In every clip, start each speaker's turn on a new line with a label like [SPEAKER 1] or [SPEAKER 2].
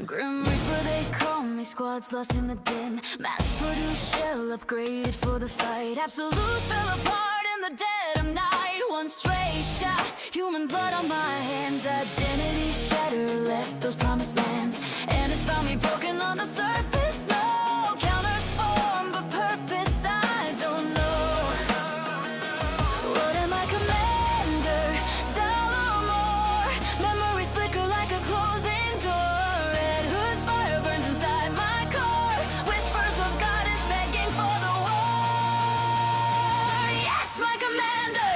[SPEAKER 1] Grim Reaper, they call me. Squads lost in the dim. Mass-produced shell upgraded for the fight. Absolute fell apart in the dead of night. One stray shot, human blood on my hands. Identity shattered, left those promised lands. And it's found me broken on the surface. No counters form, but purpose I don't know. What am I, commander? Dollar or more? Memories flicker like a closing door. Red hood's fire burns inside my core. Whispers of goddess begging for the war. Yes, my commander,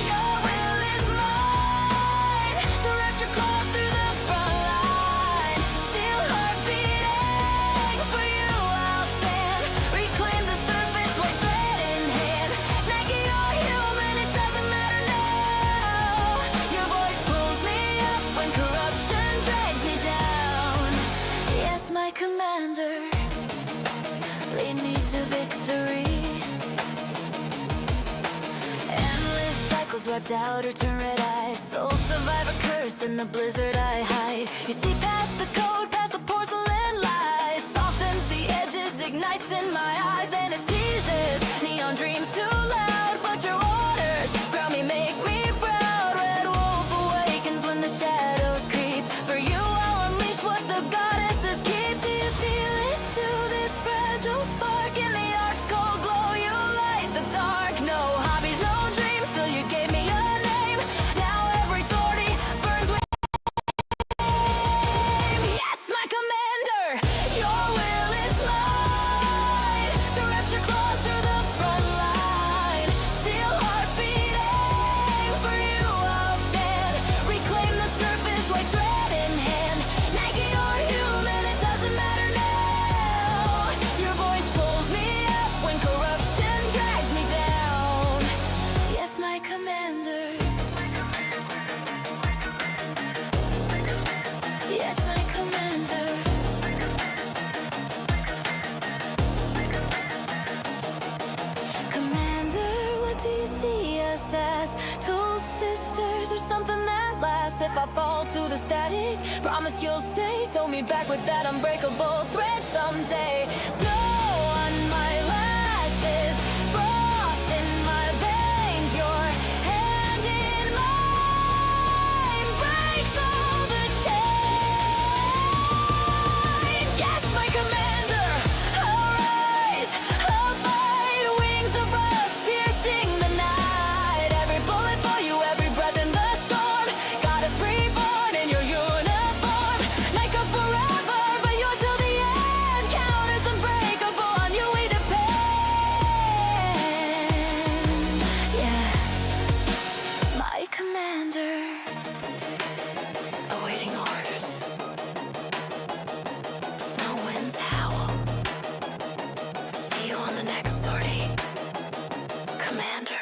[SPEAKER 1] your will is mine. The rapture claws through the front line. Steel heart beating, for you I'll stand. Reclaim the surface, white thread in hand. Nike or human, it doesn't matter now. Your voice pulls me up when corruption drags me down. Yes, my commander, lead me to victory. Endless cycles wiped out or turn red-eyed. Soul survivor curse in the blizzard I hide. You see past the code, past the porcelain lies. Softens the edges, ignites in my eyes. And it teases, neon dreams too loud. But your orders ground me, make me proud. Red wolf awakens when the shadows creep. For you I'll unleash what the goddesses keep. Do you feel it too, this fragile spark in the ark's cold glow? You light the dark. No hobbies, no dreams, till you gave me a name. Now every sortie burns with flame. Yes, my commander, your will is mine. The rapture claws through the front line. Steel heart beating, for you I'll stand. Reclaim the surface, white thread in hand. Nike or human, it doesn't matter now. Your voice pulls me up when corruption drags me down. Yes, my commander. Yes, my commander. Commander, what do you see us as? Two sisters or something that lasts? If I fall to the static, promise you'll stay. Sew me back with that unbreakable thread someday. Snow on my lashes, frost in my veins. Your hand in mine breaks all the chains. Yes, my commander, I'll rise, I'll fight. Wings of rust piercing the night. Every bullet for you, every breath in the storm. Goddess reborn in your uniform. Night come forever, but yours till the end. Counters unbreakable, on you we depend. Yes, my commander, awaiting orders. Snow winds howl. See you on the next sortie, commander.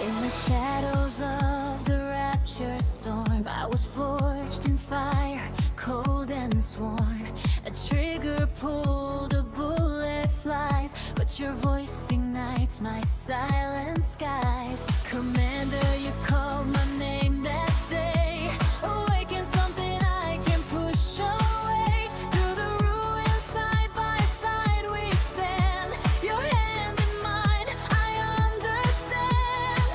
[SPEAKER 1] In the shadows of the rapture storm, I was forged in fire, cold and sworn. A trigger pulled, a bullet flies, but your voice ignites my silent skies. Commander, you called my name that day. Awaken something I can push away. Through the ruins, side by side we stand. Your hand in mine, I understand.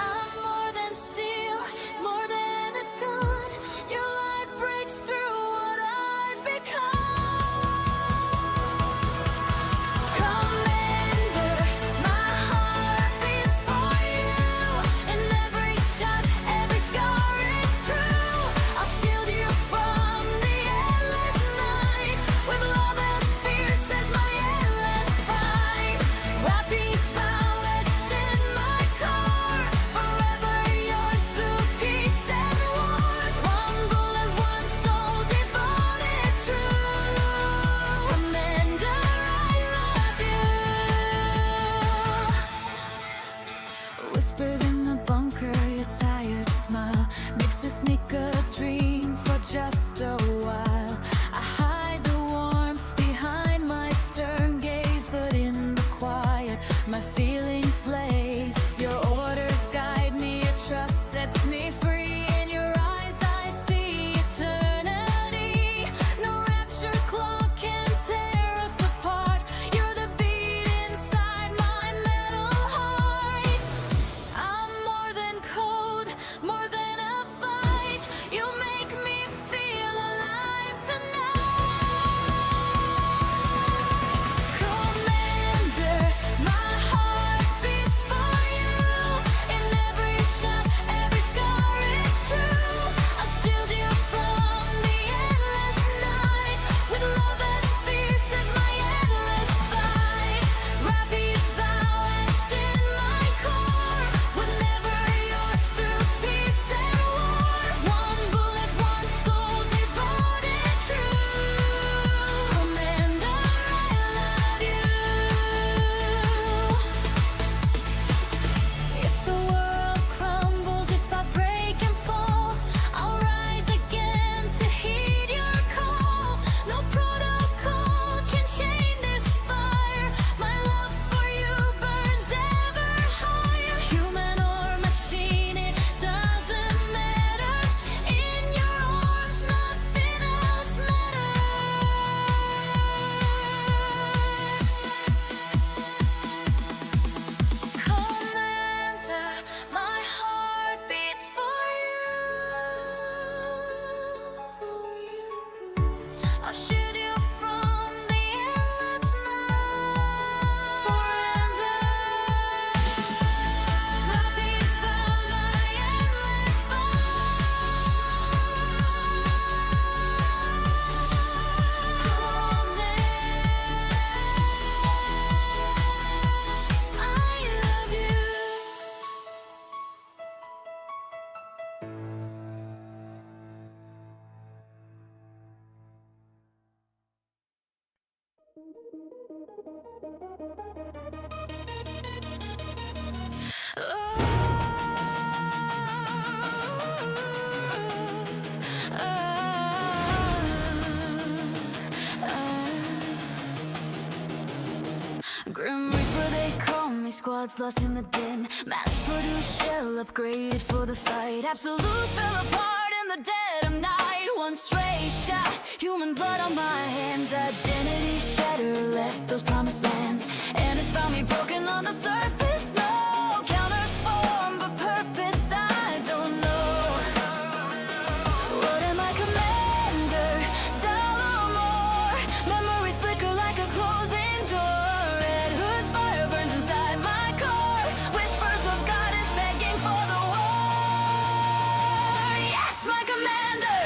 [SPEAKER 1] I'm more than steel, more than a gun. Your light breaks through what I've become. Commander, my heart beats for you. In every shot Grim Reaper, they call me, squads lost in the dim. Mass-produced shell upgraded for the fight. Absolute fell apart in the dead of night. One stray shot, human blood on my hands. Identity shatter, left those promised lands. And it's found me broken on the surface. No counters form, but purpose I don't know. What am I, commander? Dollar or more? Memories flicker like a closing door. Red hood's fire burns inside my core. Whispers of goddess begging for the war. Yes, my commander,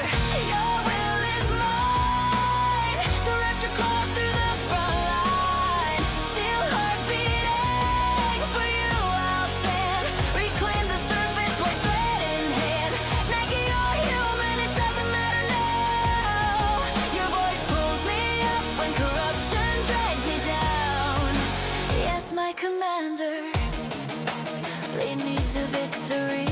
[SPEAKER 1] your will is mine. The rapture claws through the front line. Steel heart beating, for you I'll stand. Reclaim the surface, white thread in hand. Nike, you're human, it doesn't matter now. Your voice pulls me up when corruption drags me down. Yes, my commander, lead me to victory.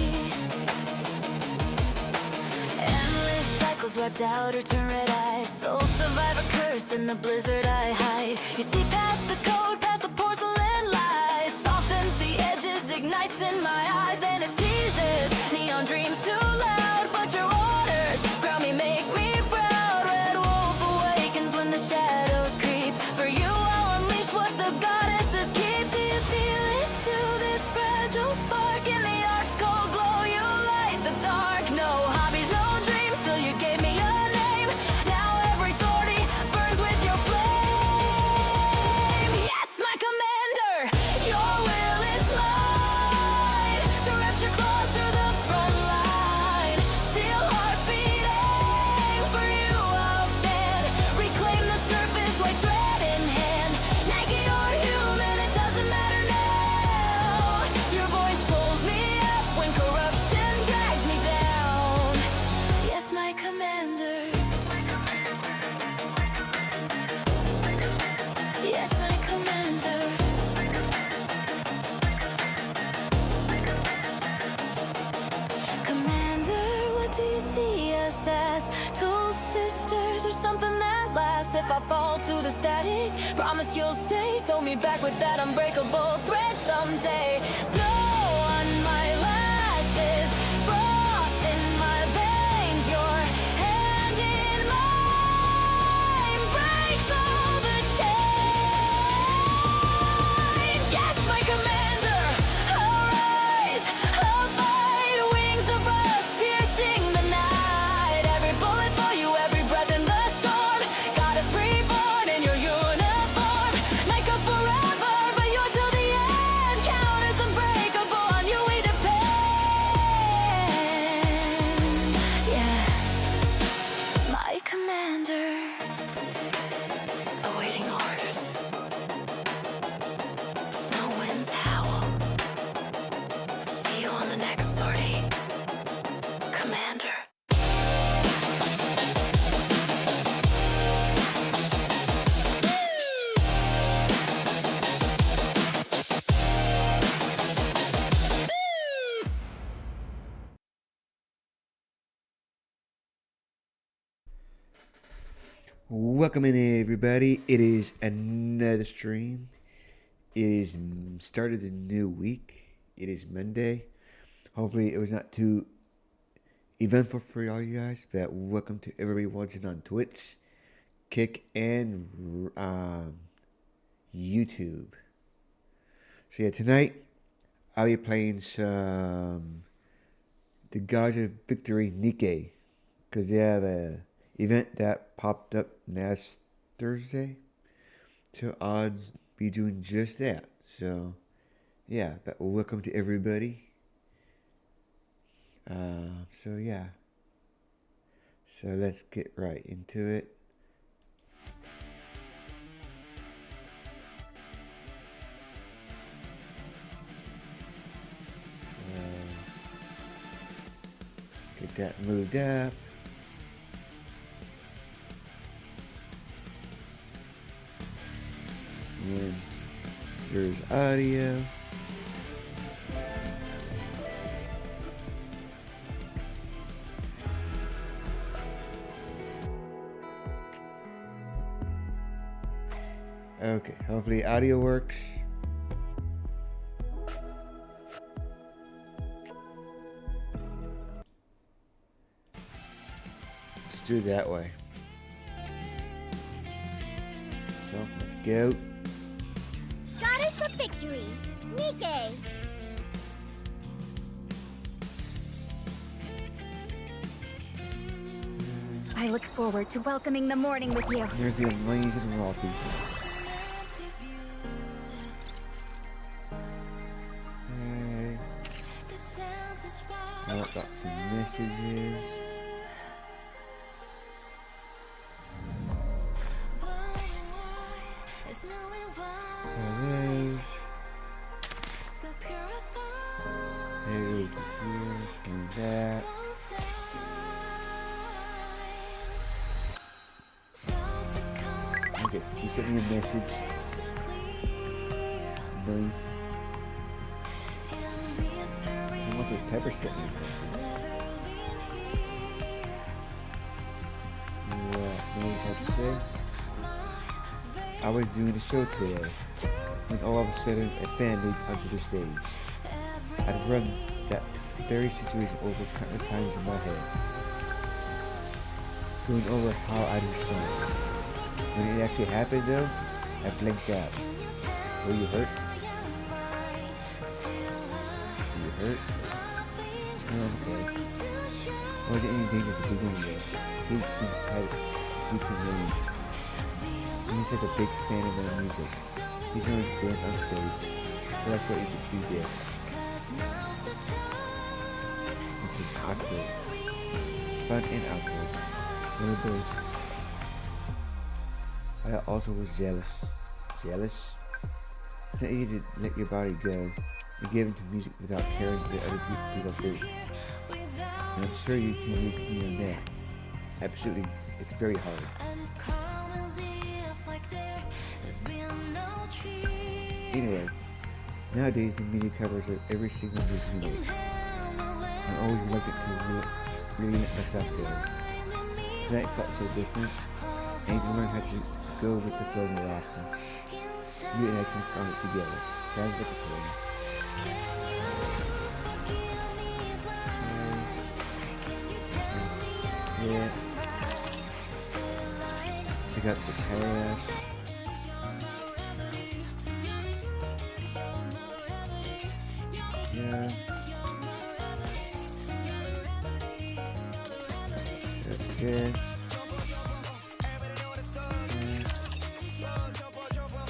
[SPEAKER 1] Endless cycles wiped out or turn red-eyed. Soul survivor curse in the blizzard I hide. You see past the code, past the porcelain lies. Softens the edges, ignites in my eyes. And it teases, neon dreams too loud. But your orders ground me, make me proud. Red wolf awakens when the shadows creep. For you I'll unleash what the goddesses keep. Do you feel it too, this fragile spark in the ark's cold glow? You light the dark. No hobbies, no dreams, till you gave me a name. Now every sortie burns with your flame. Yes, my commander, your will is mine. The rapture claws through the front line. Steel heart beating, for you I'll stand. Reclaim the surface, white thread in hand. Nike, you're human, it doesn't matter now. Your voice pulls me up when corruption drags me down. Yes, my commander. Yes, my commander. Commander, what do you see us as? Tool sisters or something that lasts? If I fall to the static, promise you'll stay. Sew me back with that unbreakable thread someday. Snow on my lashes, frost in my veins. Your hand in mine breaks all the chains. Yes, my commander, arise, I'll fight. Wings of rust piercing the night. Every bullet for you, every breath in the storm. Goddess reborn in your uniform. Like a forever, but yours till the end. Counters unbreakable, on you we depend. Yes, my commander, awaiting orders. Snow winds howl. See you on the next sortie, commander.
[SPEAKER 2] Welcome in, everybody. It is another stream. It is started a new week. It is Monday. Hopefully, it was not too eventful for all you guys. But welcome to everybody watching on Twitch, Kick, and YouTube. So yeah, tonight I'll be playing some the Gods of Victory Nikkei, because they have a event that popped up last Thursday. So I'll be doing just that. So yeah, but welcome to everybody. So yeah. So let's get right into it. Get that moved up. And there's audio. Okay, hopefully audio works. Let's do it that way. So, let's go.
[SPEAKER 3] Goddess of Victory, Nike.
[SPEAKER 4] I look forward to welcoming the morning with you.
[SPEAKER 2] There's the amazing Rapi. Okay. Oh, got some messages. Those. Hey, over here, and that. Okay, she sent me a message. Nice. I wonder if Pepper sent me a message. What Nice had to say? I was doing a show today, when all of a sudden a fan leaped onto the stage. I'd run that very situation over countless times in my head, going over how I'd respond. When it actually happened though, I blinked out. Were you hurt? Were you hurt? Oh, okay. I wasn't in any danger to begin with. He had YouTube name. And he's like a big fan of my music. He's known to dance on stage. So that's what he did. This is awkward. Fun and awkward. Little bit. I also was jealous. Jealous? It's not easy to let your body go and give into music without caring what other people do. And I'm sure you can relate to me on that. Absolutely, it's very hard. Anyway, nowadays the media covers every single news release. I'm always reluctant to really let myself go. Tonight felt so different. I need to learn how to go with the flow more often. You and I can find it together. Sounds like a plan. Yeah. Check out the cash. Yeah. Okay.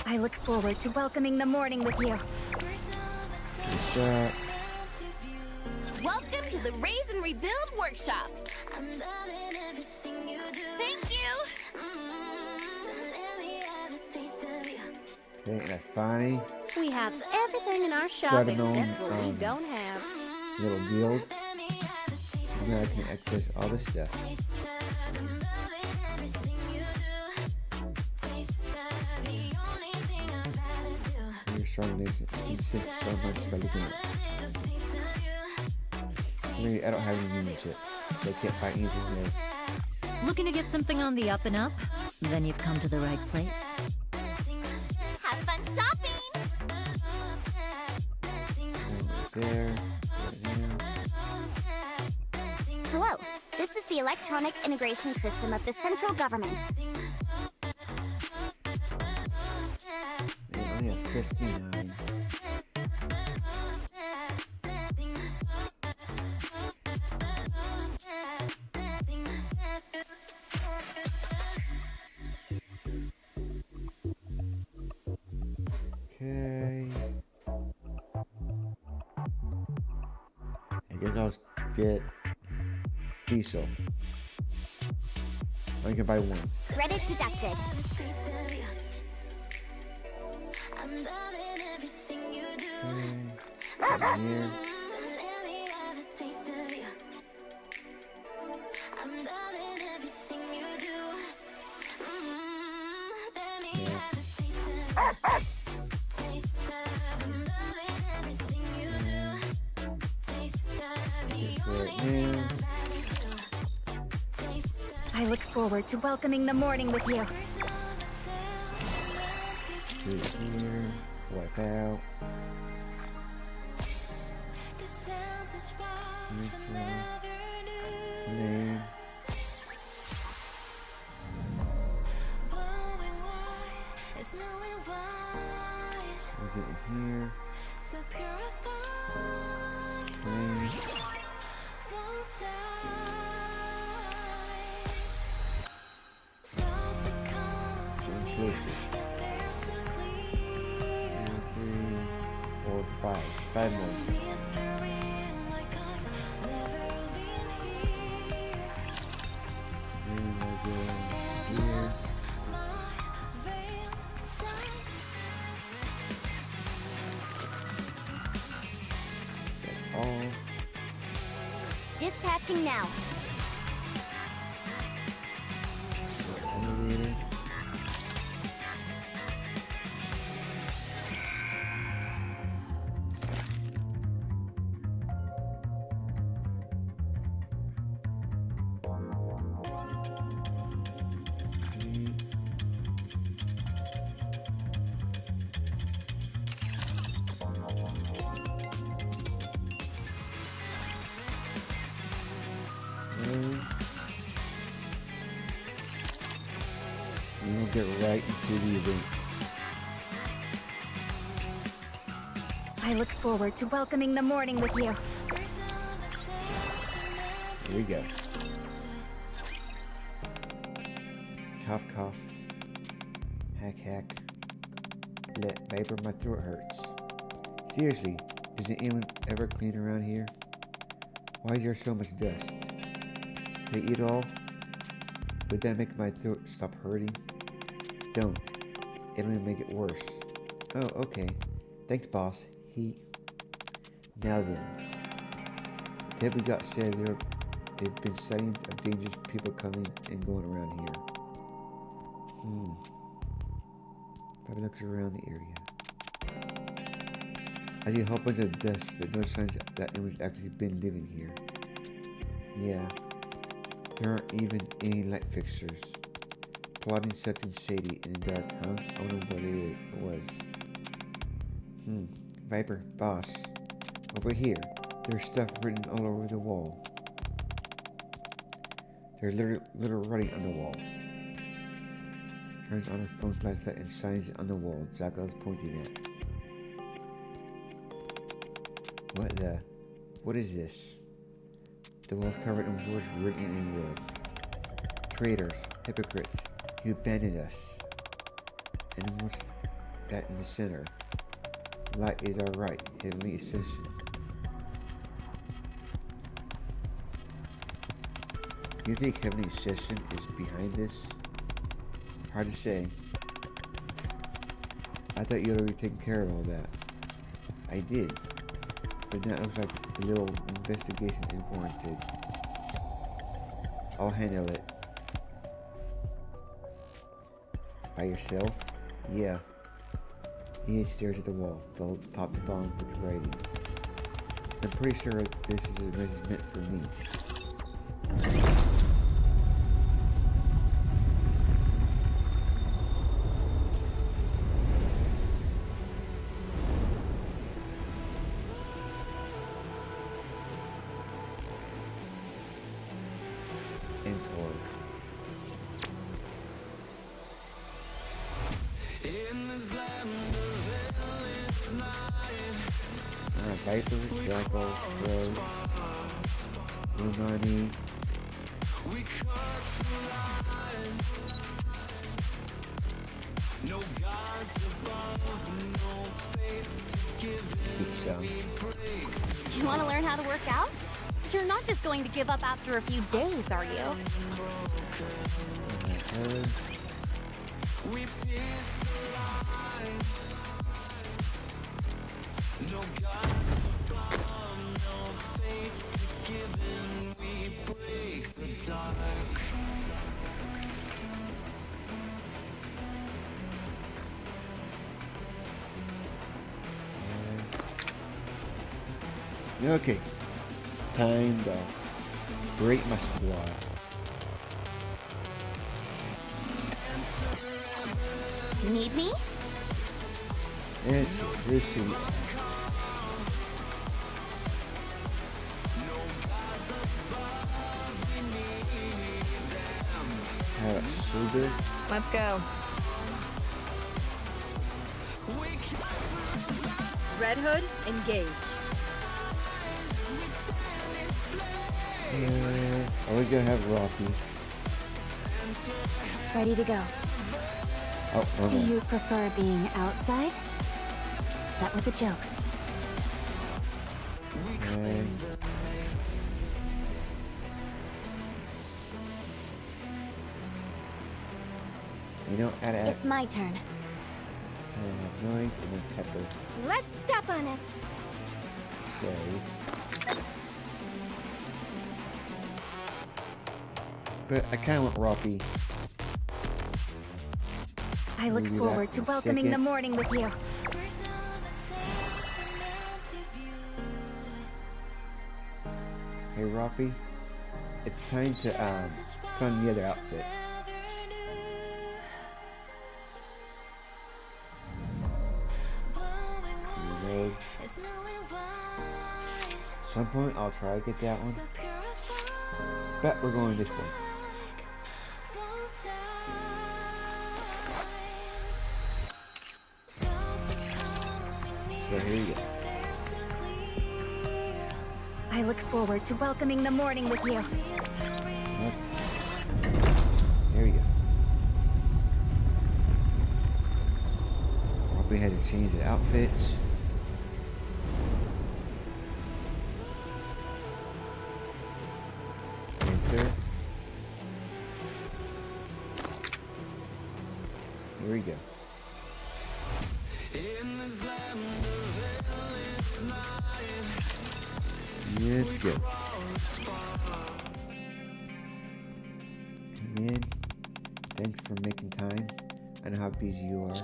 [SPEAKER 4] I look forward to welcoming the morning with you.
[SPEAKER 3] Welcome to the Raise and Rebuild Workshop. Thank you.
[SPEAKER 2] Okay, and I finally
[SPEAKER 3] We have everything in our shop
[SPEAKER 2] started my
[SPEAKER 3] except what we
[SPEAKER 2] own
[SPEAKER 3] don't have.
[SPEAKER 2] little guild. So now I can access all this stuff. Your strong links insist so much by looking at. Maybe I don't have any membership, so I can't buy anything there.
[SPEAKER 5] Looking to get something on the up and up? Then you've come to the right place.
[SPEAKER 3] Have fun shopping.
[SPEAKER 2] There.
[SPEAKER 3] Hello. This is the electronic integration system of the central government.
[SPEAKER 2] And only have 59. Okay. I guess I'll get diesel. Or you can buy one.
[SPEAKER 3] Credit deducted.
[SPEAKER 2] Okay. Here.
[SPEAKER 4] I look forward to welcoming the morning with you.
[SPEAKER 2] Through here. Wipe out.
[SPEAKER 1] The sounds is wild,
[SPEAKER 2] Here,
[SPEAKER 1] I never knew.
[SPEAKER 2] lane.
[SPEAKER 1] Glowing white, it's newly white.
[SPEAKER 2] We get in here.
[SPEAKER 1] So purified.
[SPEAKER 2] Lane.
[SPEAKER 1] One side. Softly calming near,
[SPEAKER 2] Closer.
[SPEAKER 1] yet they're so clear.
[SPEAKER 2] 2, 3, 4, 5. 5 more.
[SPEAKER 1] Whispering like I've never been here.
[SPEAKER 2] Here we go.
[SPEAKER 1] And
[SPEAKER 2] Here.
[SPEAKER 1] lost my veiled sight.
[SPEAKER 2] That's all.
[SPEAKER 3] Dispatching now.
[SPEAKER 2] Elevator. Okay. Okay. We will get right into the event.
[SPEAKER 4] I look forward to welcoming the morning with you.
[SPEAKER 2] Here we go. Cough, cough. Hack, hack. Let vapor, my throat hurts. Seriously, doesn't anyone ever clean around here? Why is there so much dust? Should I eat it all? Would that make my throat stop hurting? Don't. It'll only make it worse. Oh, okay. Thanks, boss. Now then. Ted we got said they've been sightings of dangerous people coming and going around here. Probably looks around the area. I see a whole bunch of dust, but no signs that anyone's actually been living here. Yeah. There aren't even any light fixtures. Plotting something shady in the dark, huh? I wonder what it was. Viper, boss. Over here. There's stuff written all over the wall. There's little writing on the wall. Turns on her phone flashlight and signs on the wall Zaka is pointing at. What is this? The wall's covered in words written in red. Traitors, hypocrites, you abandoned us. And what's that in the center? Light is our right, heavenly ascension. You think heavenly ascension is behind this? Hard to say. I thought you had already taken care of all that. I did. But now it looks like a little investigation is warranted. I'll handle it. By yourself? Yeah. He stares at the wall, filled top to bottom with writing. I'm pretty sure this is a message meant for me. Viper, Jackal, Crow, Lunani. Good sound.
[SPEAKER 3] You want to learn how to work out? You're not just going to give up after a few days, are you?
[SPEAKER 2] Okay, time to break my squad.
[SPEAKER 3] Need me?
[SPEAKER 2] And so here's she. Sugar.
[SPEAKER 6] Let's go. Red Hood, engage.
[SPEAKER 2] Are we gonna have Rapi?
[SPEAKER 4] Ready to go.
[SPEAKER 2] Oh, no,
[SPEAKER 4] Do
[SPEAKER 2] no.
[SPEAKER 4] you prefer being outside? That was a joke.
[SPEAKER 2] Okay. You know, add
[SPEAKER 4] It's my turn.
[SPEAKER 2] noise and then pepper.
[SPEAKER 4] Let's step on it.
[SPEAKER 2] Save. But I kind of want Rapi.
[SPEAKER 4] I look
[SPEAKER 2] Maybe
[SPEAKER 4] forward
[SPEAKER 2] that's
[SPEAKER 4] to
[SPEAKER 2] a
[SPEAKER 4] welcoming the
[SPEAKER 2] second.
[SPEAKER 4] morning with you.
[SPEAKER 2] Hey Rapi, it's time to put on the other outfit. Reload. Some point I'll try to get that one, but we're going this one. So here you go.
[SPEAKER 4] I look forward to welcoming the morning with you.
[SPEAKER 2] There we go. Probably had to change the outfits. Enter. Here we go. Let's go. Come in. Thanks for making time. I know how busy you are.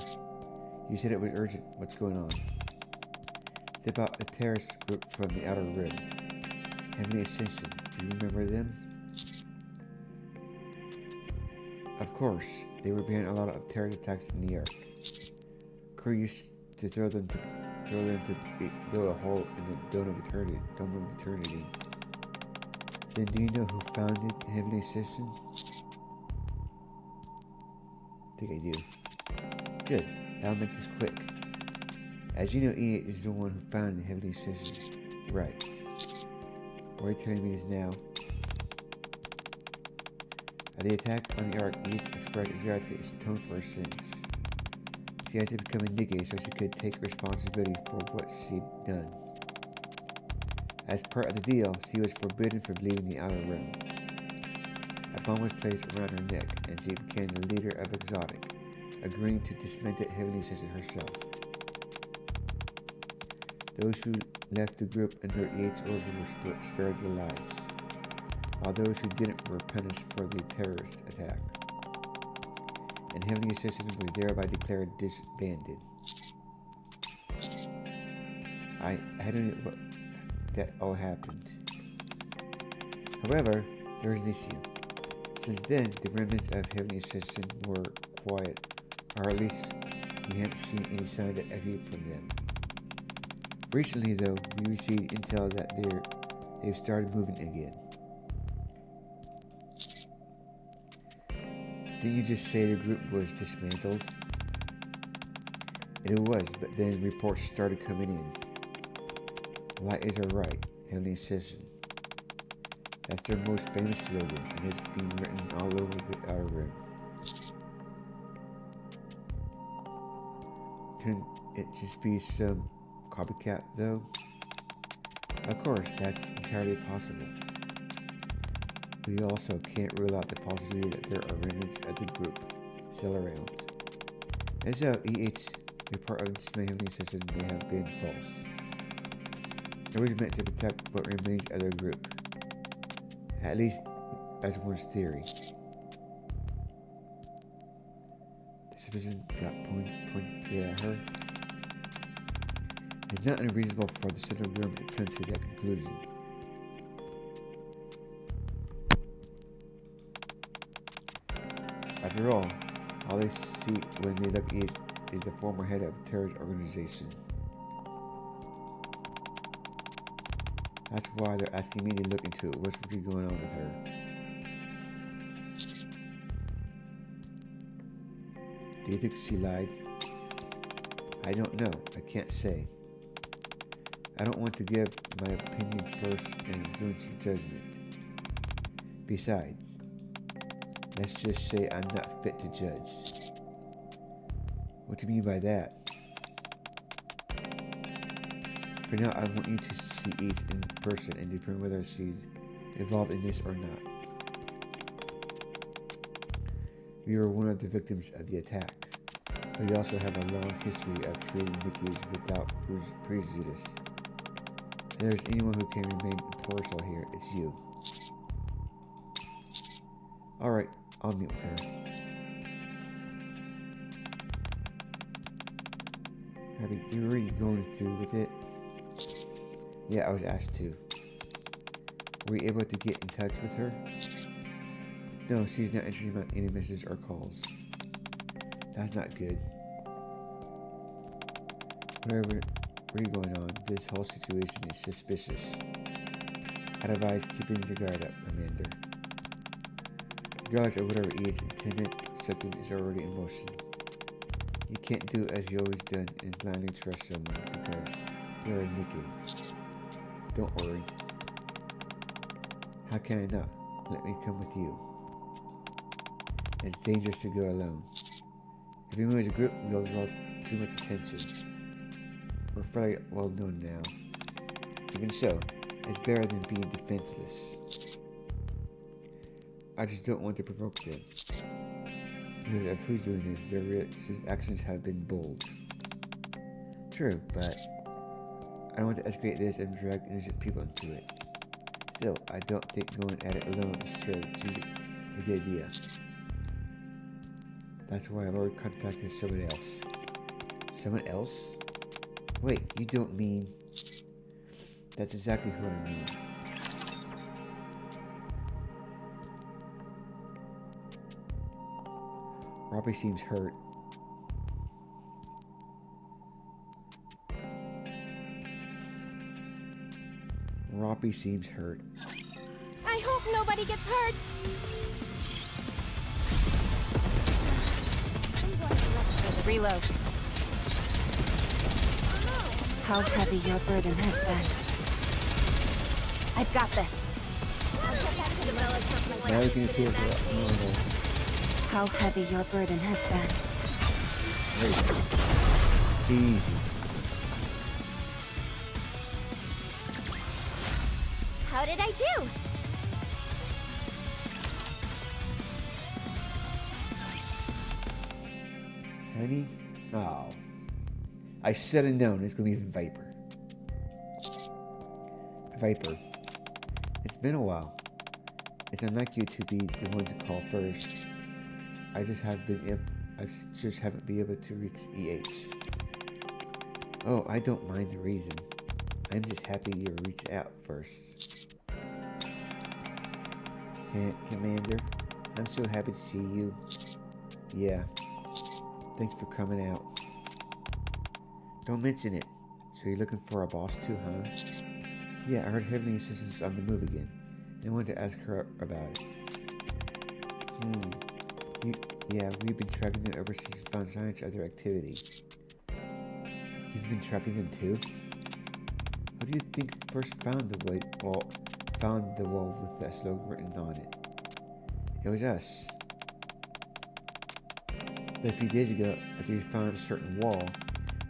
[SPEAKER 2] You said it was urgent. What's going on? It's about a terrorist group from the Outer Rim. Heavenly Ascension. Do you remember them? Of course. They were behind a lot of terrorist attacks in the Ark. Crew used to throw them to build a hole in the Dome of Eternity. Then do you know who founded Heavenly Ascension? I think I do. Good. That'll make this quick. As you know, E8 is the one who founded Heavenly Ascension. Right. Why are you telling me this now? At the attack on the Ark, E8 expressed its gratitude to atone for her sins. She had to become a Nige so she could take responsibility for what she'd done. As part of the deal, she was forbidden from leaving the Outer Rim. A bomb was placed around her neck, and she became the leader of Exotic, agreeing to dismantle Heavenly Ascension herself. Those who left the group under E8's orders were spared their lives, while those who didn't were punished for the terrorist attack. And Heavenly Ascension was thereby declared disbanded. I don't know what that all happened. However, there is an issue. Since then, the remnants of Heavenly Ascension were quiet, or at least we haven't seen any sign of activity from them. Recently, though, we received intel that they've started moving again. Didn't you just say the group was dismantled? It was, but then reports started coming in. Light is our right, Heavenly Ascension. That's their most famous slogan, and it's being written all over the Outer Rim. Couldn't it just be some copycat, though? Of course, that's entirely possible. We also can't rule out the possibility that there are remnants of the group still around. And so, E8's report of dismay Heavenly Ascension may have been false. It was meant to protect what remains of their group. At least, as one's theory. The suspicion got pointed at her. It's not unreasonable for the central government to come to that conclusion. After all they see when they look at is the former head of a terrorist organization. That's why they're asking me to look into it. What's really going on with her? Do you think she lied? I don't know. I can't say. I don't want to give my opinion first and influence your judgment. Besides, let's just say I'm not fit to judge. What do you mean by that? For now, I want you to see each in person and determine whether she's involved in this or not. You are one of the victims of the attack, but you also have a long history of treating Nikki's without prejudice. If there's anyone who can remain impartial here, it's you. Alright, I'll meet with her. Rapi, you really going through with it? Yeah, I was asked to. Were you able to get in touch with her? No, she's not answering any messages or calls. That's not good. Whatever really going on, this whole situation is suspicious. I'd advise keeping your guard up, Commander. Regardless of whatever is intended, something is already in motion. You can't do as you always done and blindly trust someone because you're a Nikki. Don't worry. How can I not? Let me come with you. It's dangerous to go alone. If we move as a group, we'll draw too much attention. We're fairly well known now. Even so, it's better than being defenseless. I just don't want to provoke them. Because of who's doing this, their actions have been bold. True, but I don't want to escalate this and drag innocent people into it. Still, I don't think going at it alone is strategic a good idea. That's why I've already contacted someone else. Someone else? Wait, you don't mean... That's exactly who I mean. Rapi seems hurt. Rapi seems hurt.
[SPEAKER 3] I hope nobody gets hurt. Reload. How heavy your burden has been. I've got this.
[SPEAKER 2] Now you can see it normal.
[SPEAKER 3] How heavy your burden has been.
[SPEAKER 2] Easy.
[SPEAKER 4] How did I do?
[SPEAKER 2] Honey? Oh. I should have known it's going to be Viper. Viper. It's been a while. It's unlike you to be the one to call first. I just haven't been able to reach EH. Oh, I don't mind the reason. I'm just happy you reached out first. Commander, I'm so happy to see you. Yeah. Thanks for coming out. Don't mention it. So you're looking for a boss too, huh? Yeah, I heard Heavenly Assistant's on the move again. I wanted to ask her about it. Yeah, we've been tracking them ever since we found signs of their activity. You've been tracking them too? Who do you think first found the wall with that slogan written on it? It was us. But a few days ago, after we found a certain wall,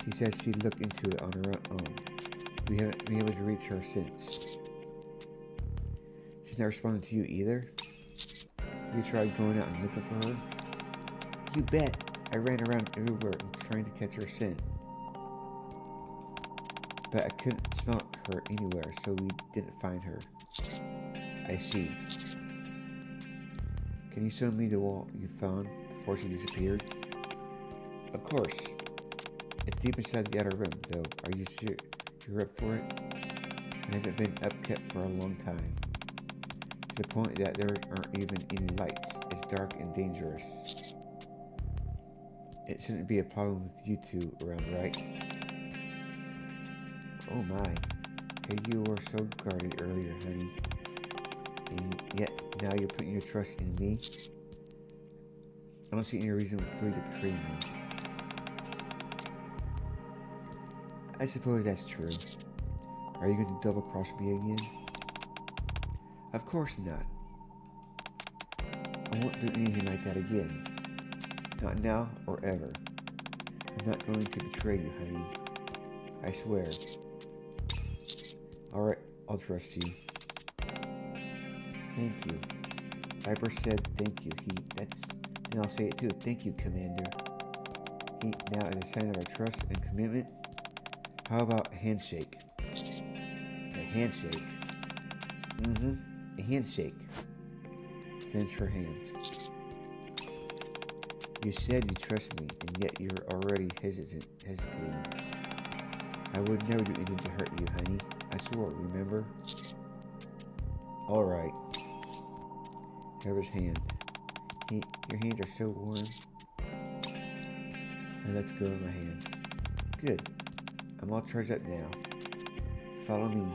[SPEAKER 2] she said she'd look into it on her own. We haven't been able to reach her since. She's not responding to you either? Have you tried going out and looking for her? You bet. I ran around everywhere trying to catch her scent. But I couldn't smell her anywhere, so we didn't find her. I see. Can you show me the wall you found before she disappeared? Of course. It's deep inside the outer room, though. Are you sure you're up for it? It hasn't been upkept for a long time. To the point that there aren't even any lights. It's dark and dangerous. It shouldn't be a problem with you two around, right? Oh my. Hey, you were so guarded earlier, honey. And yet, now you're putting your trust in me? I don't see any reason for you to betray me. I suppose that's true. Are you going to double-cross me again? Of course not. I won't do anything like that again. Not now or ever. I'm not going to betray you, honey. I swear. Alright, I'll trust you. Thank you. Viper said thank you. Then I'll say it too. Thank you, Commander. Now as a sign of our trust and commitment, how about a handshake? A handshake? A handshake. Extends her hand. You said you trust me, and yet you're already hesitating. I would never do anything to hurt you, honey. I swore, remember? Alright. Here's hand. Your hands are so warm. And let's go in my hands. Good. I'm all charged up now. Follow me.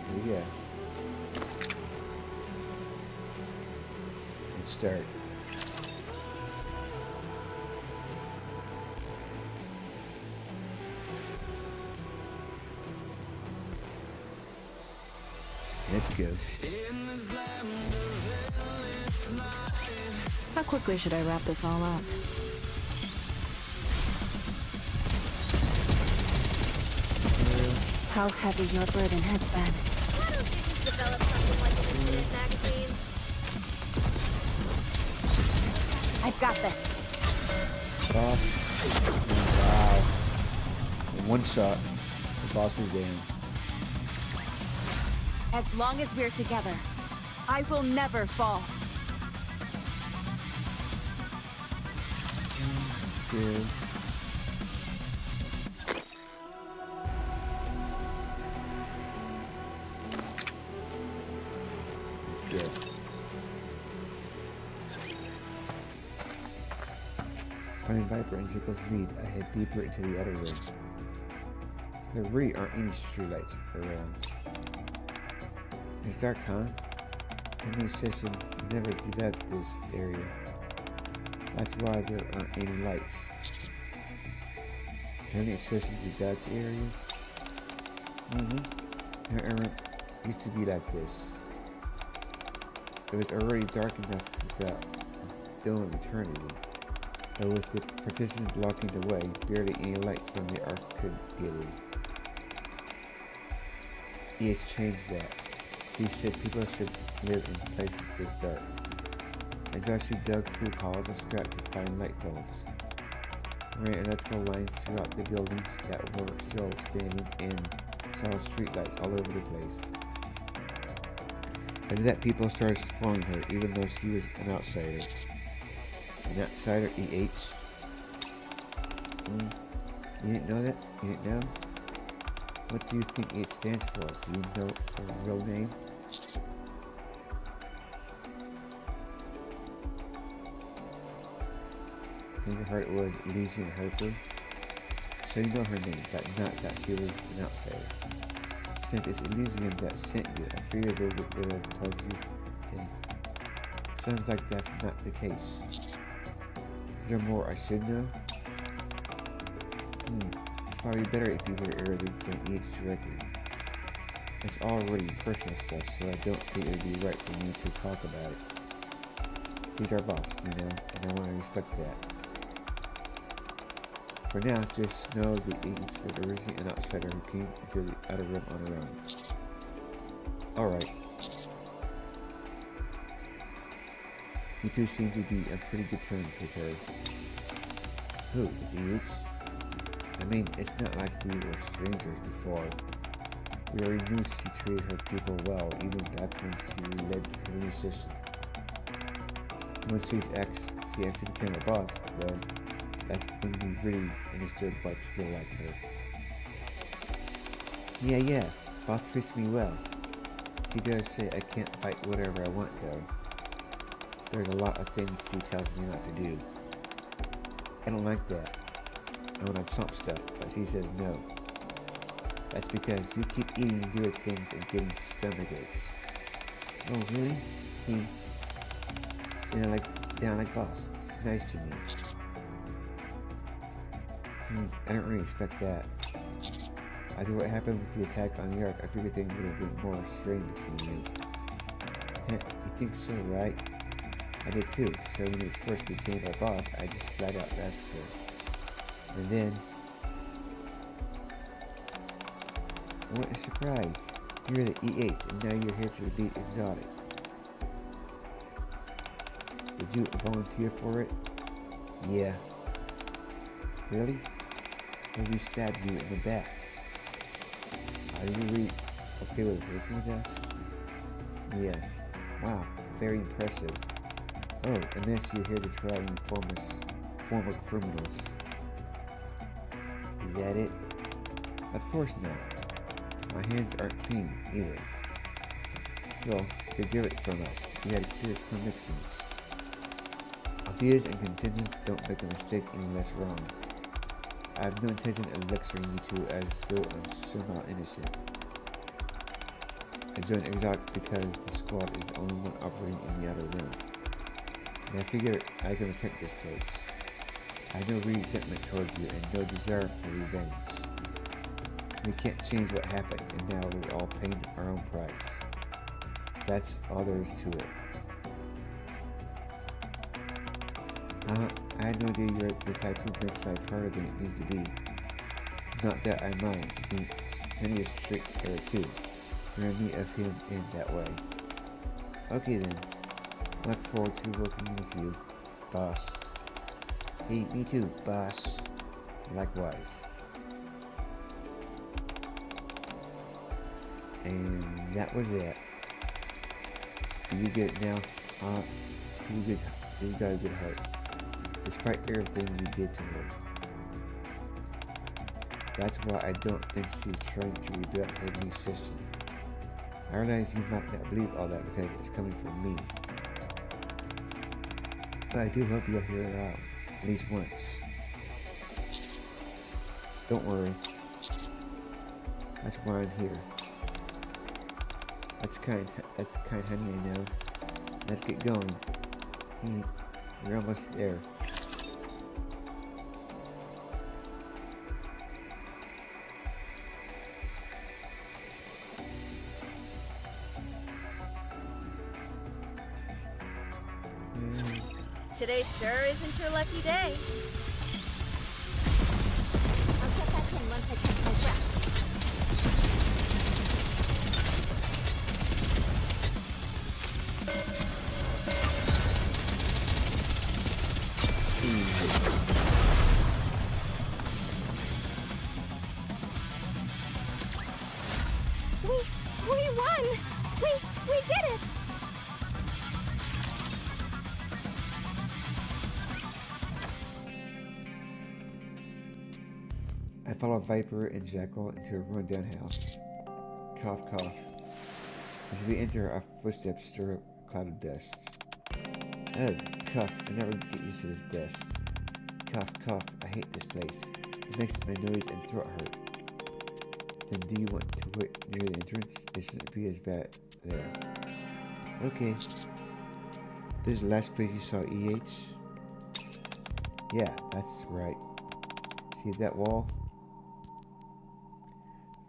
[SPEAKER 2] Here we go. Let's start. Let's go.
[SPEAKER 7] How quickly should I wrap this all up?
[SPEAKER 4] How heavy your burden has been.
[SPEAKER 3] Why don't you just develop something like an infinite magazine?
[SPEAKER 4] I've got this.
[SPEAKER 2] Boss. Wow. In one shot, the boss was down.
[SPEAKER 4] As long as we're together, I will never fall.
[SPEAKER 2] Good. Good. Finding Viper and Jekyll's Reed, I head deeper into the outer rim. There really aren't any streetlights around. It's dark, huh? Henry Session never developed this area. That's why there aren't any lights. Henry Session developed the area? There used to be like this. It was already dark enough without Dome of Eternity. But with the partitions blocking the way, barely any light from the arc could be lit. He has changed that. He said people should live in places this dark. And so she dug through halls and scrap to find light bulbs. Ran electrical lines throughout the buildings that were still standing and saw streetlights all over the place. After that, people started following her, even though she was an outsider. An outsider, EH? You didn't know that? You didn't know? What do you think it stands for? Do you know her real name? I think I heard it was Elysian Harper. So you know her name, but not that she was an outsider. Since it's Elysium that sent you, I figured they would have told you things. Sounds like that's not the case. Is there more I should know? It's probably better if you hear everything from each directly. It's already personal stuff, so I don't think it would be right for me to talk about it. She's our boss, you know, and I want to respect that. For now, just know that each was originally an outsider who came into the outer rim on her own. Alright. You two seem to be on pretty good terms with her. Who, is he? I mean, it's not like we were strangers before. We already knew she treated her people well, even back when she led the new system. Once she actually became a boss, though, that's when we really understood why people like her. Yeah, boss treats me well. She does say I can't bite whatever I want though. There's a lot of things she tells me not to do. I don't like that. I want to chomp stuff, but she says no. That's because you keep eating weird things and getting stomach aches. Oh, really? Then I like boss. She's nice to me. I don't really expect that. After what happened with the attack on the Ark, I figured things would have been more strained between you. Heh, you think so, right? I did too, so when he first became our boss, I just flat out asked her. And then... What a surprise! You're the E8, and now you're here to delete Exotic. Did you volunteer for it? Yeah. Really? Well, we stabbed you in the back. Are you really okay with working with us? Yeah. Wow, very impressive. Oh, unless you're here to try and inform us former criminals. Is that it? Of course not. My hands aren't clean, either. Still, you give it from us. You had clear convictions. Ideas and contingents don't make a mistake any less wrong. I have no intention of lecturing you two as though I'm somehow innocent. I joined Exotic because the squad is the only one operating in the outer rim. And I figure I can protect this place. I have no resentment towards you and no desire for revenge. We can't change what happened, and now we're all paying our own price. That's all there is to it. I had no idea you're the type who makes life harder than it needs to be. Not that I mind. Penny is strict there too. Remind me of him in that way. Okay then. I look forward to working with you, boss. Hey, me too, boss. Likewise. And that was it. Do you get it now? You got a good heart. Despite everything you did to her. That's why I don't think she's trying to rebuild her new system. I realize you might not believe all that because it's coming from me. But I do hope you'll hear it out, at least once. Don't worry. That's why I'm here. That's kind, honey, I know. Let's get going. We're almost there.
[SPEAKER 6] Today sure isn't your lucky day.
[SPEAKER 3] I'll get back in once I catch my breath.
[SPEAKER 4] We won! We did it!
[SPEAKER 2] I follow Viper and Jackal into a rundown house. Cough, cough. As we enter, our footsteps stir up a cloud of dust. Oh, cough, I never get used to this dust. Cough, cough, I hate this place. It makes my nose and throat hurt. Then do you want to wait near the entrance? It shouldn't be as bad there. Okay. This is the last place you saw EH? Yeah, that's right. See that wall?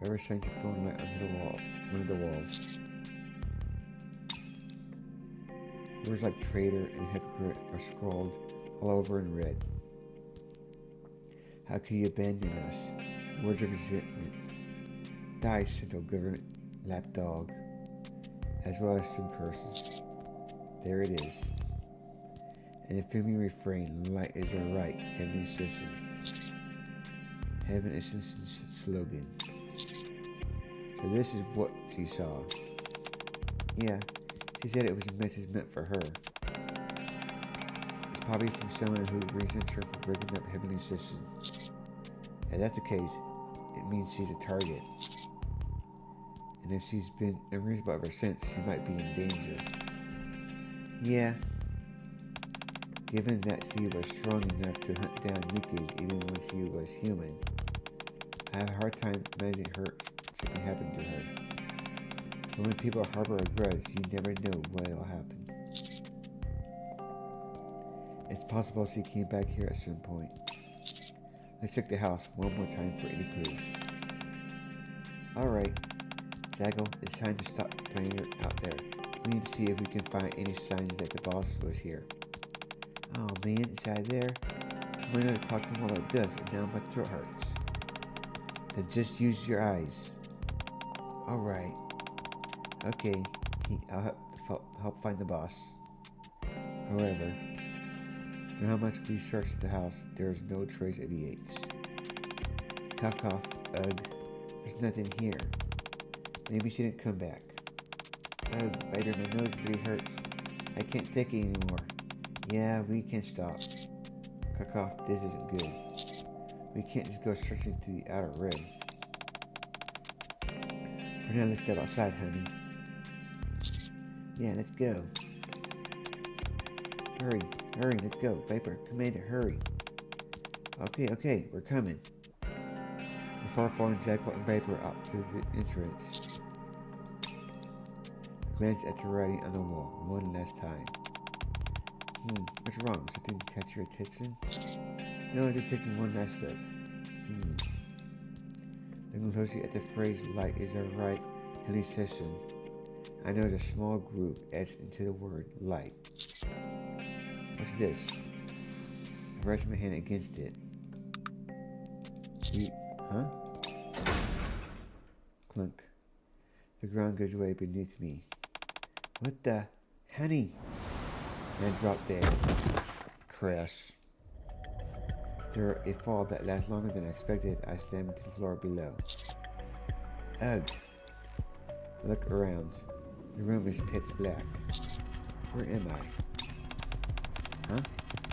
[SPEAKER 2] Ever shine your phone light onto the wall, one of the walls. Words like traitor and hypocrite are scrawled all over in red. How could you abandon us? Words of resentment. Die, Central Government lapdog. As well as some curses. There it is. And the filming refrain, light is our right, heavenly citizen. Heaven is citizen's slogan. So this is what she saw. Yeah, she said it was a message meant for her. It's probably from someone who resents her for breaking up heavenly citizens. If that's the case, it means she's a target. And And if she's been unreasonable ever since, she might be in danger. Yeah. Given that she was strong enough to hunt down Nikki's even when she was human, I have a hard time imagining something happened to her. But when people harbor a grudge, you never know what will happen. It's possible she came back here at some point. Let's check the house one more time for any clues. Alright, Jaggle, it's time to stop playing out there. We need to see if we can find any signs that the boss was here. Oh man, inside there? I'm running out of talk from all it does, and now my throat hurts. Then just use your eyes. Alright. Okay, I'll help find the boss. However, no matter how much we search the house, there is no trace of the H. Cough, cough, ugh. There's nothing here. Maybe she didn't come back. Ugh, Viper, my nose really hurts. I can't take it anymore. Yeah, we can't stop. Cough, cough, this isn't good. We can't just go searching through the outer rim. For now, let's step outside, honey. Yeah, let's go. Hurry, hurry, let's go. Viper, Commander, hurry. Okay, we're coming. The far-fallen Jackal and Viper out through the entrance. Glance at the writing on the wall one last time. What's wrong? Something catch your attention? No, just taking one last look. Looking closely at the phrase light is a right Hilly session. I know the small groove etched into the word light. What's this? I rest my hand against it. Huh? Clunk. The ground gives way beneath me. What the? Honey! And I dropped there. Crash. Through a fall that lasts longer than I expected, I slammed to the floor below. Ugh. Look around. The room is pitch black. Where am I? Huh?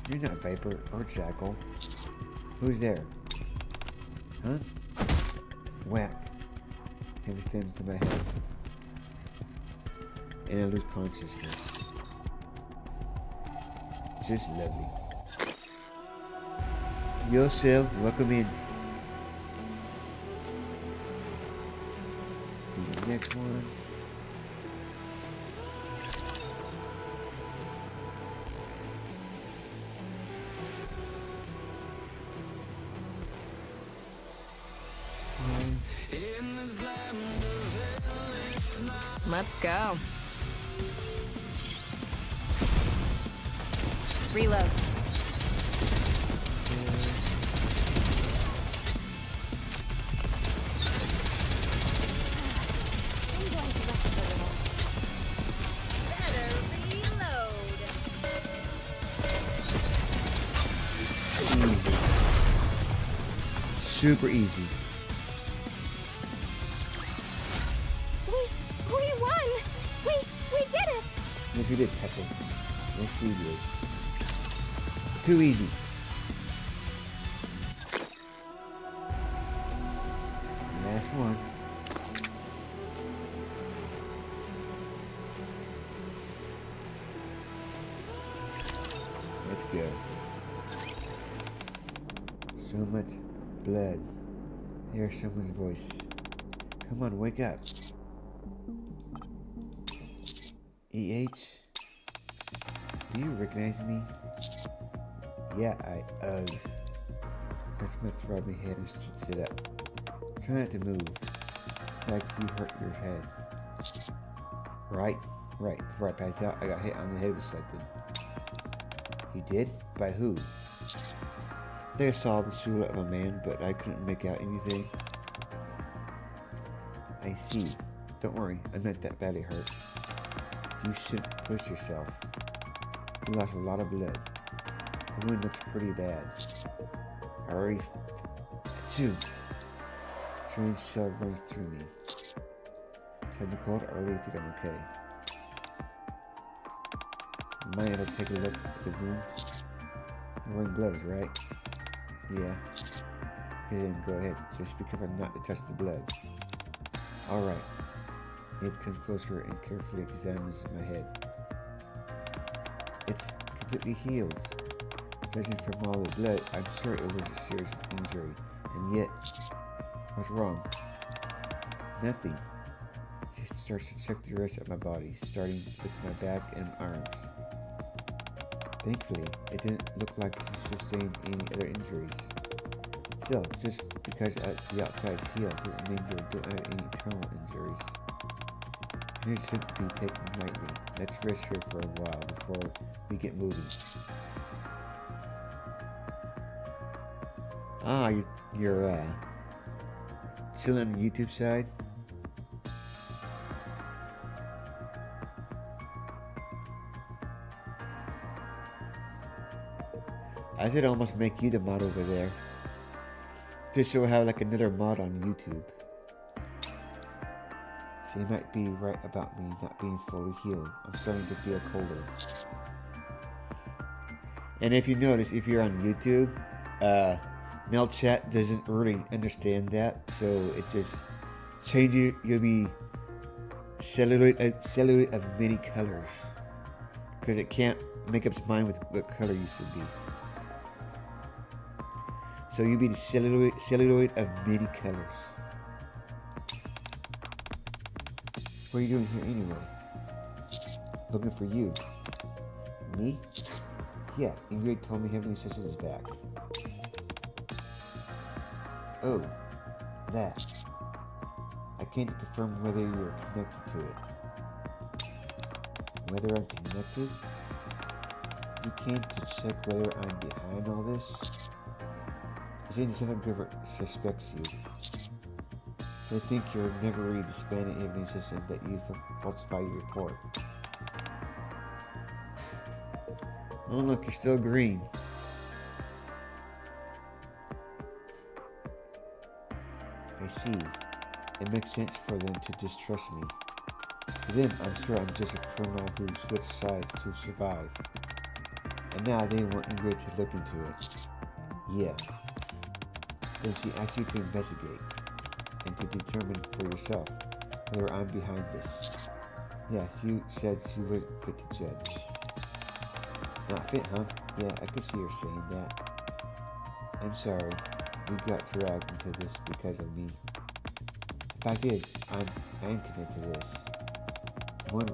[SPEAKER 2] You're not Viper or Jackal. Who's there? Huh? Whack. Heavy stems to my head. And I lose consciousness. Just lovely. Yo, Sil, welcome in. The next one.
[SPEAKER 6] Let's go. Reload.
[SPEAKER 2] Super easy.
[SPEAKER 4] We won! We did it!
[SPEAKER 2] Yes, we did, Pepper. Yes, we did. Too easy. Last one. Let's go. So much blood. Hear someone's voice. Come on, wake up. EH? Do you recognize me? Yeah, ugh. That's my throbbing head and sit up. Try not to move. Like you hurt your head. Right. Before I passed out, I got hit on the head with something. You did? By who? I think I saw the silhouette of a man, but I couldn't make out anything. I see. Don't worry, I'm not that badly hurt. You shouldn't push yourself. You lost a lot of blood. The wound looks pretty bad. I already... Strange chill runs through me. Should I be cold? I really think I'm okay. Might have to take a look at the wound. I'm wearing gloves, right? Yeah. Okay, then go ahead. Just be careful not to touch the blood. Alright. Nate comes closer and carefully examines my head. It's completely healed. Judging from all the blood, I'm sure it was a serious injury. And yet, what's wrong? Nothing. She starts to check the rest of my body, starting with my back and arms. Thankfully, it didn't look like he sustained any other injuries. Still, just because the outside is healed doesn't mean you don't have any internal injuries. And it shouldn't be taken lightly. Let's rest here for a while before we get moving. Ah, you're chilling on the YouTube side? I should almost make you the mod over there. Just so I have like another mod on YouTube. So you might be right about me not being fully healed. I'm starting to feel colder. And if you notice, if you're on YouTube, Mel Chat doesn't really understand that. So it just changes. You'll be celluloid of many colors. Because it can't make up its mind with what color you should be. So you'll be the celluloid of many colors. What are you doing here anyway? Looking for you. Me? Yeah, Ingrid told me Heavenly Sisters is back. Oh, that. I can't confirm whether you're connected to it. Whether I'm connected? You came to check whether I'm behind all this? The Senate government suspects you. They think you're never really disbanded Heavenly System, that you falsify your report. Oh look, you're still green. I see. It makes sense for them to distrust me. To them, I'm sure I'm just a criminal who switched sides to survive. And now they want Ingrid to look into it. Yeah. Then she asks you to investigate and to determine for yourself whether I'm behind this. Yeah, she said she wasn't fit to judge. Not fit, huh? Yeah, I could see her saying that. I'm sorry, you got dragged into this because of me. The fact is, I am connected to this. The one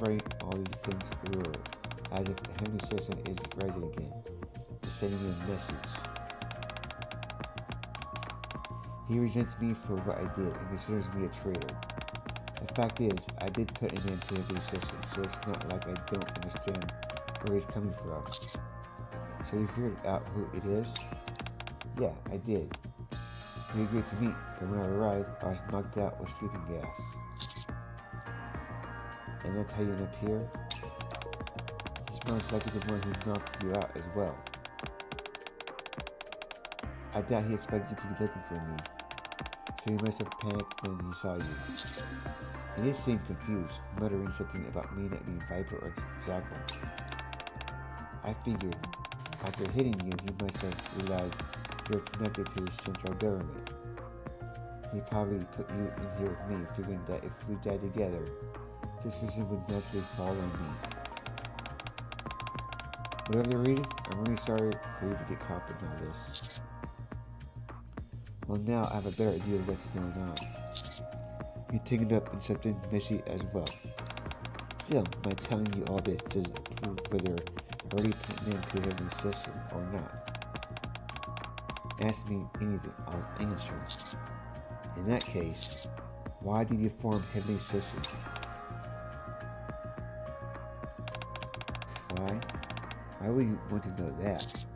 [SPEAKER 2] writing all these things earlier, as if the Heavenly System is rising again, is sending me a message. He resents me for what I did and considers me a traitor. The fact is, I did put an end to Heavenly System, so it's not like I don't understand where he's coming from. So you figured out who it is? Yeah, I did. We agreed to meet, but when I arrived, I was knocked out with sleeping gas. And that's how you end up here? He's most likely the one who knocked you out as well. I doubt he expected you to be looking for me, so he must have panicked when he saw you. He did seem confused, muttering something about me not being Viper or Jackal. I figured, after hitting you, he must have realized you're connected to the central government. He probably put you in here with me, figuring that if we died together, suspicion would naturally fall on me. Whatever the reason, I'm really sorry for you to get caught in all this. Well, now I have a better idea of what's going on. You're taken up in something messy as well. Still, my telling you all this doesn't prove whether I already put an end to Heavenly System or not. Ask me anything, I'll answer. In that case, why did you form Heavenly System? Why? Why would you want to know that?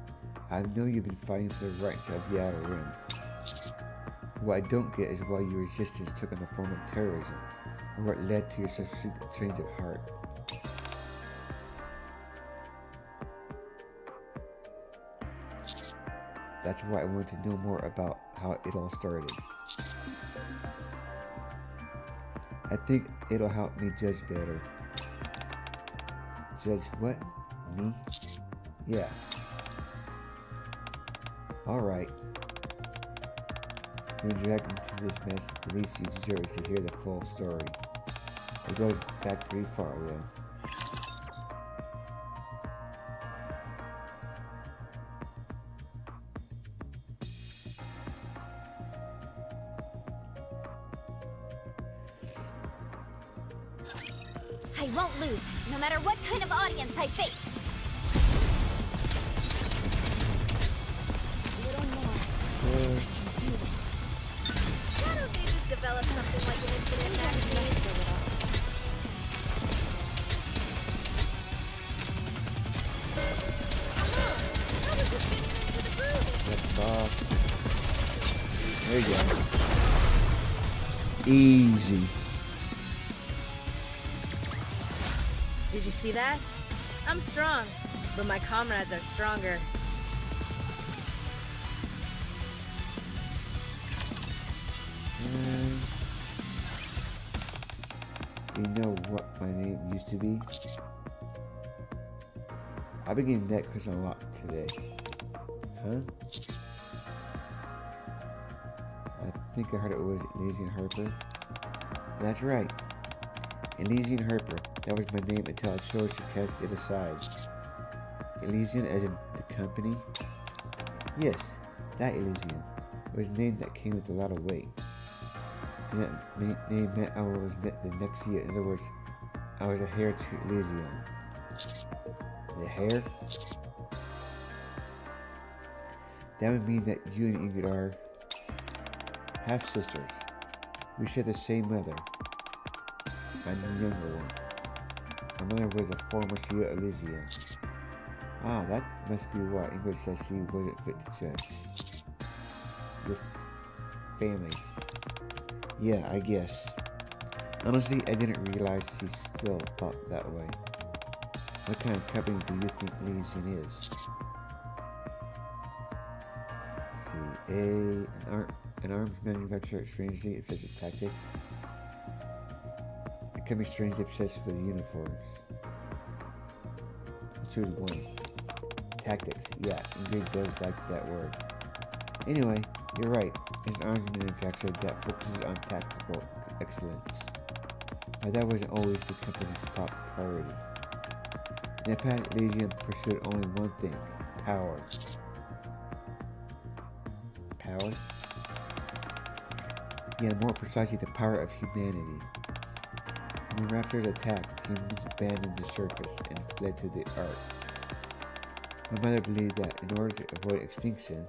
[SPEAKER 2] I know you've been fighting for the rights of the Outer Rim. What I don't get is why your resistance took on the form of terrorism, or what led to your subsequent change of heart. That's why I want to know more about how it all started. I think it'll help me judge better. Judge what? Me? Yeah. Alright. You're dragged into this mess, at least you deserve to hear the full story. It goes back pretty far though.
[SPEAKER 3] I won't lose, no matter what kind of audience I face. A little more. Do this. Why don't they just develop something like an infinite magazine?
[SPEAKER 2] That's off. There you go. Easy.
[SPEAKER 6] Did you see that? I'm strong, but my comrades are stronger.
[SPEAKER 2] You know what my name used to be? I've been getting that question a lot today. Huh? I think I heard it was Elysian Harper. That's right. Elysian Harper. That was my name until I chose to cast it aside. Elysian as in the company? Yes, that Elysian. It was a name that came with a lot of weight. And that name meant I was the next year. In other words, I was a heir to Elysium. The heir? That would mean that you and Ingrid are half-sisters. We share the same mother. I'm the younger one. My mother was a former CEO at Elysium. Ah, that must be why Ingrid said she wasn't fit to judge. Your family. Yeah, I guess. Honestly, I didn't realize she still thought that way. What kind of company do you think Elysium is? An arms manufacturer strangely obsessed with tactics. A company strangely obsessed with uniforms. I'll choose one. Tactics. Yeah, Ingrid does like that word. Anyway, you're right. It's an arms manufacturer that focuses on tactical excellence. But that wasn't always the company's top priority. In the past, Elysium pursued only one thing: power. Power? Yeah, more precisely, the power of humanity. When the Raptors attacked, humans abandoned the surface and fled to the Ark. My mother believed that in order to avoid extinction,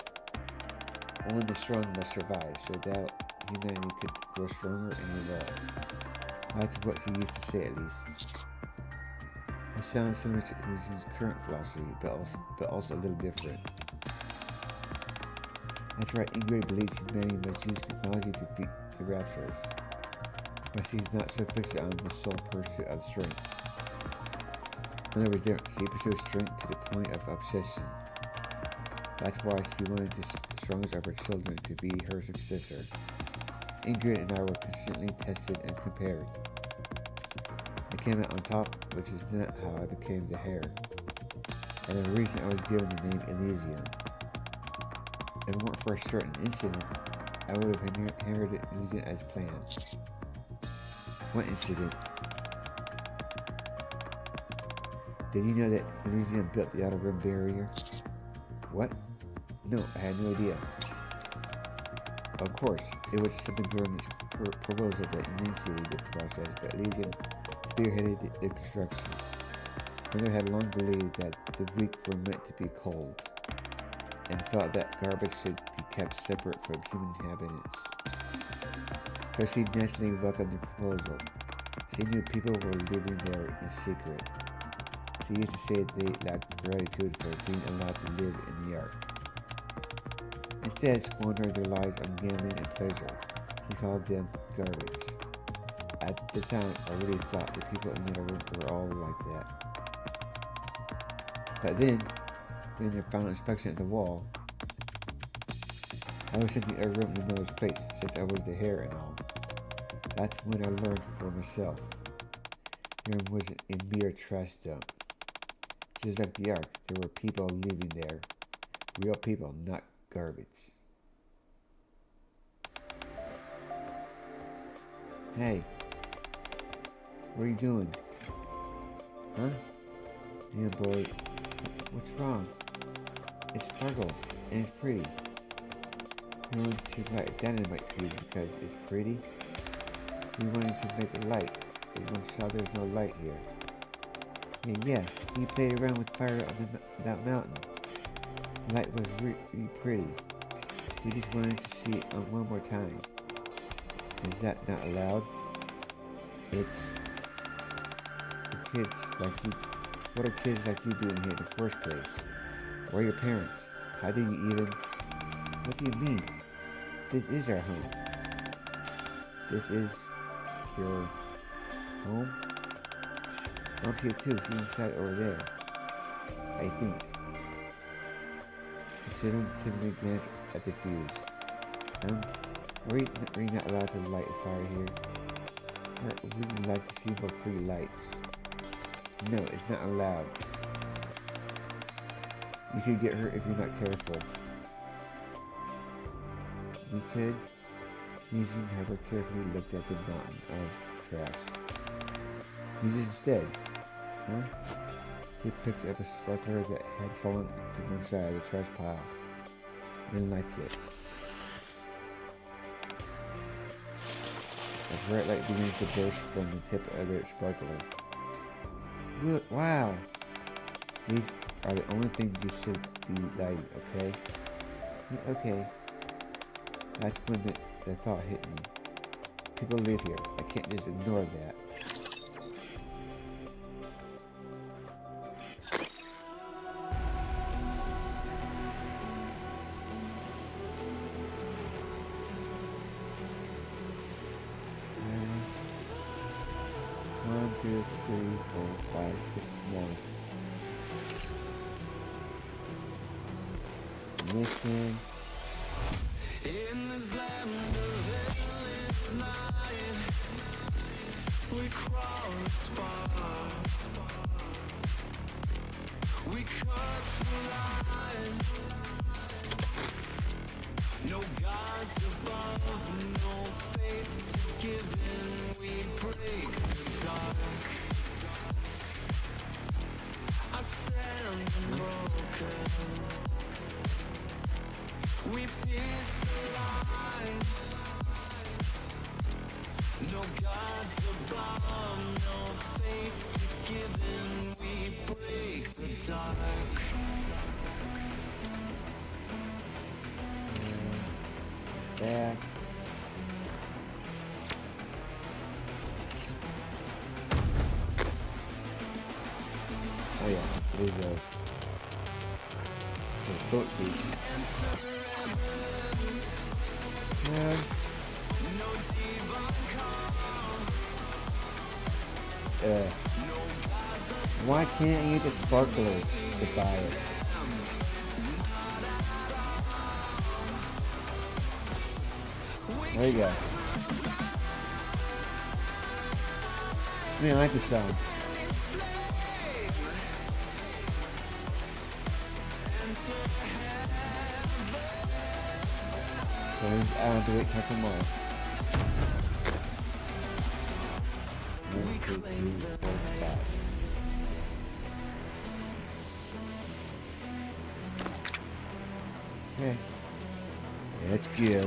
[SPEAKER 2] only the strong must survive, so that humanity could grow stronger and evolve. That's what she used to say, at least. It sounds similar to Elysium's current philosophy, but also a little different. That's right, Ingrid believes humanity must use technology to defeat the Raptors, but she's not so fixed on the sole pursuit of strength. In other words, she pursues strength to the point of obsession. That's why she wanted the strongest of her children to be her successor. Ingrid and I were constantly tested and compared. I came out on top, which is not how I became the heir. And the reason I was given the name Elysium. If it weren't for a certain incident, I would have inherited Elysium as planned. What incident? Did you know that Elysium built the outer rim barrier? What? No, I had no idea. Of course, it was something government's proposal that initiated the process, but Elysium spearheaded the construction. Mother had long believed that the weak were meant to be cold, and thought that garbage should be kept separate from human inhabitants. So she naturally welcomed the proposal. She knew people were living there in secret. She used to say they lacked gratitude for being allowed to live in the Ark. Instead, squandering their lives on gambling and pleasure. She called them garbage. At the time, I really thought the people in the room were all like that. But then, during their final inspection of the wall, I was sent to a room in another place, since I was the heir and all. That's when I learned for myself. The room wasn't a mere trash dump. Just like the Ark, there were people living there. Real people, not garbage. Hey, What are you doing? Huh? Yeah, boy. What's wrong? It's sparkle, and it's pretty. You want to light dynamite for you because it's pretty? We wanted to make a light, but when we saw there was no light here. Yeah, we played around with fire on that mountain. The light was really pretty. We just wanted to see it one more time. Is that not allowed? It's for kids like you. What are kids like you doing here in the first place? Where are your parents? How do you even? What do you mean? This is our home. This is your home? Mom's here too. She's inside over there. I think. Considering timidly glance at the fuse. Are we not allowed to light a fire here? We'd like to see more pretty lights. No, it's not allowed. You could get hurt if you're not careful. We could. Using Harper carefully looked at the mountain of trash. Use it instead. Huh? She picks up a sparkler that had fallen to one side of the trash pile and lights it. A bright light begins to burst from the tip of the sparkler. Wow! These are the only things you should be lighting, okay? Yeah, okay. That's when the thought hit me. People live here. I can't just ignore that. One, two, three, four, 5, 6 more. Mission.
[SPEAKER 8] In this land of endless night, we crawl and spar. We cut through life. No gods above, no faith to give in. We break the dark. I stand unbroken. We pierce the lies. No gods above, no faith to give in. We break the dark.
[SPEAKER 2] Back. Oh yeah, there's a boat beach. Yeah. Why can't you use a sparkler to buy it? There you go. Man, I like this song. So I don't have to wait till tomorrow. 1, 2, 3, 4, 5. Okay. Let's go.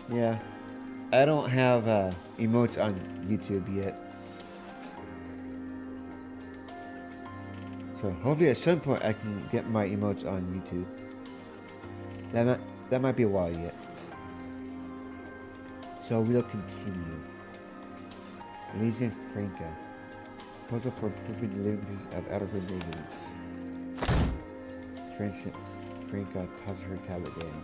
[SPEAKER 2] Yeah, I don't have emotes on YouTube yet. So hopefully at some point I can get my emotes on YouTube. That might be a while yet. So we'll continue. Lisa and Franca. Proposal for improving the living conditions of out-of-room residents. Franca tosses her tablet down.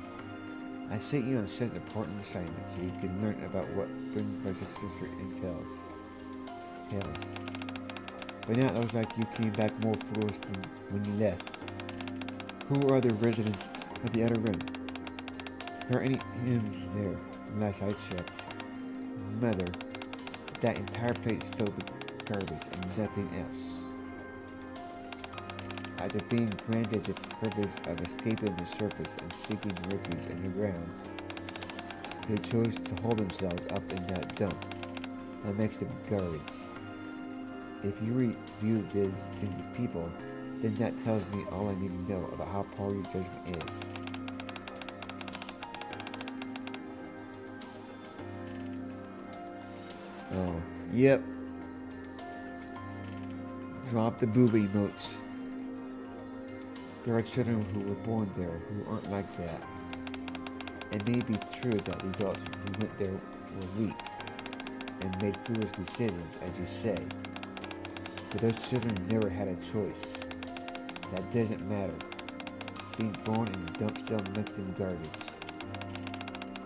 [SPEAKER 2] I sent you on a set of important assignments so you can learn about what Bring Project Sister entails. But now it looks like you came back more fools than when you left. Who are the residents of the outer rim? There aren't any hymns there, last I checked. Mother, that entire place is filled with garbage and nothing else. After being granted the privilege of escaping the surface and seeking refuge underground, they chose to hold themselves up in that dump that makes them garbage. If you review these things as people, then that tells me all I need to know about how poor your judgment is. Oh, yep. Drop the booby emotes. There are children who were born there who aren't like that. It may be true that the adults who went there were weak and made foolish decisions, as you say. But those children never had a choice. That doesn't matter. Being born in a dump still makes them garbage.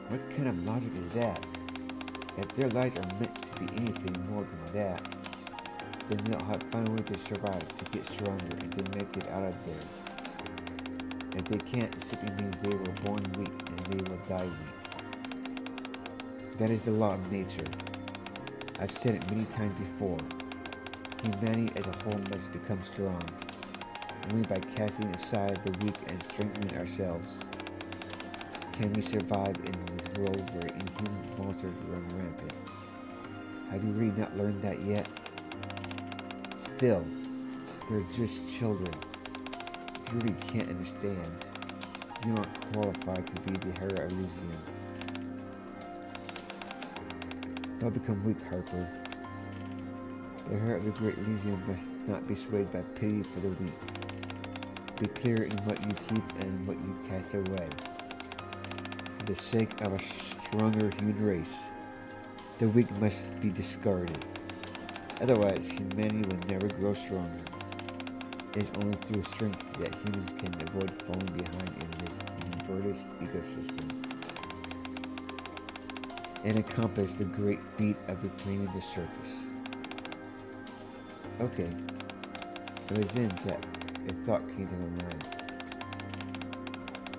[SPEAKER 2] What kind of logic is that? If their lives are meant to be anything more than that, then they'll have to find a way to survive, to get stronger, and to make it out of there. If they can't, it simply means they were born weak and they will die weak. That is the law of nature. I've said it many times before. Humanity as a whole must become strong, only by casting aside the weak and strengthening ourselves can we survive in this world where inhuman monsters run rampant. Have you really not learned that yet? Still, they're just children. If you really can't understand, you aren't qualified to be the hero of Elysium. Don't become weak, Harper. The hero of the great Elysium must not be swayed by pity for the weak. Be clear in what you keep and what you cast away. For the sake of a stronger human race, the weak must be discarded. Otherwise, humanity will never grow stronger. It is only through strength that humans can avoid falling behind in this inverted ecosystem and accomplish the great feat of reclaiming the surface. Okay, it was then that a thought came to my mind.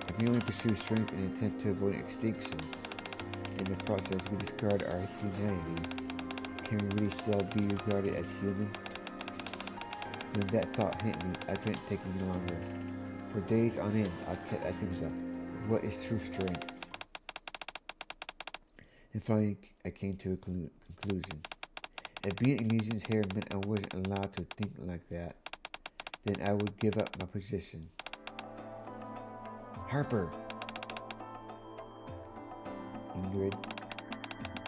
[SPEAKER 2] If we only pursue strength in an attempt to avoid extinction, in the process we discard our humanity, can we really still be regarded as human? When that thought hit me, I couldn't take it any longer. For days on end, I kept asking myself, what is true strength? And finally, I came to a conclusion. If being Elysium's hair meant I wasn't allowed to think like that, then I would give up my position. Harper! Ingrid,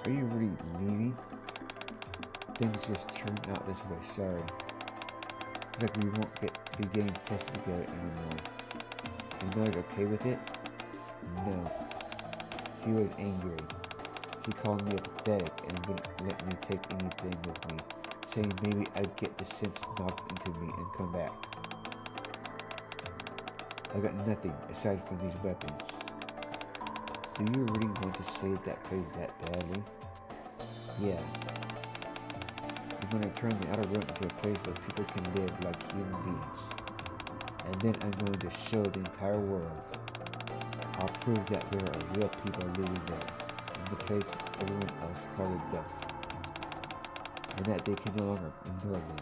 [SPEAKER 2] are you really leaving? Things just turned out this way, sorry. Looks like we won't be getting tested together anymore. And Miller's okay with it? No. She was angry. She called me pathetic and wouldn't let me take anything with me, saying maybe I'd get the sense knocked into me and come back. I got nothing aside from these weapons. Do you really want to save that place that badly? Yeah. I'm going to turn the outer rim into a place where people can live like human beings. And then I'm going to show the entire world. I'll prove that there are real people living there, in the place everyone else calls a dump. And that they can no longer ignore them.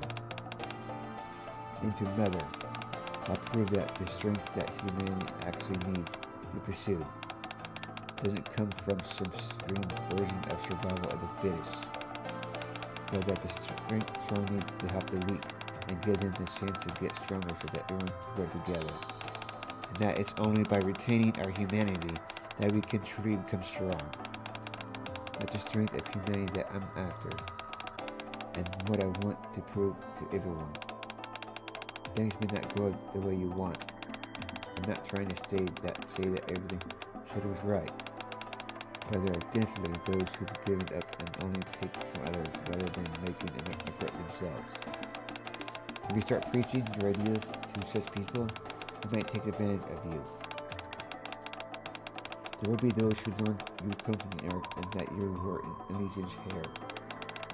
[SPEAKER 2] And to Mother, I'll prove that the strength that humanity actually needs to pursue doesn't come from some extreme version of survival of the fittest, but that the strength strong need to help the weak and give them the chance to get stronger so that everyone can grow together. And that it's only by retaining our humanity that we can truly become strong. That's the strength of humanity that I'm after, and what I want to prove to everyone. Things may not go the way you want. I'm not trying to say that everything said was right. But there are definitely those who've given up and only take from others rather than making an effort themselves. If you start preaching your ideas to such people, they might take advantage of you. There will be those who learn you come from the earth and that you were in Elysium's hair,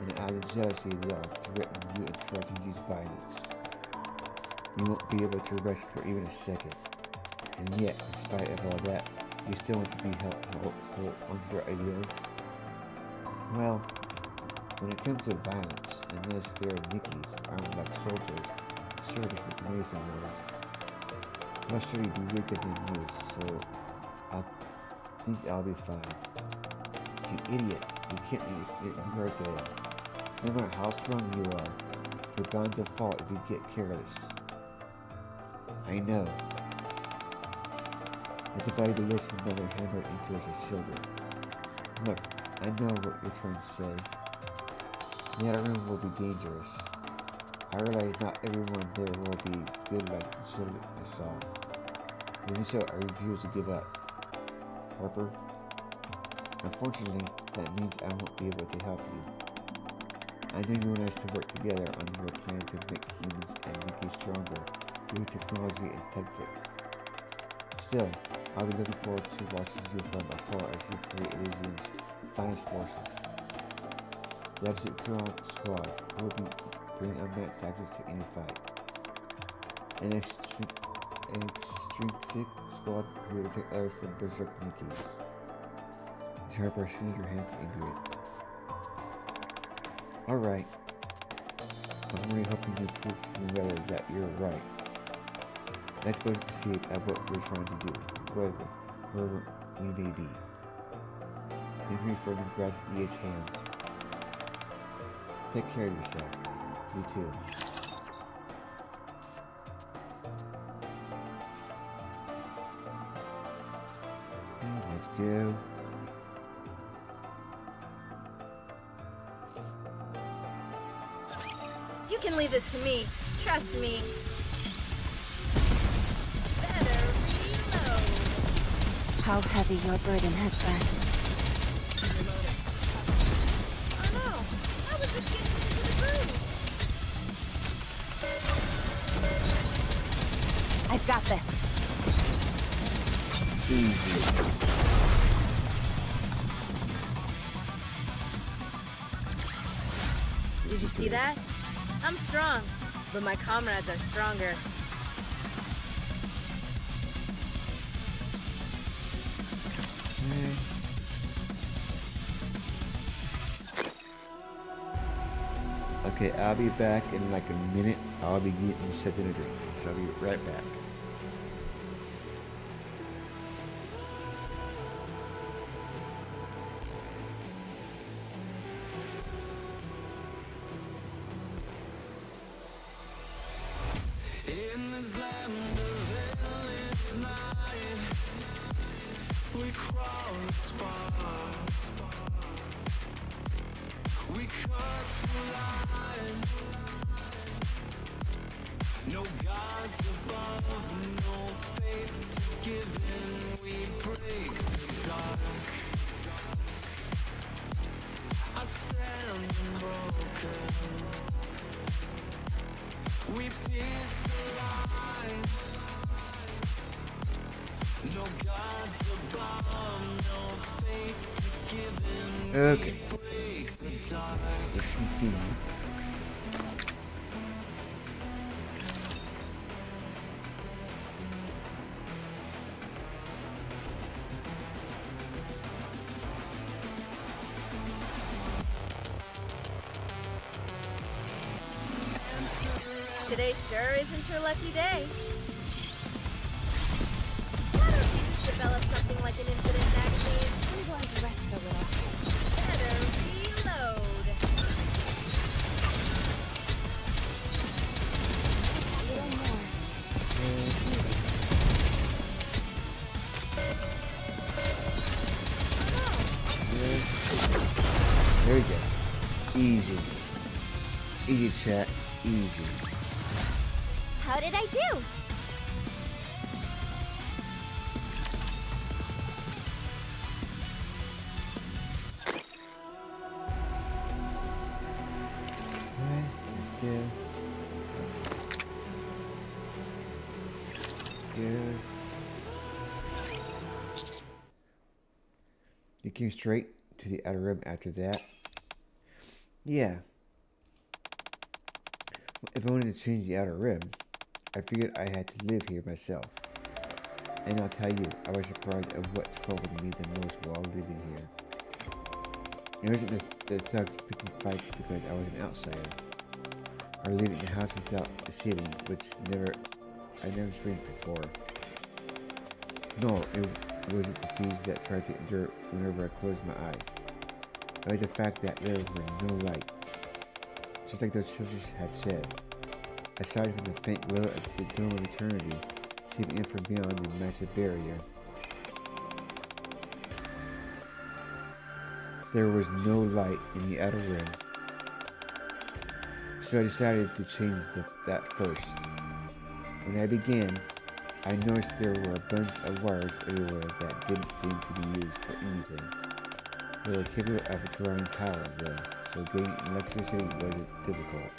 [SPEAKER 2] and out of jealousy they'll threaten you and try to use violence. You won't be able to rest for even a second, and yet, in spite of all that, you still want to be held onto your ideals? Well, when it comes to violence, unless there are Nickies armed like soldiers, service with mason wars, I'll show you be weaker than you, so I think I'll be fine. You idiot. You can't be ignored there. No matter how strong you are, you're bound to fall if you get careless. I know. I divided the list and mother hammered into us as children. Look, I know what you're trying to say. The other room will be dangerous. I realize not everyone there will be good like the children I saw. Even so, I refuse to give up. Harper? Unfortunately, that means I won't be able to help you. I know you and I to work together on your plan to make humans and Nikki stronger through technology and tactics. Still, I'll be looking forward to watching you from afar as you create Elysium's finest forces. The Absolute Kurong Squad will be bringing unmatched tactics to any fight. An extrinsic squad who will take others from Berserk Nikki's. Harper, extended her hand to Ingrid. Alright. I'm really hoping you prove to me whether that you're right. Let's go see at what we're trying to do, wherever we may be. Ingrid firmly grasps EH's hand. Take care of yourself. You too. Let's go.
[SPEAKER 6] You can leave this to me. Trust me. Better reload.
[SPEAKER 4] How heavy your burden has been.
[SPEAKER 6] Oh no! I was just getting into the groove.
[SPEAKER 4] I've got this.
[SPEAKER 2] Easy.
[SPEAKER 6] Did you see that? I'm strong, but my comrades are stronger.
[SPEAKER 2] Okay, I'll be back in like a minute. I'll be getting something to drink, so I'll be right back.
[SPEAKER 8] In this land of endless night, we crawl and spar. We cut through line. No gods above, no faith to give in. We break the dark. I stand unbroken. We pierce the lines. No gods above, no faith to give in.
[SPEAKER 2] Okay.
[SPEAKER 8] We break the dark.
[SPEAKER 2] Let's continue.
[SPEAKER 6] Today sure isn't your lucky day. Why don't you just develop something like an infinite magazine?
[SPEAKER 4] I'm going to rest a little.
[SPEAKER 6] Better reload.
[SPEAKER 4] A little more.
[SPEAKER 2] There we go. Easy. Easy, chat. Easy.
[SPEAKER 4] How did I do?
[SPEAKER 2] Good. Good. You came straight to the outer rim after that? Yeah. If I wanted to change the outer rim, I figured I had to live here myself. And I'll tell you, I was surprised at what troubled me the most while living here. It wasn't the thugs picking fights because I was an outsider, or living in a house without a ceiling, which I never experienced before. No, it wasn't the thieves that tried to endure whenever I closed my eyes. It was the fact that there were no light. Just like those children had said. Aside from the faint glow of the dome of eternity, seeping in from beyond the massive barrier, there was no light in the outer rim. So I decided to change that first. When I began, I noticed there were a bunch of wires everywhere that didn't seem to be used for anything. They were capable of drawing power, though, so getting electricity wasn't difficult.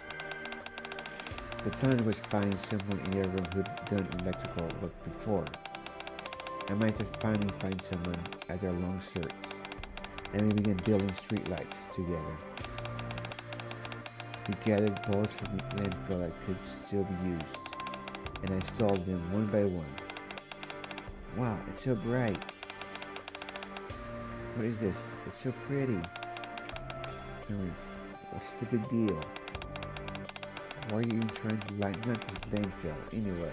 [SPEAKER 2] The challenge was finding someone in their room who'd done electrical work before. I managed to finally find someone after a long search, and we began building streetlights together. We gathered bolts from the landfill that could still be used, and I installed them one by one. Wow, it's so bright. What is this? It's so pretty. What's the big deal? Why are you even trying to lighten up this landfill anyway?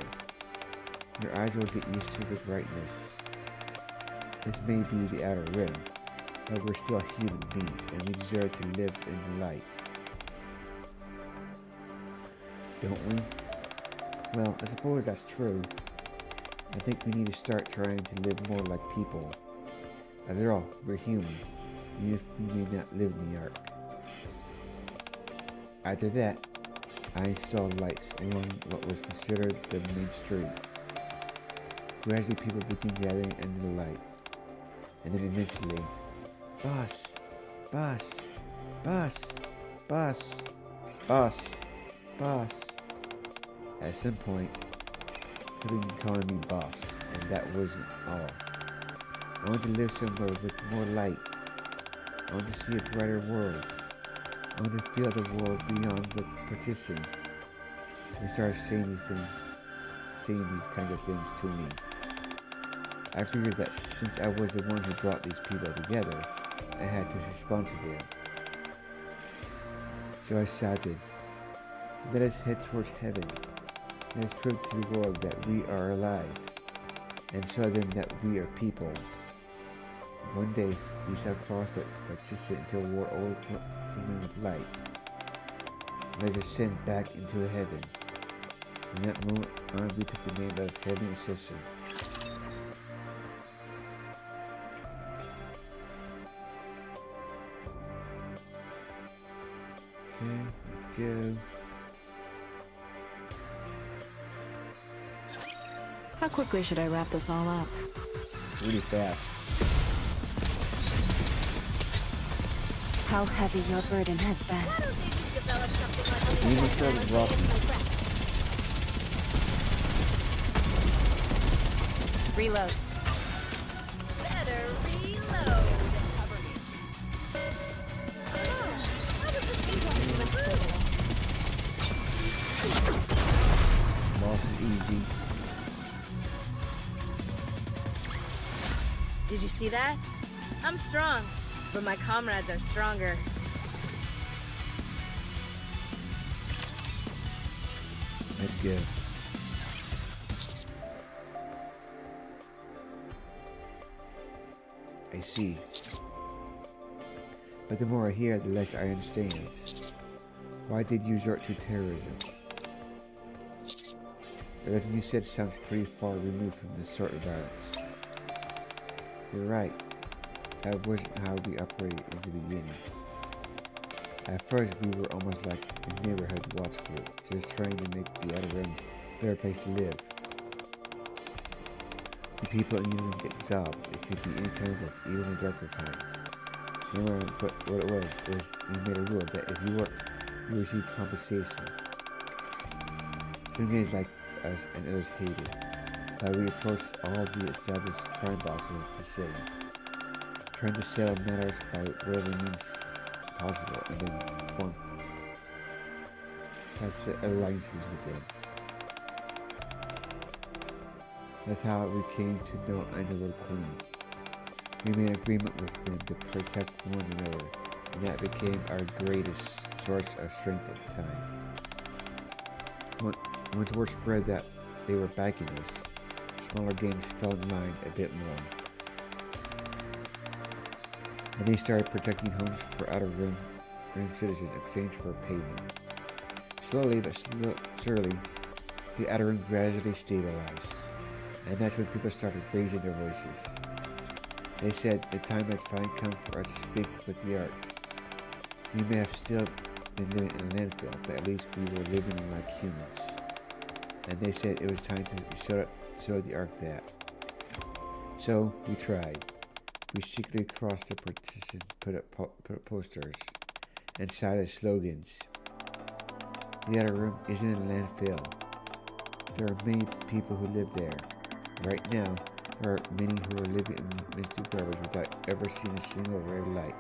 [SPEAKER 2] Your eyes will get used to the brightness. This may be the outer rim, but we're still human beings, and we deserve to live in the light. Don't we? Well, I suppose that's true. I think we need to start trying to live more like people. After all, we're humans, even if we may not live in the Ark. After that, I installed lights along what was considered the main street. Gradually, people began gathering under the light, and then eventually, bus, bus, bus, bus, bus, bus. At some point, people began calling me boss, and that wasn't all. I wanted to live somewhere with more light. I wanted to see a brighter world. I wanted to feel the world beyond the partition. They started saying these kinds of things to me. I figured that since I was the one who brought these people together, I had to respond to them. So I shouted, "Let us head towards heaven. Let us prove to the world that we are alive, and show them that we are people. One day, we shall cross the partition until we're overflowing with light. Let us ascend back into heaven." From that moment on, we took the name of Heaven Ascension. Okay, let's go.
[SPEAKER 7] How quickly should I wrap this all up?
[SPEAKER 2] Really fast.
[SPEAKER 4] How heavy your burden has been.
[SPEAKER 3] Why don't they just develop something like
[SPEAKER 2] We even started Rapi.
[SPEAKER 4] Reload.
[SPEAKER 3] better reload? Cover me. Oh, how does this even through?
[SPEAKER 2] Boss is easy.
[SPEAKER 6] Did you see that? I'm strong, but my comrades are stronger.
[SPEAKER 2] Let's go. I see. But the more I hear, the less I understand. Why did you resort to terrorism? Everything you said sounds pretty far removed from this sort of violence. You're right. That wasn't how we operated in the beginning. At first, we were almost like a neighborhood watch group, just trying to make the outer rim a better place to live. The people in the room get a job. It could be any kind of work, even the darker kind. Remember what it was we made a rule that if you worked, you received compensation. Some guys liked us and others hated, but we approached all the established crime bosses the same, trying to settle matters by whatever means possible, and then formed alliances with them. That's how we came to know Underworld Queen. We made an agreement with them to protect one another, and that became our greatest source of strength at the time. Once word spread that they were backing us, smaller gangs fell in line a bit more. And they started protecting homes for outer rim citizens in exchange for payment. Slowly but surely, the outer rim gradually stabilized. And that's when people started raising their voices. They said the time had finally come for us to speak with the Ark. We may have still been living in a landfill, but at least we were living like humans. And they said it was time to show the Ark that. So we tried. We secretly crossed the partition, put up posters, and cited slogans. The outer rim isn't a landfill. There are many people who live there. Right now, there are many who are living in misty garbage without ever seeing a single ray of light.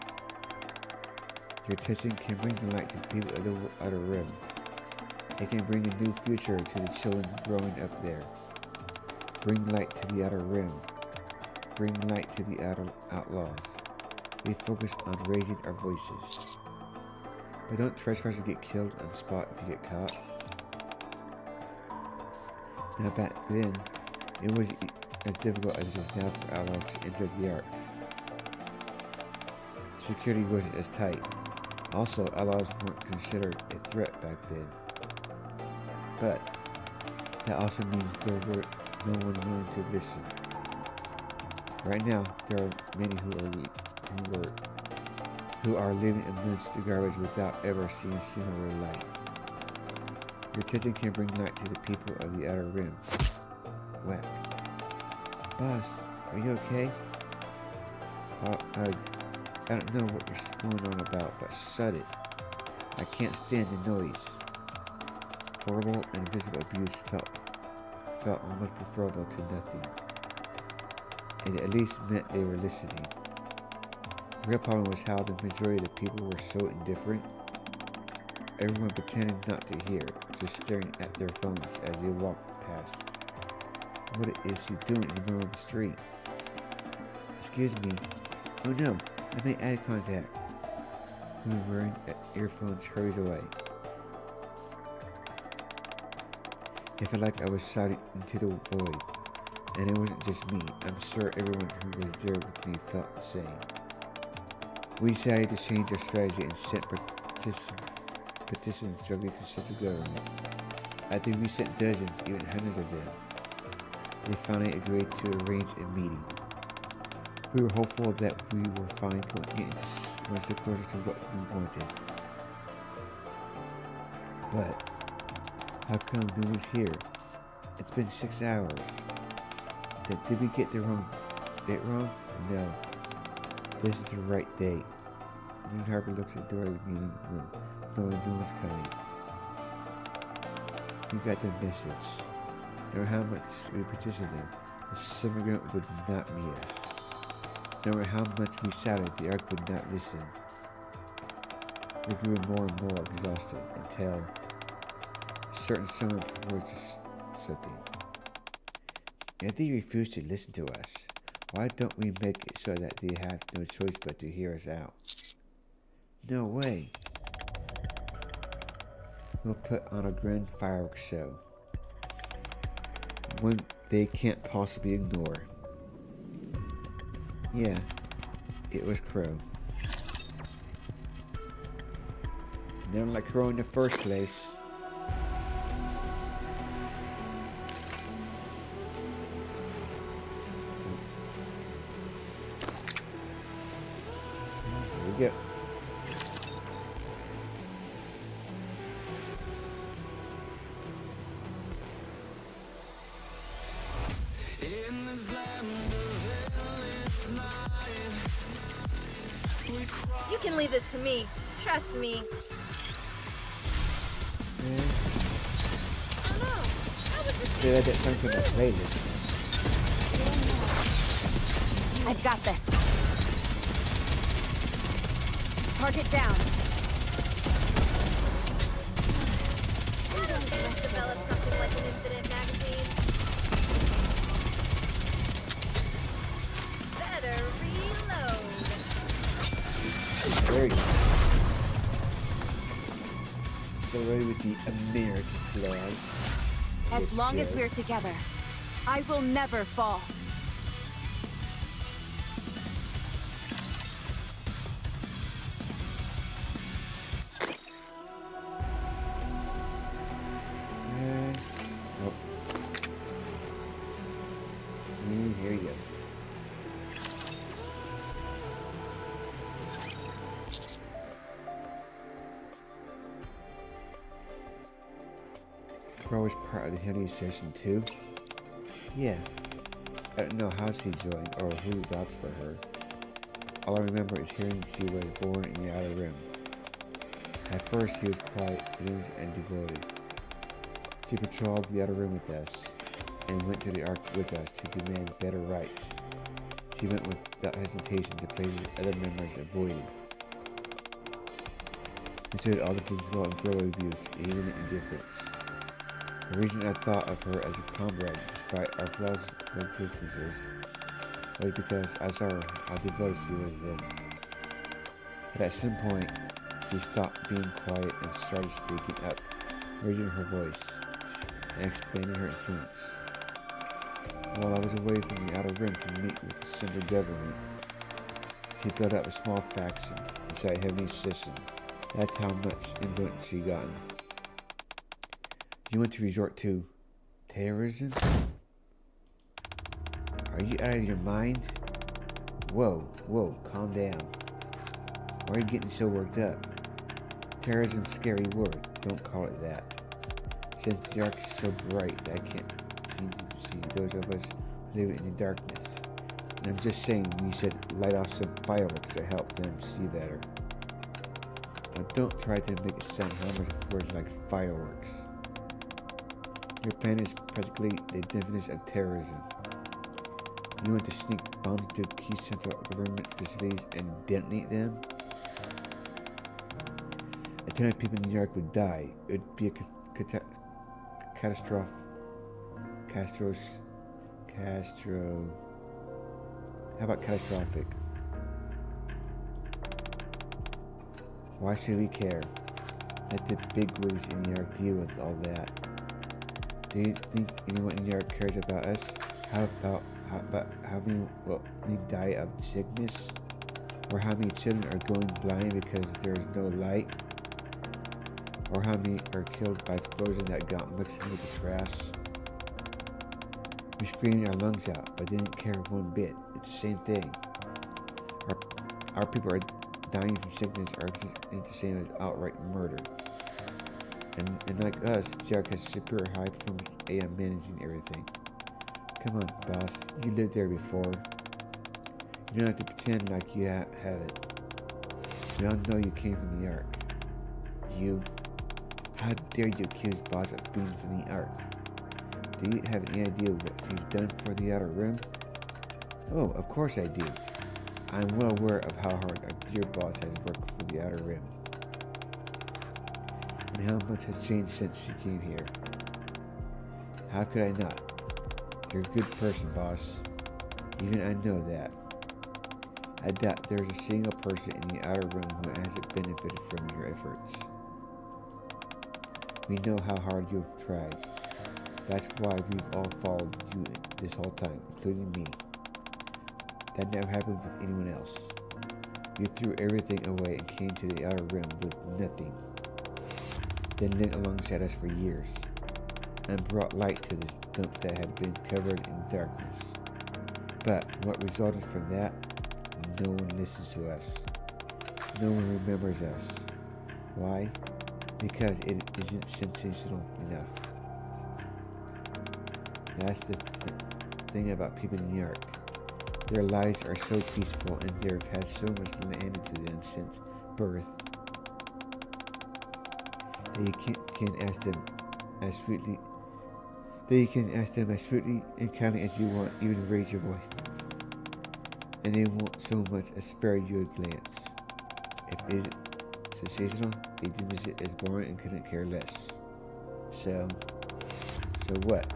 [SPEAKER 2] Your attention can bring the light to the people of the outer rim. It can bring a new future to the children growing up there. Bring light to the outer rim. Bring light to the outlaws. We focus on raising our voices. But don't trespassers get killed on the spot if you get caught? Now back then, it wasn't as difficult as it is now for outlaws to enter the Ark. Security wasn't as tight. Also, outlaws weren't considered a threat back then. But that also means there were no one willing to listen. Right now, there are many who are living amidst the garbage without ever seeing a single ray of light. Your attention can bring light to the people of the outer rim. Whack. Boss, are you okay? I don't know what you're going on about, but shut it. I can't stand the noise. Verbal and physical abuse felt almost preferable to nothing. It at least meant they were listening. The real problem was how the majority of the people were so indifferent. Everyone pretending not to hear, just staring at their phones as they walked past. What is he doing in the middle of the street? Excuse me. Oh no, I made eye contact. Who wearing earphones hurries away. It felt like I was shouting into the void. And it wasn't just me. I'm sure everyone who was there with me felt the same. We decided to change our strategy and sent petitions struggling to set the government. After we sent dozens, even hundreds of them, they finally agreed to arrange a meeting. We were hopeful that we were finally getting one step closer to what we wanted. But how come no one's here? It's been 6 hours. Did we get the date wrong? No. This is the right date. Then Harper looks at the door of the meeting room, knowing no one's coming. We got the message. No matter how much we petitioned them, the immigrant would not meet us. No matter how much we shouted, the Ark would not listen. We grew more and more exhausted until a certain summer was just something. If they refuse to listen to us, why don't we make it so that they have no choice but to hear us out? No way. We'll put on a grand fireworks show. One they can't possibly ignore. Yeah, it was Crow. Never like Crow in the first place. Here we go.
[SPEAKER 8] In this land of endless night, we cry.
[SPEAKER 3] You can leave this to me. Trust me. Oh no. That was just
[SPEAKER 2] See, I get something to play this.
[SPEAKER 4] I've got this. Target down.
[SPEAKER 3] let's develop something like an incident magazine. Better reload.
[SPEAKER 2] Very good. Celebrated with the American flag.
[SPEAKER 4] As
[SPEAKER 2] Looks
[SPEAKER 4] long as
[SPEAKER 2] good.
[SPEAKER 4] we're together, I will never fall.
[SPEAKER 2] Nope. And here you go. Crow was part of the Henry session too? Yeah. I don't know how she joined or who vouched for her. All I remember is hearing she was born in the Outer Rim. At first she was quiet, and devoted. She patrolled the Outer Rim with us, and went to the Ark with us to demand better rights. She went without hesitation to places other members avoided. Considered all the physical and verbal abuse, even indifference. The reason I thought of her as a comrade, despite our flaws and differences, was because I saw how devoted she was then. But at some point, she stopped being quiet and started speaking up, raising her voice, and expanding her influence. While I was away from the Outer Rim to meet with the central government, she built up a small faction inside Heavenly System. That's how much influence she gotten. You want to resort to terrorism? Are you out of your mind? Whoa, calm down. Why are you getting so worked up? Terrorism's a scary word, don't call it that. Since the arc is so bright that I can't seem to see those of us who live in the darkness. And I'm just saying you should light off some fireworks to help them see better. Now don't try to make it sound harmless with words like fireworks. Your plan is practically the definition of terrorism. You want to sneak bombs into key central government facilities and detonate them? A ton of people in New York would die. It would be a catastrophe. How about catastrophic? Why should we care? Let the bigwigs in New York deal with all that. Do you think anyone in New York cares about us? How many will die of sickness? Or how many children are going blind because there is no light? Or how many are killed by explosions that got mixed in with the trash? We screamed our lungs out, but didn't care one bit. It's the same thing. Our people are dying from sickness is the same as outright murder. And like us, Jarek has superior high performance AM managing everything. Come on, boss. You lived there before. You don't have to pretend like you have it. We all know you came from the Ark. You. How dare you accuse boss of being from the Ark? Do you have any idea what she's done for the Outer Rim? Oh, of course I do. I'm well aware of how hard our dear boss has worked for the Outer Rim. And how much has changed since she came here. How could I not? You're a good person, boss. Even I know that. I doubt there's a single person in the Outer Rim who hasn't benefited from your efforts. We know how hard you've tried. That's why we've all followed you this whole time, including me. That never happened with anyone else. You threw everything away and came to the Outer Rim with nothing. Then lived alongside us for years, and brought light to this dump that had been covered in darkness. But what resulted from that? No one listens to us. No one remembers us. Why? Because it isn't sensational enough. That's the thing about people in New York. Their lives are so peaceful and they've had so much handed to them since birth that you can ask them as sweetly and kindly as you want, even raise your voice. And they won't so much as spare you a glance. If it isn't sensational, they dismiss it as boring and couldn't care less. So what?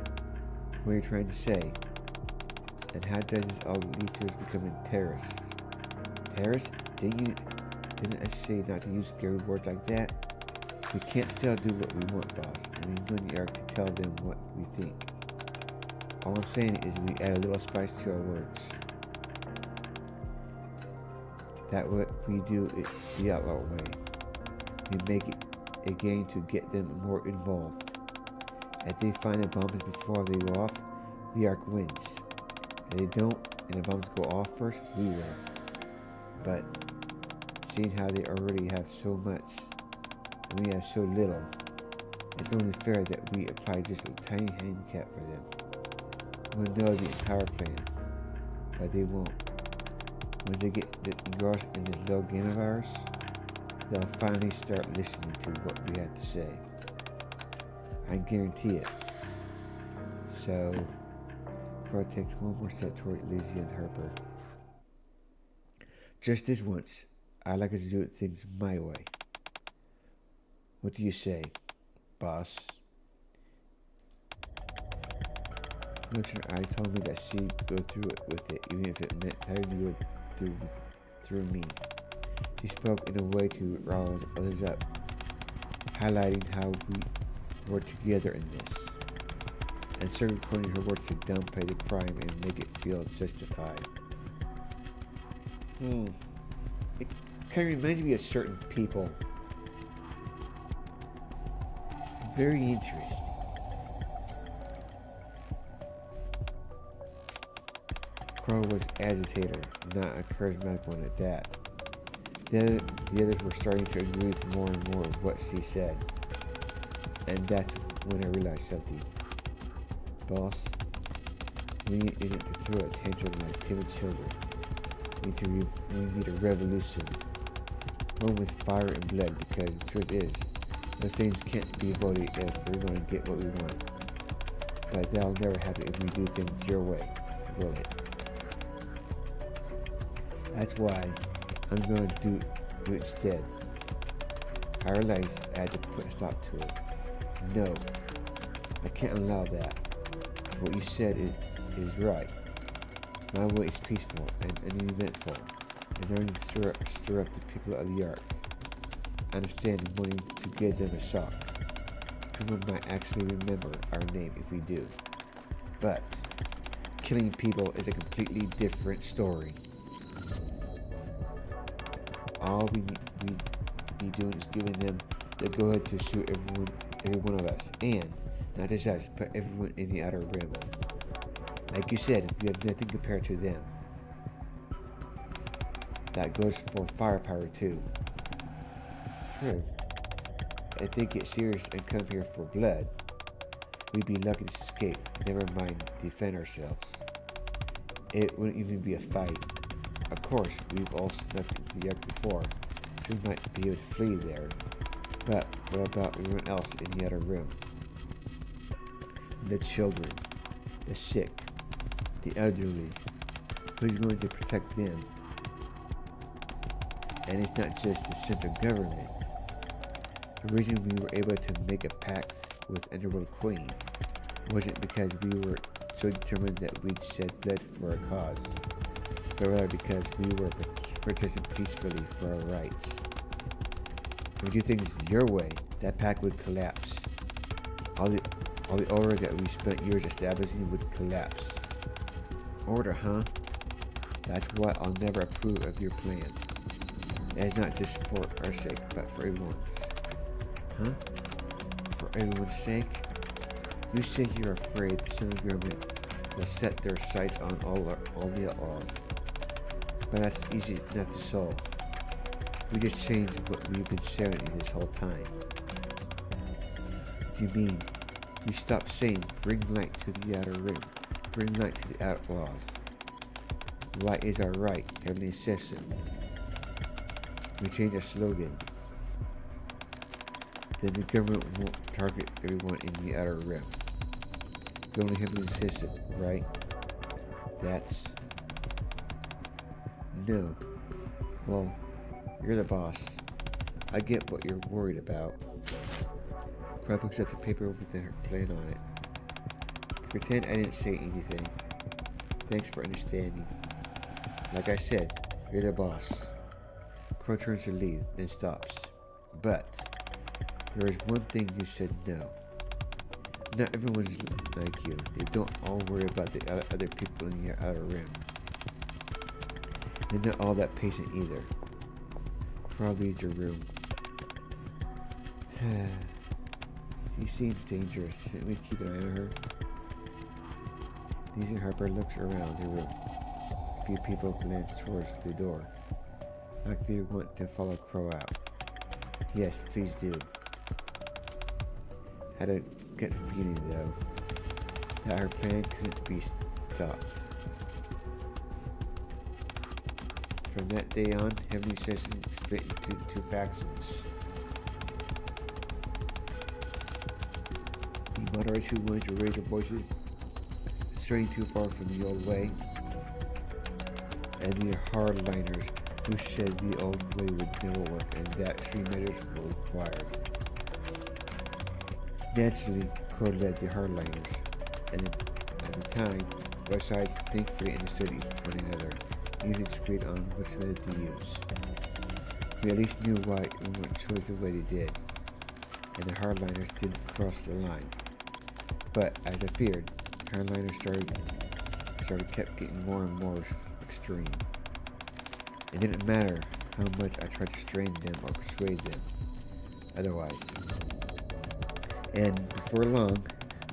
[SPEAKER 2] What are you trying to say? And how does this all lead to us becoming terrorists? Terrorists? Didn't I say not to use scary words like that? We can't still do what we want, boss, and we go in the Ark to tell them what we think. All I'm saying is we add a little spice to our words. That's what we do it the outlaw way. We make it a game to get them more involved. If they find the bombs before they go off, the arc wins. If they don't, and the bombs go off first, we win. But seeing how they already have so much, and we have so little, it's only fair that we apply just a tiny handicap for them. We'll know the entire plan, but they won't. Once they get engrossed in this little game of ours, they'll finally start listening to what we have to say. I guarantee it. So, Crow takes one more step toward Lizzie and Harper. Just this once, I'd like us to do things my way. What do you say, boss? Looks in her eyes told me that she'd go through it with it, even if it meant having to go through me. She spoke in a way to rile others up, highlighting how we were together in this, and sugarcoating her words to downplay the crime and make it feel justified. It kind of reminds me of certain people. Very interesting. Crow was agitator, not a charismatic one at that. The others were starting to agree with more and more of what she said. And that's when I realized something. Boss, we isn't to throw a tantrum like timid children. We need a revolution. One with fire and blood, because the truth is, those things can't be voted if we're going to get what we want. But that'll never happen if we do things your way, will it? That's why I'm going to do it instead. I realized I had to put a stop to it. No, I can't allow that. What you said is right. My way is peaceful and uneventful. It's only to stir up the people of the Ark. I understand wanting to give them a shock. People might actually remember our name if we do. But killing people is a completely different story. All we be doing is giving them the go-ahead to shoot every one of us, and not just us, but everyone in the Outer Rim. Like you said, we have nothing compared to them. That goes for firepower too. True. If they get serious and come here for blood, we'd be lucky to escape, never mind defend ourselves. It wouldn't even be a fight. Of course, we've all snuck into the Ark before, so we might be able to flee there. But what about everyone else in the Outer Rim? The children, the sick, the elderly. Who's going to protect them? And it's not just the central government. The reason we were able to make a pact with Underworld Queen wasn't because we were so determined that we'd shed blood for our cause, but rather because we were protesting peacefully for our rights. If we do things your way, that pact would collapse. All the order that we spent years establishing would collapse. Order, huh? That's why I'll never approve of your plan. And it's not just for our sake, but for everyone's. Huh? For everyone's sake? You say you're afraid the Southern government will set their sights on all the outlaws. But that's easy enough to solve. We just changed what we've been saying this whole time. What do you mean? We stopped saying, bring light to the Outer Rim. Bring light to the outlaws. Light is our right, Heavenly says so. We changed our slogan. Then the government won't target everyone in the Outer Rim. The only Heavenly says so, right? That's... No. Well, you're the boss. I get what you're worried about. Crab picks up the paper with her plan on it. Pretend I didn't say anything. Thanks for understanding. Like I said, you're the boss. Crow turns to leave, then stops. But there is one thing you said no. Not everyone's like you. They don't all worry about the other people in your outer rim. They're not all that patient either. Probably is your room. She seems dangerous. Shouldn't we keep an eye on her? Lizzie Harper looks around the room. A few people glance towards the door, like they want to follow Crow out. Yes, please do. Had a gut feeling, though, that her plan couldn't be stopped. From that day on, Heavenly Session split into two factions. The moderates who wanted to raise their voices, straying too far from the old way, and the hardliners who said the old way would never work and that extreme measures were required. Naturally, Crow led the hardliners, and at the time, both sides thankfully understood one another, easily disagreed on which method to use. We at least knew why everyone chose the way they did, and the hardliners didn't cross the line. But as I feared, hardliners kept getting more and more extreme. It didn't matter how much I tried to strain them or persuade them otherwise. And before long,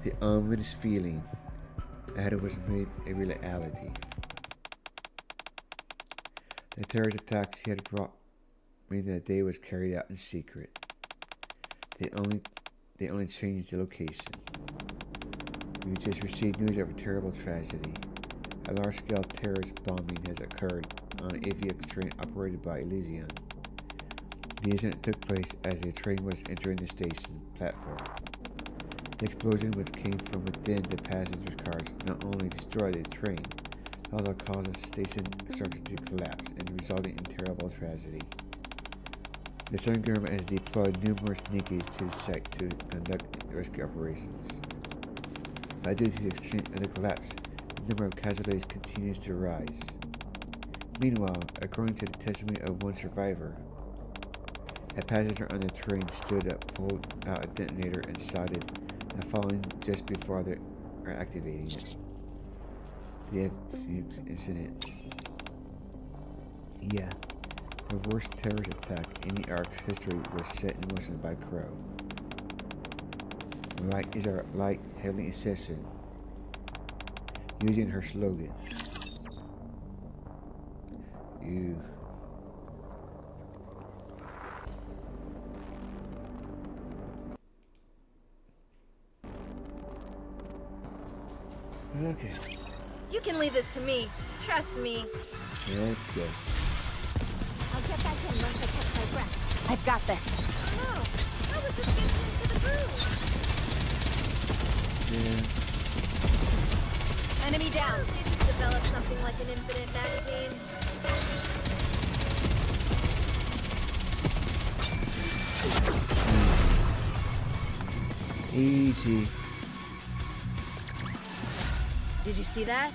[SPEAKER 2] the ominous feeling I had was made a reality. The terrorist attack she had brought me that day was carried out in secret. They only changed the location. We just received news of a terrible tragedy. A large-scale terrorist bombing has occurred on an AVX train operated by Elysian. The incident took place as the train was entering the station platform. The explosion, which came from within the passengers' cars, not only destroyed the train, but also caused the station structure to collapse and resulting in terrible tragedy. The Southern government has deployed numerous Nikis to the site to conduct rescue operations. But due to the extreme of the collapse, the number of casualties continues to rise. Meanwhile, according to the testimony of one survivor, a passenger on the train stood up, pulled out a detonator, and shouted the following just before they are activating it. The FX incident. Yeah, the worst terrorist attack in the Ark's history was set in motion by Crow. Light is our light, heavenly incessant, using her slogan. You. Okay,
[SPEAKER 6] You can leave this to me. Trust me.
[SPEAKER 2] let's go.
[SPEAKER 4] I'll get back in once I catch my breath. I've got this.
[SPEAKER 3] Oh, I was just getting into the groove.
[SPEAKER 2] Yeah.
[SPEAKER 4] Enemy down.
[SPEAKER 3] They just developed something like an infinite magazine.
[SPEAKER 2] Easy.
[SPEAKER 6] Did you see that?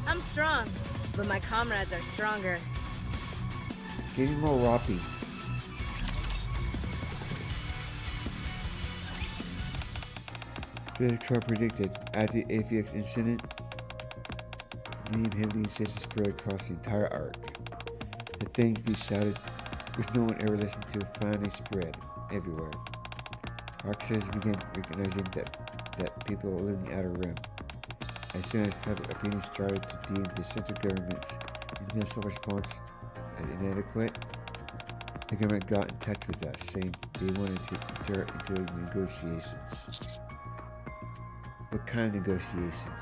[SPEAKER 6] I'm strong, but my comrades are stronger.
[SPEAKER 2] Give me more Rapi. As Crow predicted, after the AVX incident, Liam Heavenly Insist spread across the entire arc. The things we shouted, which no one ever listened to, finally spread everywhere. Arc says began recognizing that people live in the outer rim. As soon as public opinion started to deem the central government's initial response as inadequate, the government got in touch with us, saying they wanted to enter into negotiations. What kind of negotiations?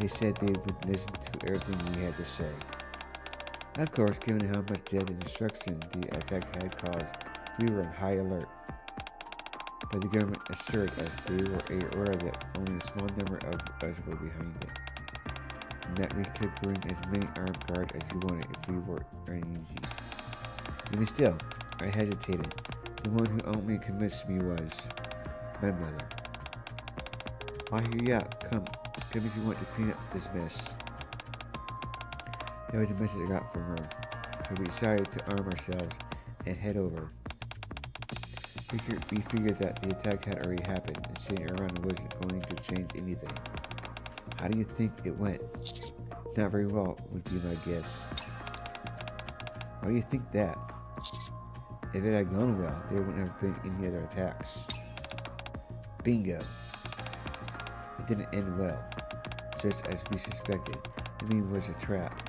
[SPEAKER 2] They said they would listen to everything we had to say. Of course, given how much death and destruction the attack had caused, we were on high alert. But the government assured us they were aware that only a small number of us were behind it, and that we could bring as many armed guards as we wanted if we were uneasy. Even still, I hesitated. The one who ultimately convinced me was my mother. I'll hear you out. Come if you want to clean up this mess. That was the message I got from her, so we decided to arm ourselves and head over. We figured that the attack had already happened, and sitting around wasn't going to change anything. How do you think it went? Not very well, would be my guess. Why do you think that? If it had gone well, there wouldn't have been any other attacks. Bingo. It didn't end well, just as we suspected. The meeting was a trap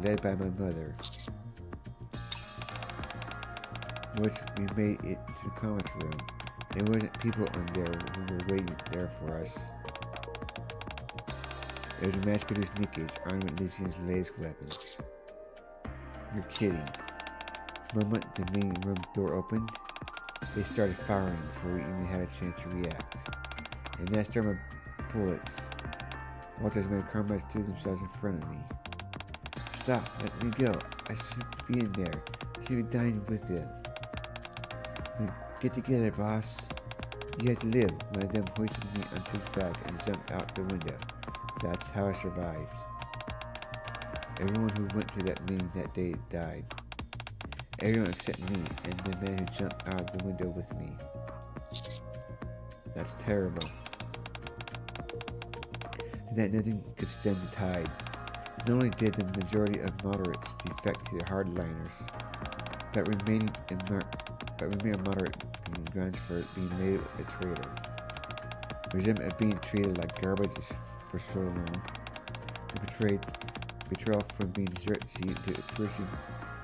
[SPEAKER 2] led by my mother, which we made it to the conference room. There wasn't people on there who were waiting there for us. It was a mass-produced Nikke's armed with Lysian's latest weapons. You're kidding. The moment the main room door opened, they started firing before we even had a chance to react. And that storm of bullets walked as my comrades threw themselves in front of me. Stop, let me go. I should be in there. I should be dying with them. Get together, boss. You have to live. One of them hoisted me onto his back and jumped out the window. That's how I survived. Everyone who went to that meeting that day died. Everyone except me and the man who jumped out of the window with me. That's terrible. And that nothing could stem the tide. Not only did the majority of moderates defect to the hardliners, but remain moderate being grounds for being labeled a traitor. Resentment of being treated like garbage for so long. The betrayal from being deserted to approaching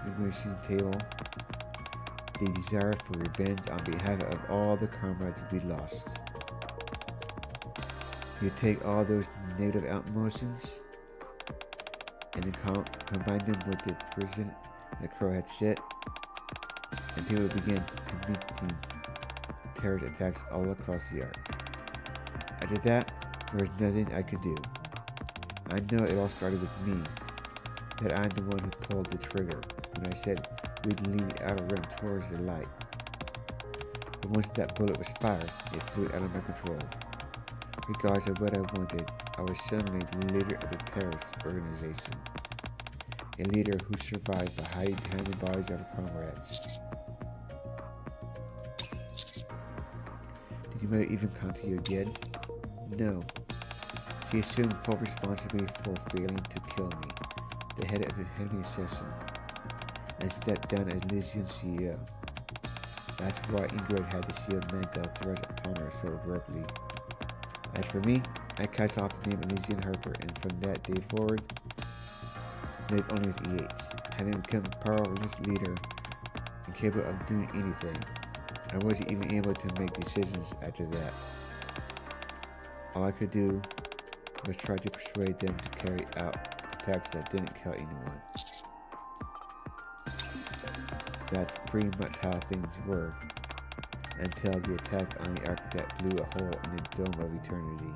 [SPEAKER 2] the negotiating table. The desire for revenge on behalf of all the comrades we lost. You take all those negative emotions and then combine them with the prison that Crow had set, and people began committing terrorist attacks all across the arc. After that, there was nothing I could do. I know it all started with me, that I'm the one who pulled the trigger when I said we'd lead the outer rim towards the light. But once that bullet was fired, it flew out of my control. Regardless of what I wanted, I was suddenly the leader of the terrorist organization. A leader who survived by hiding behind the bodies of her comrades. Did your mother even come to you again? No. She assumed full responsibility for failing to kill me, the head of a heavy assassin, and stepped down as Lysian's CEO. That's why Ingrid had the shield mantle thrust upon her so abruptly. As for me, I cast off the name of Lysian Harper, and from that day forward, lived only with EH, having become a powerless leader and capable of doing anything. I wasn't even able to make decisions after that. All I could do was try to persuade them to carry out attacks that didn't kill anyone. That's pretty much how things were, until the attack on the ark that blew a hole in the dome of eternity.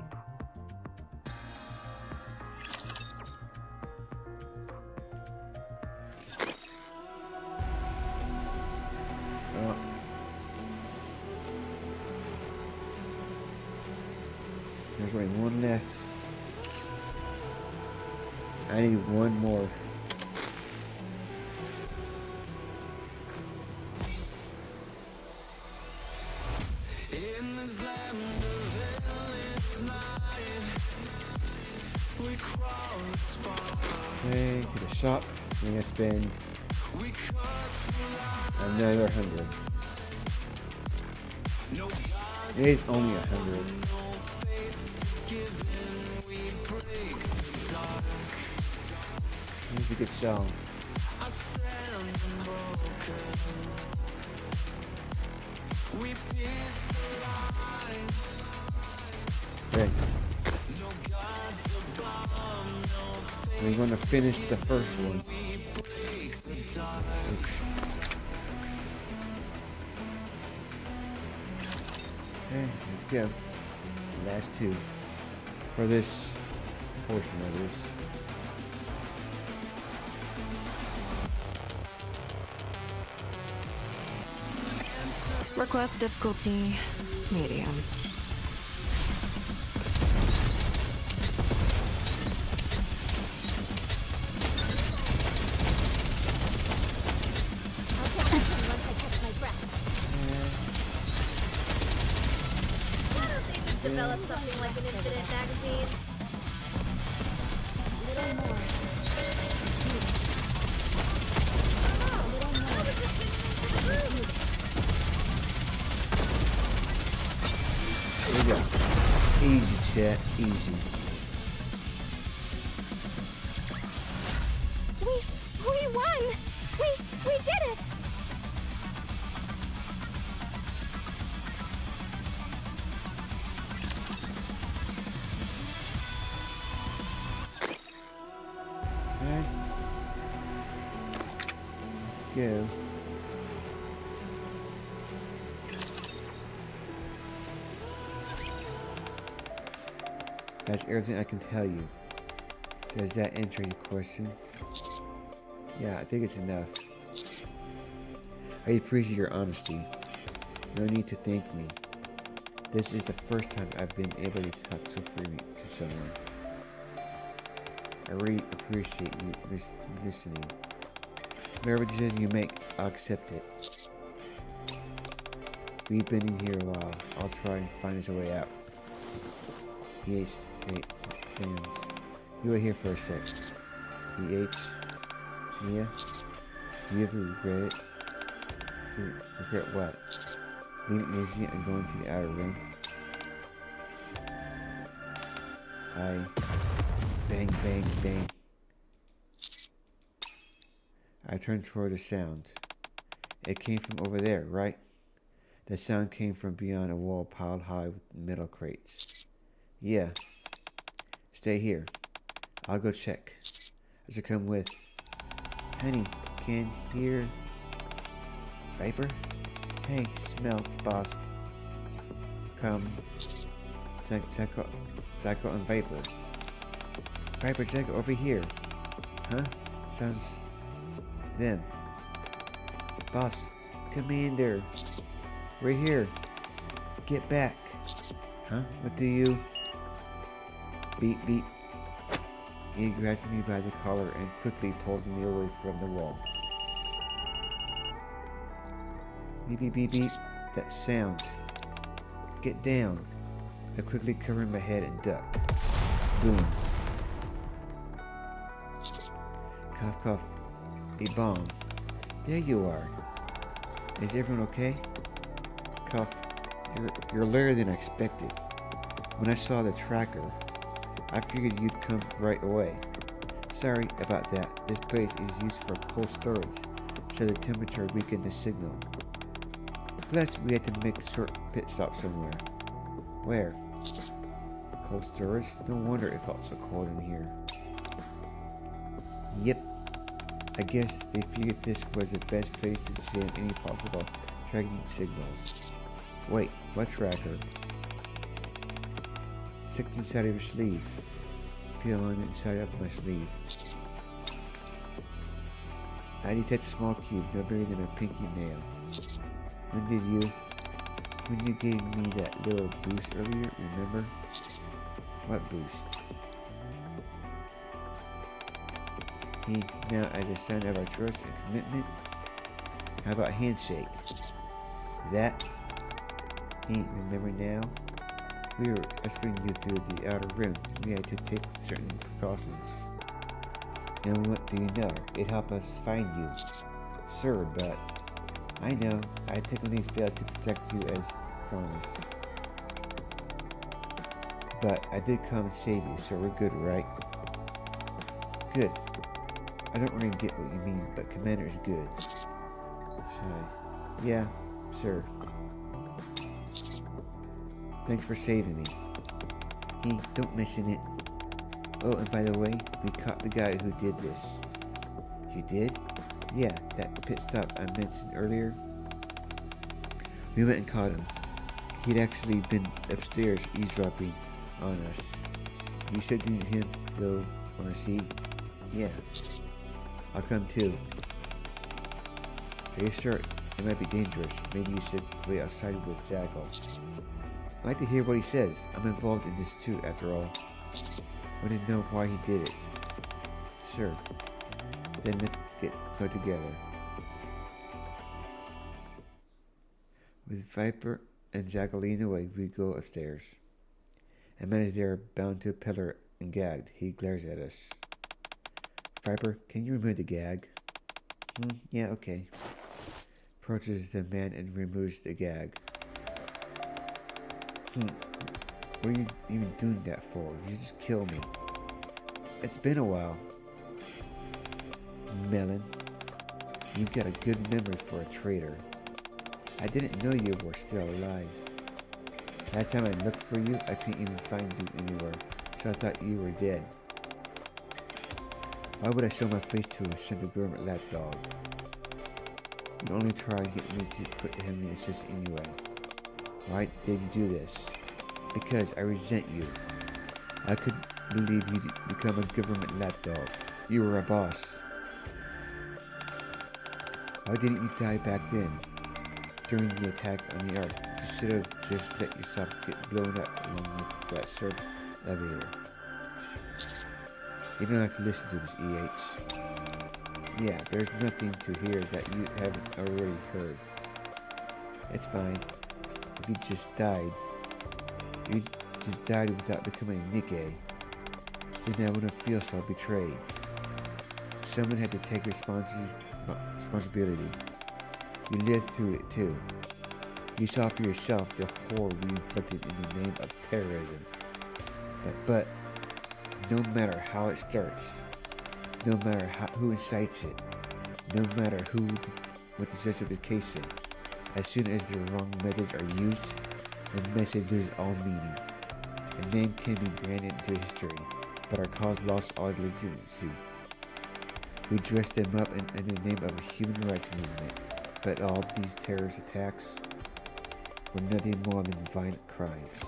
[SPEAKER 2] Oh. There's only one left. I need one more.
[SPEAKER 8] In this land of endless night, we crawl the spot.
[SPEAKER 2] Okay, to the shop. I'm gonna spend
[SPEAKER 8] We cut through
[SPEAKER 2] another 100.
[SPEAKER 8] no gods,
[SPEAKER 2] It is only 100.
[SPEAKER 8] no faith to give in. We break the dark.
[SPEAKER 2] It's a good song.
[SPEAKER 8] I stand unbroken. We pierce the lines.
[SPEAKER 2] Okay,
[SPEAKER 8] No gods above, no faith.
[SPEAKER 2] we're gonna finish the first one.
[SPEAKER 8] We break the dark.
[SPEAKER 2] Okay, let's go. Last two for this portion of this.
[SPEAKER 7] Request difficulty medium.
[SPEAKER 4] I'll get back in once I catch my breath.
[SPEAKER 3] develop something like an infinite magazine?
[SPEAKER 4] Little more.
[SPEAKER 2] There we go. Easy, chat. Easy.
[SPEAKER 4] We won! We did it!
[SPEAKER 2] Alright. Let's go. That's everything I can tell you. Does that answer your question? Yeah, I think it's enough. I appreciate your honesty. No need to thank me. This is the first time I've been able to talk so freely to someone. I really appreciate you listening. Whatever decision you make, I'll accept it. We've been in here a while. I'll try and find us a way out. Yes, wait, Sam's. You were here for a sec. EH. Mia? Do you ever regret it? Regret what? Leaving Izzy and going to the outer room? Bang, bang, bang. I turned toward the sound. It came from over there, right? The sound came from beyond a wall piled high with metal crates. Yeah. Stay here. I'll go check. I should come with. Honey, can hear Viper? Hey, smell, boss. Come. Psycho and Viper. Viper, check over here. Huh? Sounds them. Boss, Commander. Right here. Get back. Huh? What do you? Beep, beep. He grabs me by the collar and quickly pulls me away from the wall. Beep, beep, beep, beep. That sound. Get down. I quickly cover my head and duck. Boom. Cough, cough. A bomb. There you are. Is everyone okay? Cough. You're later than I expected. When I saw the tracker, I figured you'd come right away. Sorry about that. This base is used for cold storage, so the temperature weakened the signal. Plus, we had to make a short pit stop somewhere. Where? Cold storage? No wonder it felt so cold in here. Yep. I guess they figured this was the best place to jam any possible tracking signals. Wait, what tracker? Stick it inside of your sleeve. Feel on the inside of my sleeve. I detect a small cube no bigger than a pinky nail. When you gave me that little boost earlier, remember? What boost? Hey, now as a sign of our trust and commitment, how about handshake? That? Hey, remember now? We were escorting you through the outer rim. We had to take certain precautions. And what do you know? It helped us find you. Sir, but I know I technically failed to protect you as promised. But I did come and save you, so we're good, right? Good. I don't really get what you mean, but Commander is good. Sigh. Yeah, sir. Thanks for saving me. Hey, don't mention it. Oh, and by the way, we caught the guy who did this. You did? Yeah, that pit stop I mentioned earlier. We went and caught him. He'd actually been upstairs eavesdropping on us. You said you need him, though, wanna see? Yeah. I'll come too. Are you sure? It might be dangerous. Maybe you should wait outside with Jackal. I'd like to hear what he says. I'm involved in this too, after all. I didn't know why he did it. Sure. Then let's go together. With Viper and Jackal leading the way, we go upstairs. A man is there bound to a pillar and gagged. He glares at us. Viper, can you remove the gag? Yeah, okay. Approaches the man and removes the gag. What are you even doing that for? You just kill me. It's been a while. Melon, you've got a good memory for a traitor. I didn't know you were still alive. Last time I looked for you, I couldn't even find you anywhere, so I thought you were dead. Why would I show my face to a central government lapdog? You only try and get me to put him in assist anyway. Why did you do this? Because I resent you. I could believe you'd become a government lapdog. You were a boss. Why didn't you die back then? During the attack on the Ark, you should have just let yourself get blown up along with that server elevator. You don't have to listen to this, EH. Yeah, there's nothing to hear that you haven't already heard. It's fine. If you just died without becoming a Nikkei, then I wouldn't feel so betrayed. Someone had to take responsibility. You lived through it too. You saw for yourself the horror we inflicted in the name of terrorism. But no matter how it starts, no matter who incites it, no matter what the justification, as soon as the wrong methods are used, the message loses all meaning. A name can be branded into history, but our cause lost all legitimacy. We dressed them up in the name of a human rights movement, but all these terrorist attacks were nothing more than violent crimes.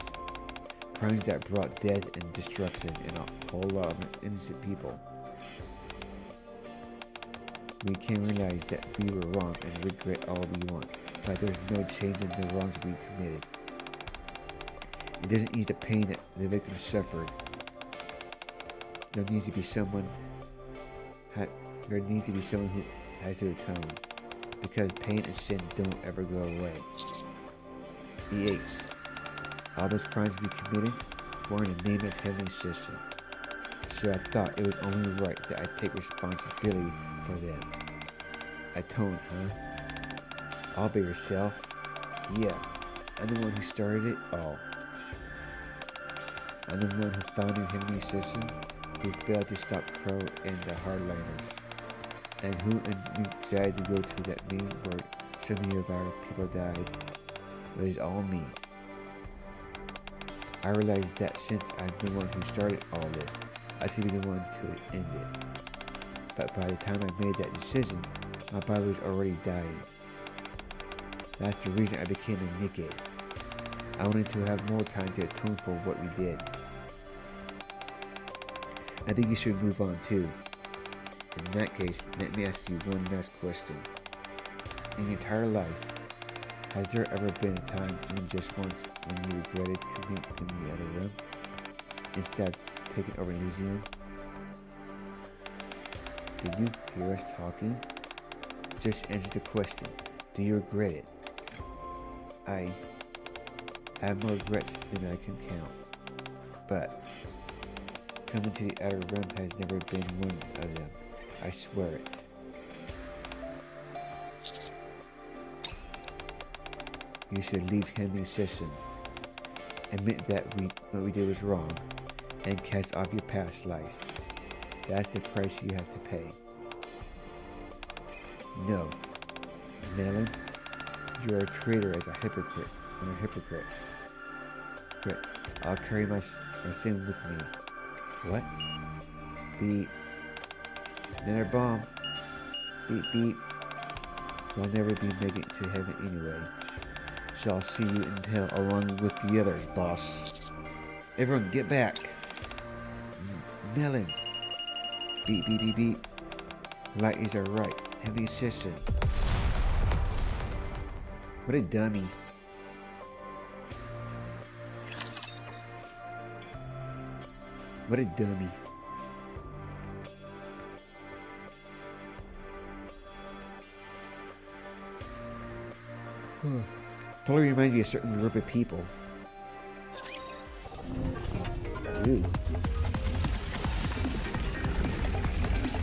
[SPEAKER 2] Crimes that brought death and destruction and a whole lot of innocent people. We can realize that we were wrong and regret all we want, but there's no change in the wrongs we committed. It doesn't ease the pain that the victim suffered. There needs to be someone who has to atone, because pain and sin don't ever go away. EH. All those crimes we committed were in the name of Heavenly System, so I thought it was only right that I take responsibility for them. Atone, huh? All by yourself? Yeah, I'm the one who started it all. I'm the one who founded Heavenly System, who failed to stop Crow and the hardliners, and who decided to go to that meeting where so many of our people died. It was all me. I realized that since I'm the one who started all this, I should be the one to end it. But by the time I made that decision, my body was already dying. That's the reason I became a Nikkei. I wanted to have more time to atone for what we did. I think you should move on too. In that case, let me ask you one last question. In your entire life, has there ever been a time when just once when you regretted coming out of room instead of taking over Elysium? Did you hear us talking? Just answer the question. Do you regret it? I have more regrets than I can count. But coming to the outer rim has never been one of them. I swear it. You should leave Heavenly System. Admit that what we did was wrong, and cast off your past life. That's the price you have to pay. No, Melon, you're a traitor as a hypocrite. I'm a hypocrite. But I'll carry my sin with me. What? Beep. Another bomb. Beep beep. You'll never be making it to heaven anyway. So I'll see you in hell along with the others, boss. Everyone get back. Melon. Beep beep beep beep. Light is our right. Heavy System. What a dummy. What a dummy. Totally reminds me of a certain group of people. Ooh.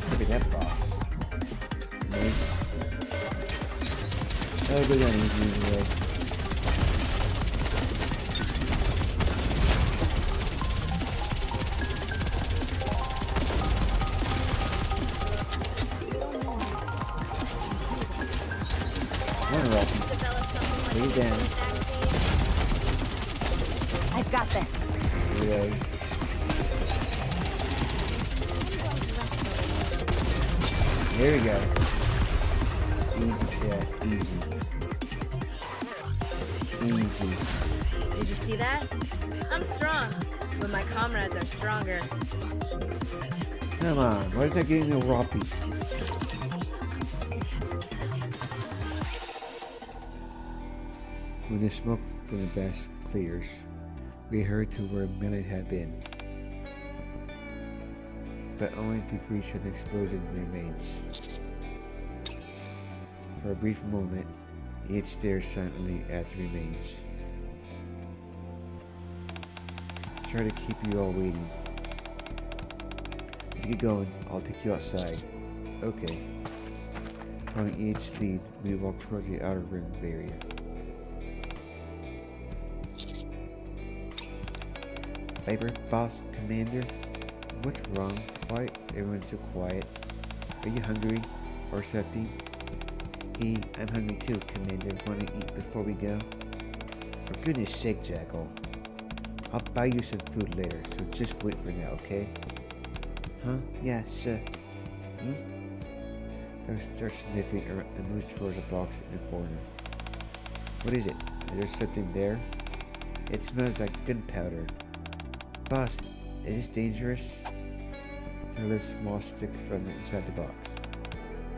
[SPEAKER 2] Look at that boss. Nice. Oh, go down easy anyway. One Rapi.
[SPEAKER 3] Develop something like
[SPEAKER 2] Lay
[SPEAKER 3] an
[SPEAKER 2] down.
[SPEAKER 3] vaccine.
[SPEAKER 4] I've got this.
[SPEAKER 2] Reload. There we go. Easy chat. Easy. Easy.
[SPEAKER 6] Did you see that? I'm strong, but my comrades are stronger.
[SPEAKER 2] Come on. Why is that getting a Rapi? When the smoke from the blast clears, we hurried to where Millet had been. But only debris from the explosion remains. For a brief moment, each stared silently at the remains. Sorry to keep you all waiting. Let's get going. I'll take you outside. Okay. Following each lead, we walk towards the outer ring area. Viper, boss, commander, what's wrong? Why is everyone so quiet? Are you hungry or something? I'm hungry too, commander. Want to eat before we go? For goodness sake, Jackal. I'll buy you some food later, so just wait for now, okay? Huh? Yeah, sir. I start sniffing and moves towards a box in the corner. What is it? Is there something there? It smells like gunpowder. Boss, is this dangerous? I lift a small stick from inside the box.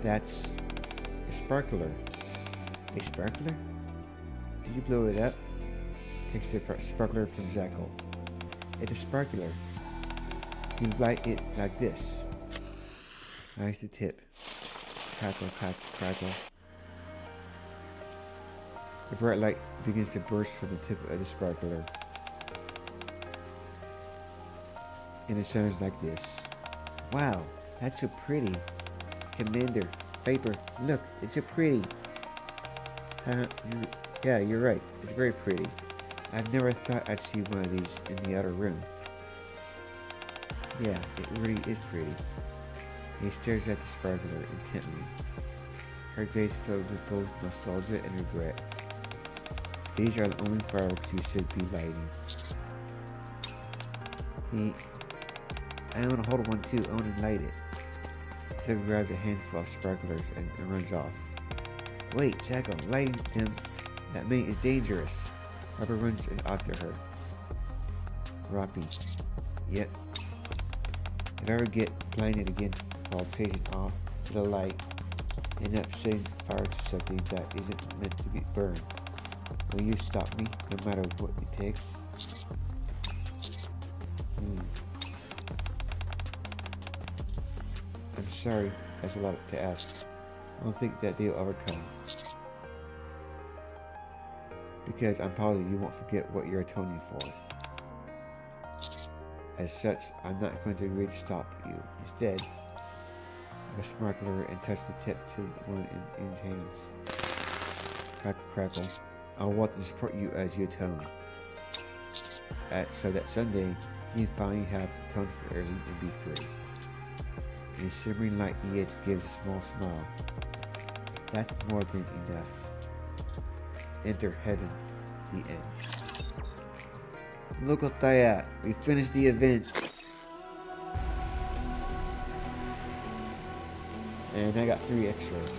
[SPEAKER 2] That's a sparkler. A sparkler? Did you blow it up? Takes the sparkler from Jackal. It's a sparkler. You light it like this. Nice the tip. Crackle, crackle, crackle. The bright light begins to burst from the tip of the sparkler. And it sounds like this. Wow, that's so pretty. Commander, Viper, look, it's so pretty. Yeah, you're right. It's very pretty. I've never thought I'd see one of these in the outer room. Yeah, it really is pretty. He stares at the sparkler intently. Her gaze filled with both nostalgia and regret. These are the only fireworks you should be lighting. I want to hold one too. I want to light it. So he grabs a handful of sparklers and runs off. Wait, Jackal, lighting them. That mate is dangerous. Harper runs after her. Rapi. Yep. If I ever get blinded again while chasing off to the light, end up setting fire to something that isn't meant to be burned, will you stop me no matter what it takes? I'm sorry, that's a lot to ask. I don't think that they'll ever come. Because I'm positive you won't forget what you're atoning for. As such, I'm not going to agree to stop you. Instead, I sparkler and touch the tip to one in his hands. Crackle, crackle. I'll want to support you as you atone. So that someday, you can finally have atoned for everything and be free. And the shimmering light edge gives a small smile. That's more than enough. Enter heaven, the end. Look at that, we finished the event. And I got 3 extras.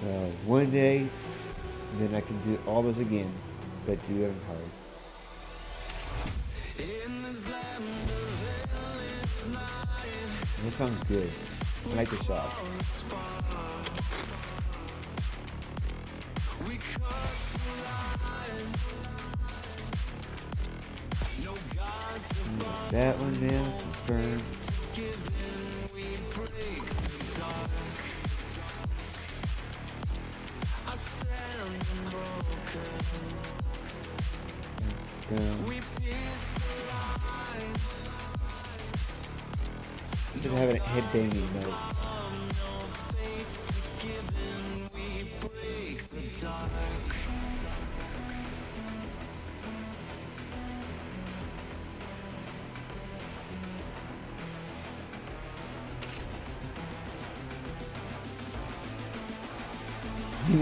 [SPEAKER 2] So one day, then I can do all those again, but do it hard. This sounds good. I like the song. That one now, confirmed. Should have a headbanging note. You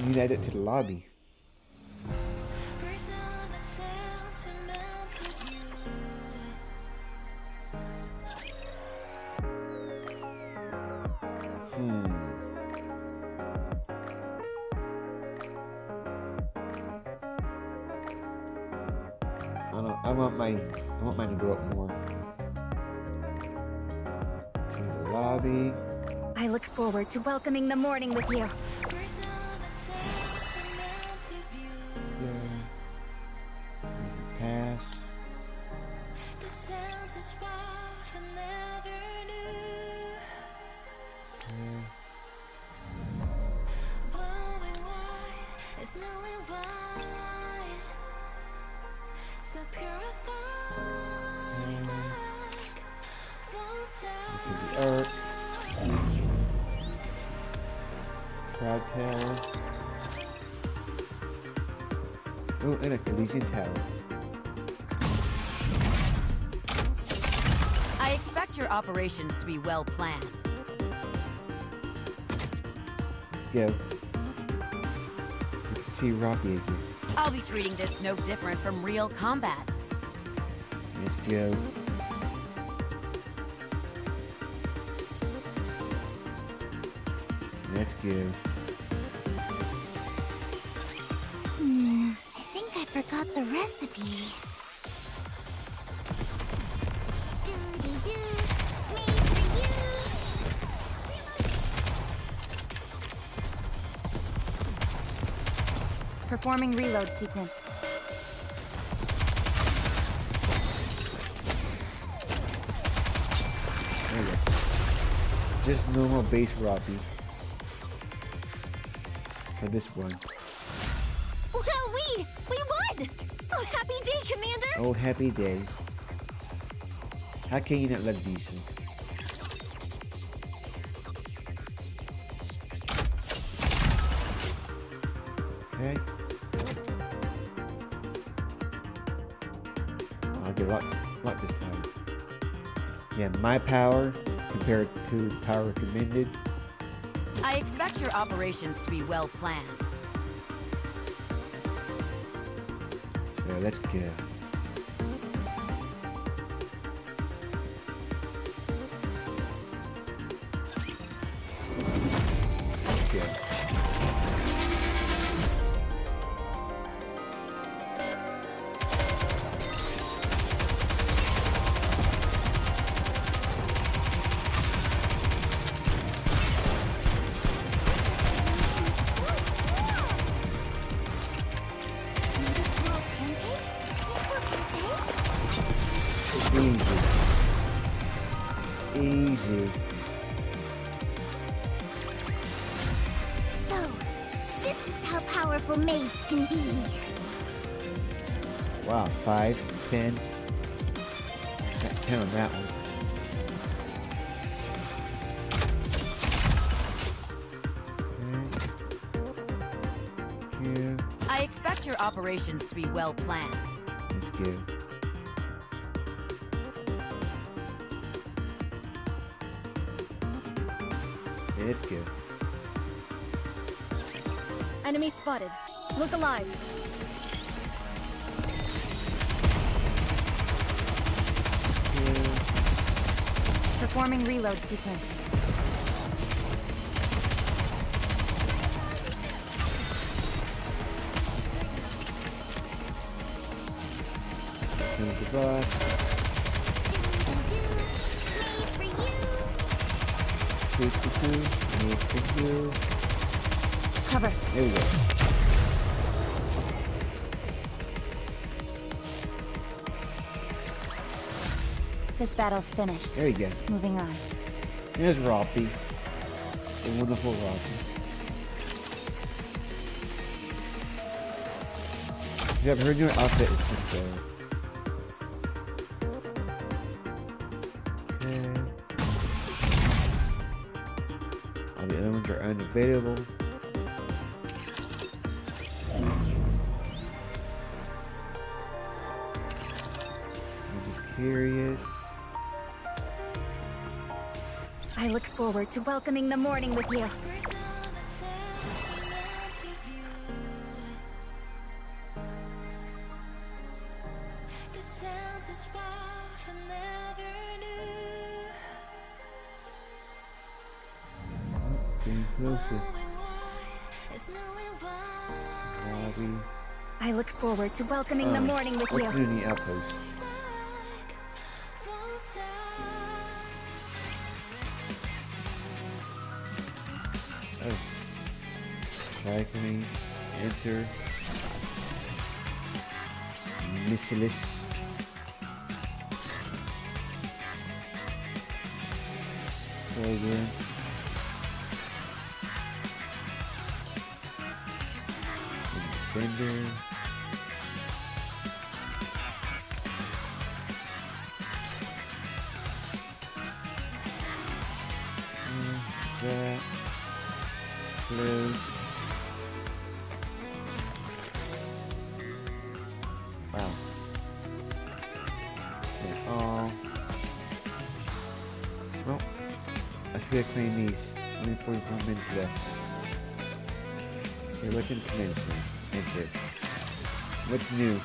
[SPEAKER 2] need to add it to the lobby. I want mine to grow up more. To the lobby.
[SPEAKER 4] I look forward to welcoming the morning with you.
[SPEAKER 2] Pass. Earth. Crowd Tower. Oh, and a Elysian Tower.
[SPEAKER 5] I expect your operations to be well planned.
[SPEAKER 2] Let's go. We can see Rapi again.
[SPEAKER 5] I'll be treating this no different from real combat.
[SPEAKER 2] Let's go. Let's go.
[SPEAKER 4] I think I forgot the recipe. Performing reload sequence.
[SPEAKER 2] There we go. Just normal base Rapi. For this one.
[SPEAKER 4] Well, we won! Oh, happy day, Commander!
[SPEAKER 2] Oh, happy day. How can you not love decent? Okay. I'll get a lot this time. Yeah, my power compared to the power recommended.
[SPEAKER 5] I expect your operations to be well planned.
[SPEAKER 2] So let's go. Let's go. Easy. Easy.
[SPEAKER 4] So, this is how powerful maids can be.
[SPEAKER 2] Wow, 5, 10. Got 10 on that one. Okay. Here.
[SPEAKER 5] I expect your operations to be well planned.
[SPEAKER 2] Let's go. Let's go.
[SPEAKER 4] Enemy spotted. Look alive. Performing reload sequence.
[SPEAKER 2] Here's the boss. Made for you.
[SPEAKER 4] Cover.
[SPEAKER 2] There we go.
[SPEAKER 4] This battle's finished.
[SPEAKER 2] There you go.
[SPEAKER 4] Moving on.
[SPEAKER 2] There's Rapi. The wonderful Rapi. Yeah, her new outfit is much better. Okay. All the other ones are unavailable. I'm just curious.
[SPEAKER 4] I look forward to welcoming the morning with you.
[SPEAKER 2] Getting closer. Lobby.
[SPEAKER 4] I look forward to welcoming the morning with you.
[SPEAKER 2] What's new in the outpost? Oh. Cycling. Enter. Missilis. Program. Defender. That. Close. Wow. They're all. Well, let's go claim these. Only 44 minutes left. Okay, what's in commencement? Enter. What's new?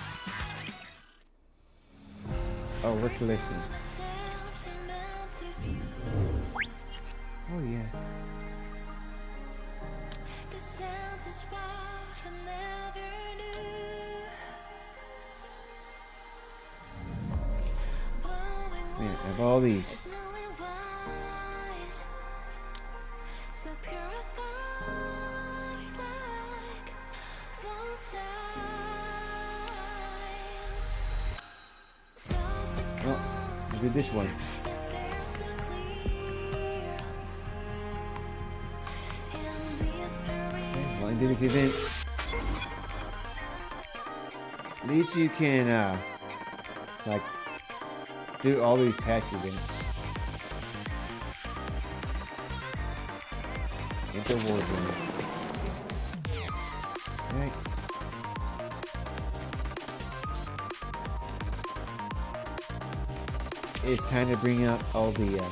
[SPEAKER 2] Oh, work to listen. Oh yeah. Man, I have all these. Oh, look at this one. Okay, well, I did this event. At least you can, like, do all these past events. Into Warzone. Right. It's time to bring out all the,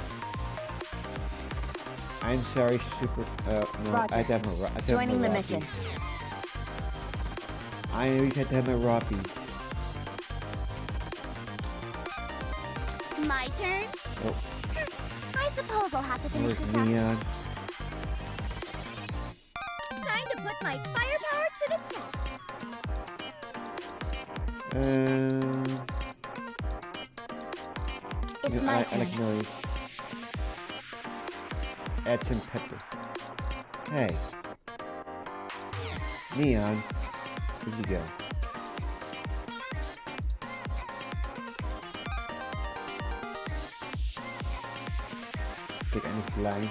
[SPEAKER 2] I'm sorry, super, no,
[SPEAKER 4] Roger.
[SPEAKER 2] I have to have my,
[SPEAKER 4] Joining the
[SPEAKER 2] Rapi.
[SPEAKER 4] mission.
[SPEAKER 2] I always have to have my Rapi.
[SPEAKER 3] My turn?
[SPEAKER 2] Oh,
[SPEAKER 3] I suppose I'll have to finish
[SPEAKER 2] where's
[SPEAKER 3] this up.
[SPEAKER 2] Neon?
[SPEAKER 3] Time to put my firepower to the test. It's
[SPEAKER 2] You know,
[SPEAKER 3] my
[SPEAKER 2] I
[SPEAKER 3] turn.
[SPEAKER 2] like noise. Add some pepper. Hey. Neon. Where'd you go? Think I'm just blind.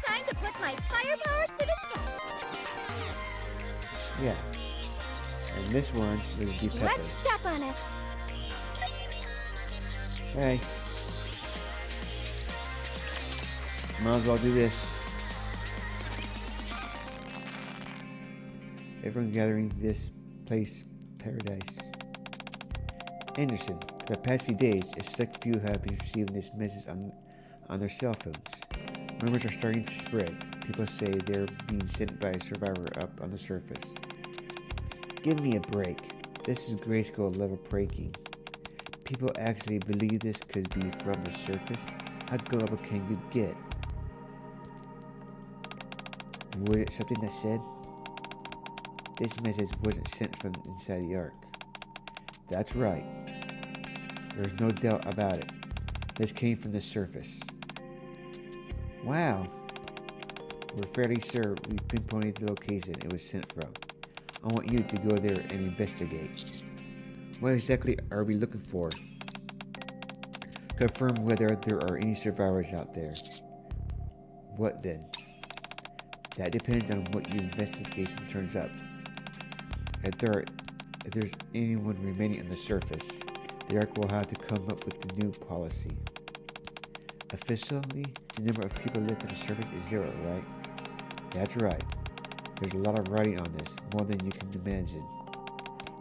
[SPEAKER 3] Time to put my firepower to the test.
[SPEAKER 2] Yeah. And this one is the pepper.
[SPEAKER 3] Let's step on it.
[SPEAKER 2] Hey. Might as well do this. Everyone gathering this place paradise. Anderson, for the past few days, a select few have been receiving this message on their cell phones. Rumors are starting to spread. People say they're being sent by a survivor up on the surface. Give me a break. This is grayscale level breaking. People actually believe this could be from the surface? How global can you get? Was it something that said? This message wasn't sent from inside the Ark. That's right. There's no doubt about it. This came from the surface. Wow. We're fairly sure we pinpointed the location it was sent from. I want you to go there and investigate. What exactly are we looking for? Confirm whether there are any survivors out there. What then? That depends on what your investigation turns up. If there If there's anyone remaining on the surface, the Ark will have to come up with the new policy. Officially, the number of people left on the surface is 0, right? That's right. There's a lot of writing on this, more than you can imagine.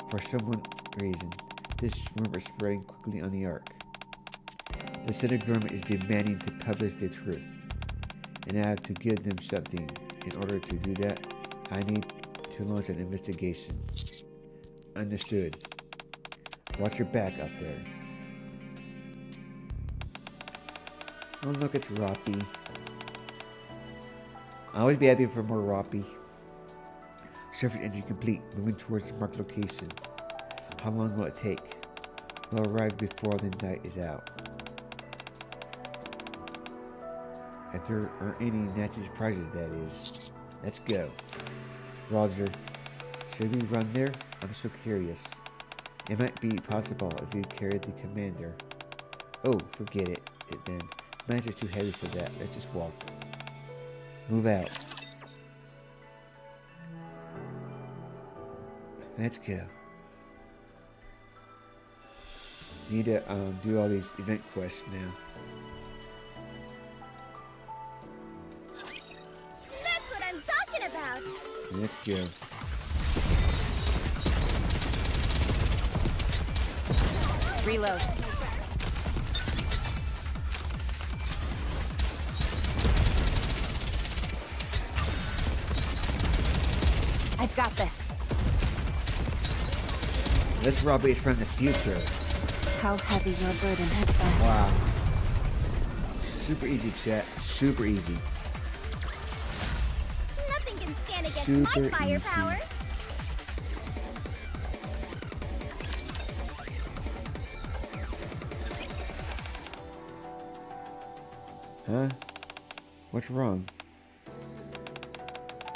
[SPEAKER 2] For some reason, this rumor is spreading quickly on the Ark. The Senate government is demanding to publish the truth, and I have to give them something. In order to do that, I need to launch an investigation. Understood. Watch your back out there. Oh look, it's Rapi. I'll always be happy for more Rapi. Surface entry complete. Moving towards the marked location. How long will it take? We'll arrive before the night is out. If there are any nasty surprises, that is. Let's go. Roger. Should we run there? I'm so curious. It might be possible if you carried the commander. Oh, forget it then. Mine is too heavy for that. Let's just walk. Move out. Let's go. Need to do all these event quests now.
[SPEAKER 3] That's what I'm talking about.
[SPEAKER 2] Let's go.
[SPEAKER 4] Reload. I've got this.
[SPEAKER 2] This Rapi is from the future.
[SPEAKER 4] How heavy your burden has been.
[SPEAKER 2] Wow. Super easy, chat. Super easy.
[SPEAKER 3] Nothing can stand against
[SPEAKER 2] Super
[SPEAKER 3] my firepower.
[SPEAKER 2] easy. Huh? What's wrong?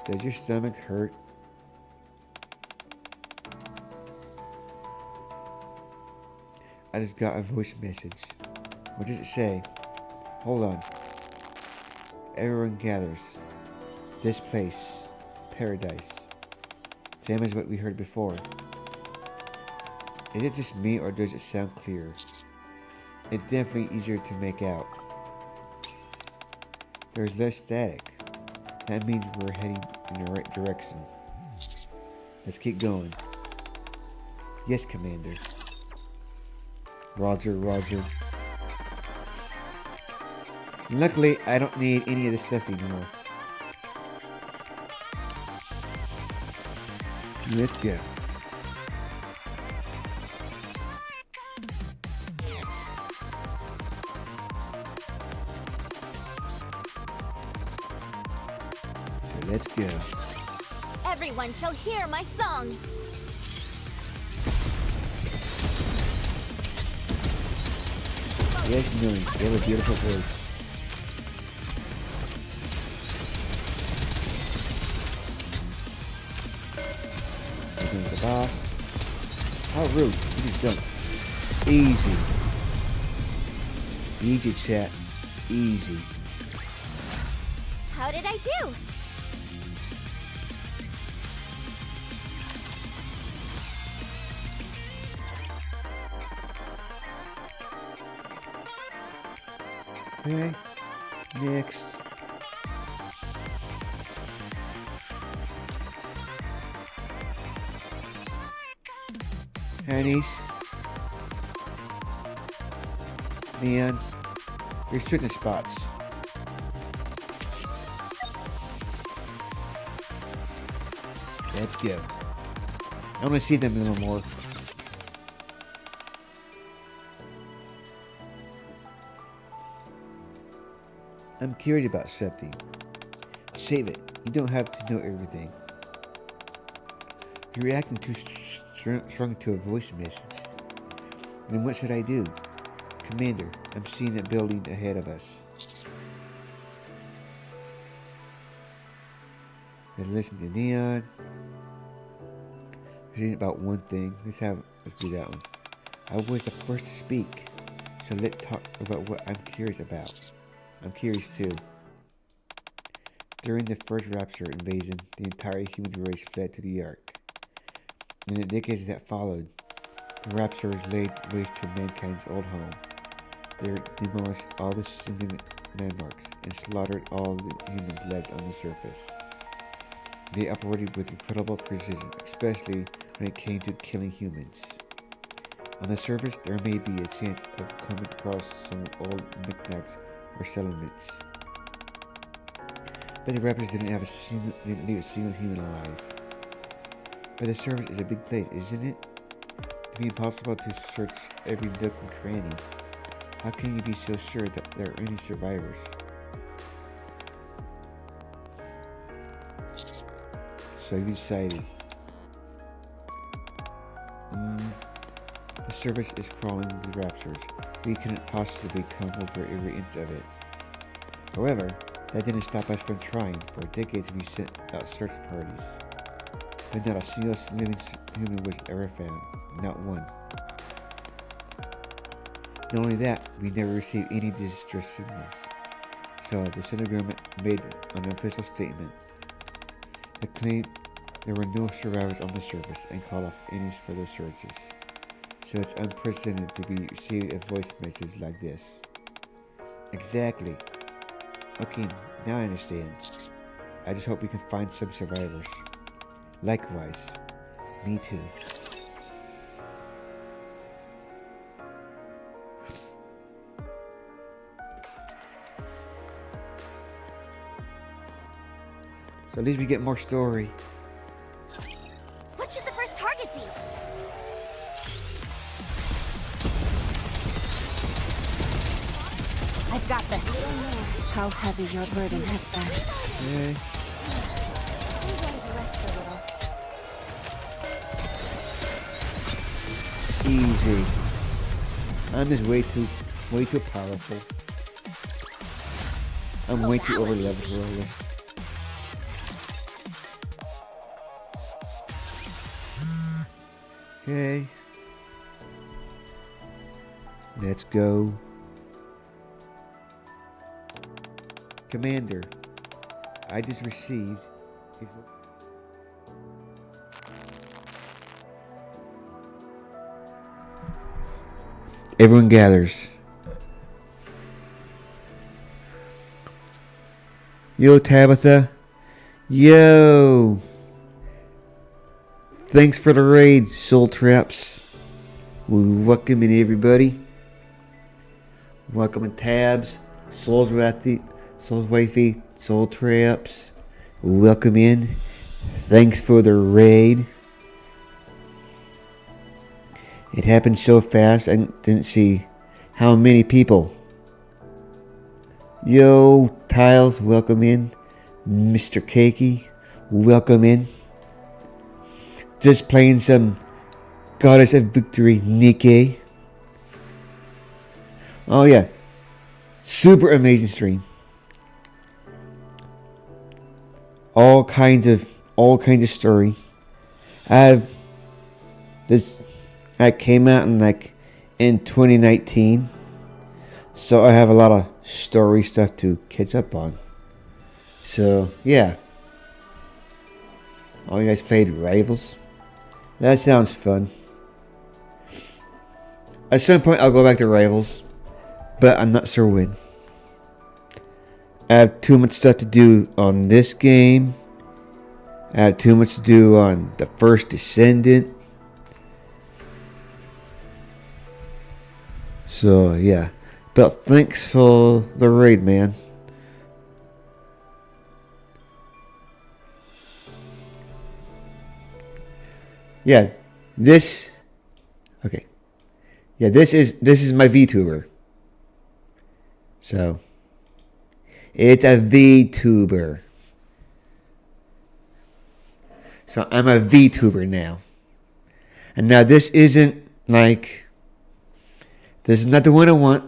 [SPEAKER 2] Does your stomach hurt? I just got a voice message. What does it say? Hold on. Everyone gathers. This place. Paradise. Same as what we heard before. Is it just me or does it sound clear? It's definitely easier to make out. There's less static. That means we're heading in the right direction. Let's keep going. Yes, Commander. Roger, roger. Luckily, I don't need any of this stuff anymore. Let's go. So let's go.
[SPEAKER 3] Everyone shall hear my song.
[SPEAKER 2] Yes, Millie, you have a beautiful voice. Here comes the boss. How rude. You just jump. Easy. Easy, chat. Easy.
[SPEAKER 3] How did I do?
[SPEAKER 2] Okay. Next. Honeys. Neon. There's certain spots. Let's go. I want to see them a little more. I'm curious about something. Save it. You don't have to know everything. You're reacting too strong to a voice message. Then what should I do? Commander, I'm seeing that building ahead of us. Let's listen to Neon. Reading about one thing. Let's do that one. I was the first to speak, so let's talk about what I'm curious about. I'm curious too. During the first Rapture invasion, the entire human race fled to the Ark. In the decades that followed, the raptors laid waste to mankind's old home. They demolished all the significant landmarks and slaughtered all the humans left on the surface. They operated with incredible precision, especially when it came to killing humans. On the surface, there may be a chance of coming across some old knickknacks or settlements, but the raptors didn't leave a single human alive. But the surface is a big place, isn't it? It'd be impossible to search every nook and cranny. How can you be so sure that there are any survivors? So you decided. The surface is crawling with raptors. We couldn't possibly come over every inch of it. However, that didn't stop us from trying. For decades we sent out search parties, but not a single living human was ever found. Not one. Not only that, we never received any distress signals. So the Senate government made an official statement that claimed there were no survivors on the surface and called off any further searches. So it's unprecedented to be receiving a voice message like this. Exactly. Okay, now I understand. I just hope we can find some survivors. Likewise. Me too. So at least we get more story.
[SPEAKER 3] What should the first target be?
[SPEAKER 4] I've got this. How heavy your burden has been.
[SPEAKER 2] Okay.
[SPEAKER 4] I'm going to rest a little.
[SPEAKER 2] Easy. I'm just way too powerful. I'm way too over leveled for all this. Okay. Let's go. Commander, I just received Everyone gathers. Yo, Tabitha. Yo. Thanks for the raid, Soul Traps. We welcome in everybody. Welcome in Tabs, Souls Rapi, Souls Waifu, Soul Traps. Welcome in. Thanks for the raid. It happened so fast I didn't see how many people. Yo, Tiles, welcome in. Mr. Cakey, welcome in. Just playing some Goddess of Victory Nikkei. Oh yeah, super amazing stream. All kinds of story. I came out in 2019, so I have a lot of story stuff to catch up on. So yeah. Oh, you guys played Rivals? That sounds fun. At some point I'll go back to Rivals, but I'm not sure when. I have too much stuff to do on this game. I have too much to do on the First Descendant. So yeah. But thanks for the raid, man. Yeah, this is my VTuber. So it's a VTuber. So I'm a VTuber now. And now this isn't this is not the one I want.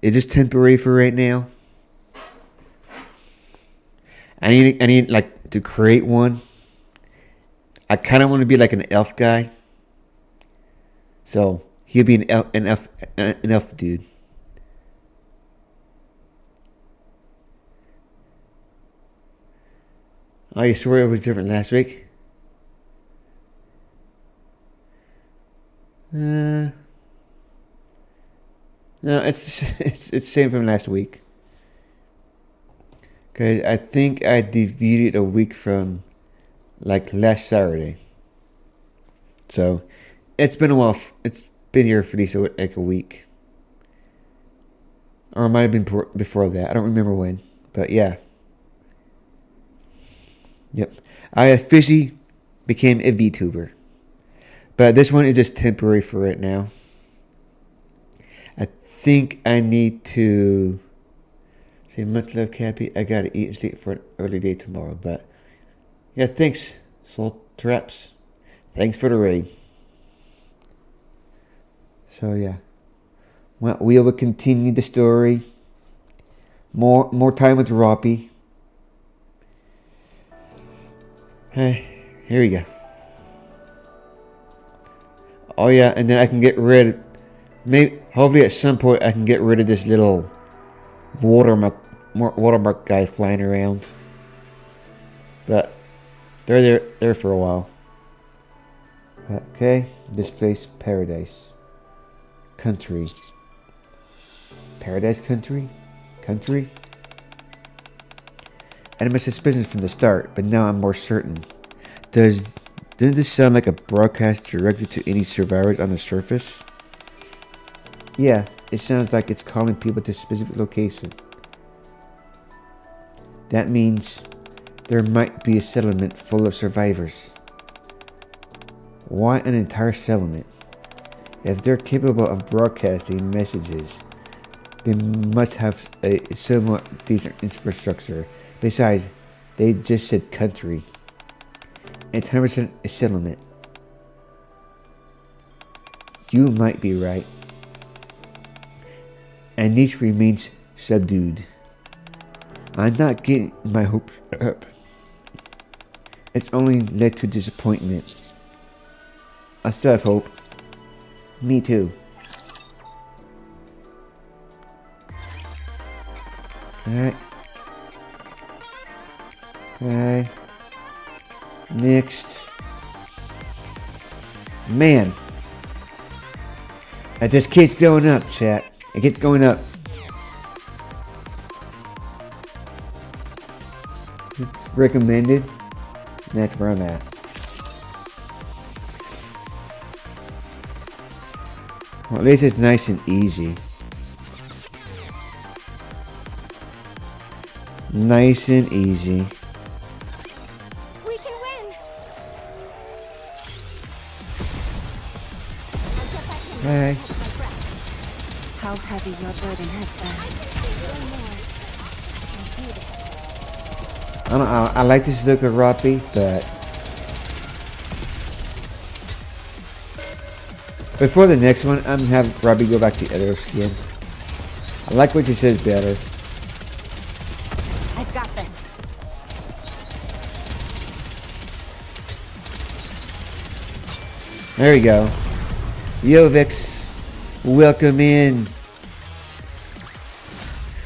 [SPEAKER 2] It's just temporary for right now. I need to create one. I kind of want to be like an elf guy. So he'll be an elf dude. Oh, you swore it was different last week? No, it's the same from last week. Cause I think I debuted a week from like last Saturday. So it's been a while. It's been here for at least like a week, or it might have been before that. I don't remember when, but yeah. Yep, I officially became a VTuber, but this one is just temporary for right now. I think I need to say much love, Cappy. I gotta eat and sleep for an early day tomorrow. But yeah, thanks, Soul Traps. Thanks for the raid. So yeah, well, we will continue the story. More time with Rapi. Hey, here we go. Oh yeah, and then I can get rid. Hopefully at some point I can get rid of this little watermark guys flying around. But they're there for a while. Okay, this place, paradise. Country. Paradise country? Country? I had my suspicions from the start, but now I'm more certain. Doesn't this sound like a broadcast directed to any survivors on the surface? Yeah, it sounds like it's calling people to a specific location. That means there might be a settlement full of survivors. Why an entire settlement? If they're capable of broadcasting messages, they must have a somewhat decent infrastructure. Besides, they just said country. It's 100% a settlement. You might be right. And niche remains subdued. I'm not getting my hopes up. It's only led to disappointment. I still have hope. Me too. Alright. Okay. Next. Man. It just keeps going up, chat. It keeps going up. Recommended. That's where I'm at. Well, at least it's nice and easy. Nice and easy.
[SPEAKER 3] We can win.
[SPEAKER 2] Hey.
[SPEAKER 4] How heavy your burden has been.
[SPEAKER 2] I don't know. I like this look of Rapi, but before the next one, I'm gonna have Rapi go back to the other skin. I like what she says better.
[SPEAKER 4] I've got this.
[SPEAKER 2] There we go. Yovix, welcome in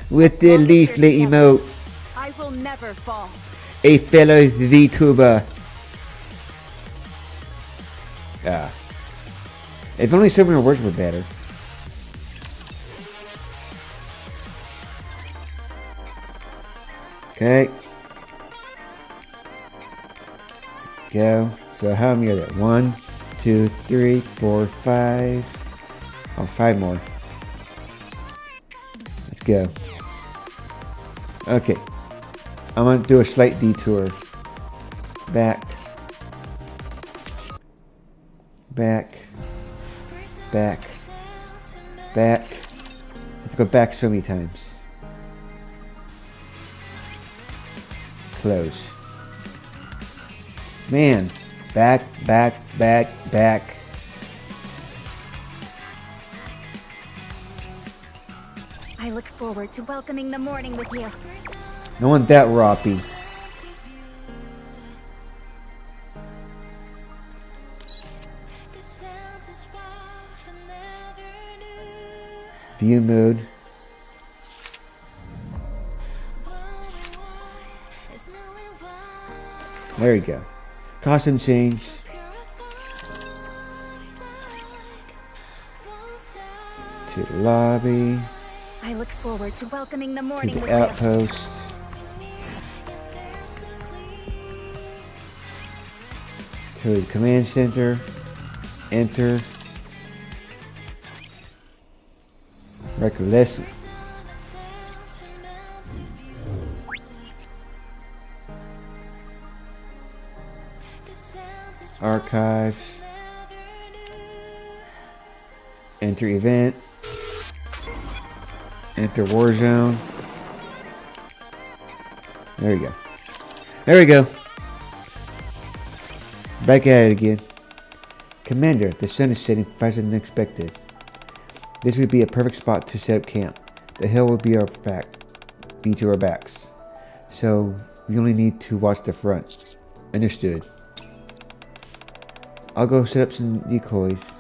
[SPEAKER 2] with the leaflet emote.
[SPEAKER 4] I will never fall.
[SPEAKER 2] A fellow VTuber. Yeah. If only some of your words were better. Okay. Go. So how many are there? 1, 2, 3, 4, 5. Oh, 5 more. Let's go. Okay. I'm going to do a slight detour. Back. Back. Back. Back. I have to go back so many times. Close. Man. Back, back, back, back.
[SPEAKER 4] I look forward to welcoming the morning with you.
[SPEAKER 2] I want that Rapi. View mode. There we go. Costume change. to the lobby,
[SPEAKER 4] I look forward to welcoming the
[SPEAKER 2] to
[SPEAKER 4] morning with
[SPEAKER 2] the outpost, to the command center, enter, record lessons. Archives, enter event, enter war zone. There we go. There we go. Back at it again. Commander, the sun is setting faster than expected. This would be a perfect spot to set up camp. The hill will be to our backs. So we only need to watch the front. Understood. I'll go set up some decoys.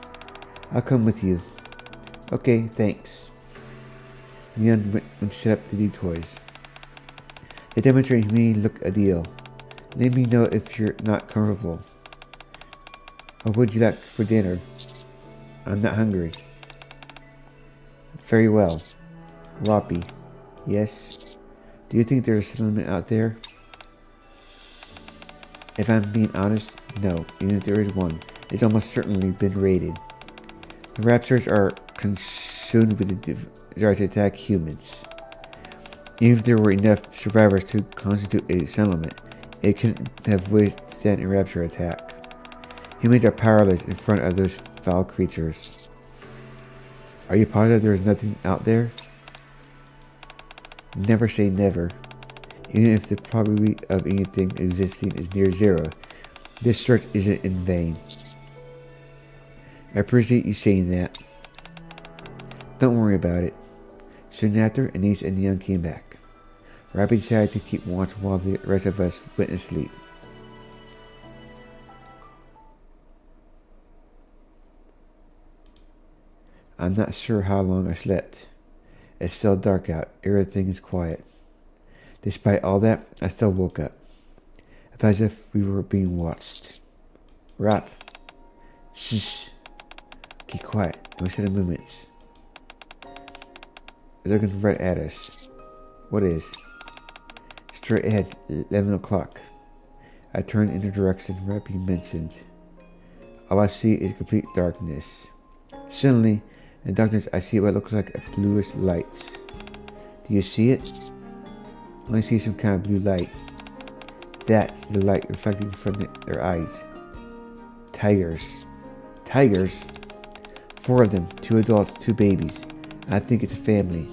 [SPEAKER 2] I'll come with you. Okay, thanks. Leon went to set up the decoys. They demonstrate me look ideal. Let me know if you're not comfortable. What would you like for dinner? I'm not hungry. Very well. Rapi. Yes? Do you think there's a settlement out there? If I'm being honest, no. Even if there is one, it's almost certainly been raided. The raptors are consumed with the desire to attack humans. Even if there were enough survivors to constitute a settlement, it couldn't have withstood a raptor attack. Humans are powerless in front of those foul creatures. Are you positive there is nothing out there? Never say never. Even if the probability of anything existing is near zero, this search isn't in vain. I appreciate you saying that. Don't worry about it. Soon after, Anise and Neon came back. Rapi decided to keep watch while the rest of us went to sleep. I'm not sure how long I slept. It's still dark out. Everything is quiet. Despite all that, I still woke up. I felt as if we were being watched. Rap. Shh. Keep quiet. No sudden movements. They're looking right at us. What is? Straight ahead, 11 o'clock. I turned in the direction Rapi mentioned. All I see is complete darkness. Suddenly, in the darkness, I see what looks like a bluish light. Do you see it? I only see some kind of blue light. That's the light reflecting from their eyes. Tigers. Tigers? 4 of them, 2 adults, 2 babies. I think it's a family.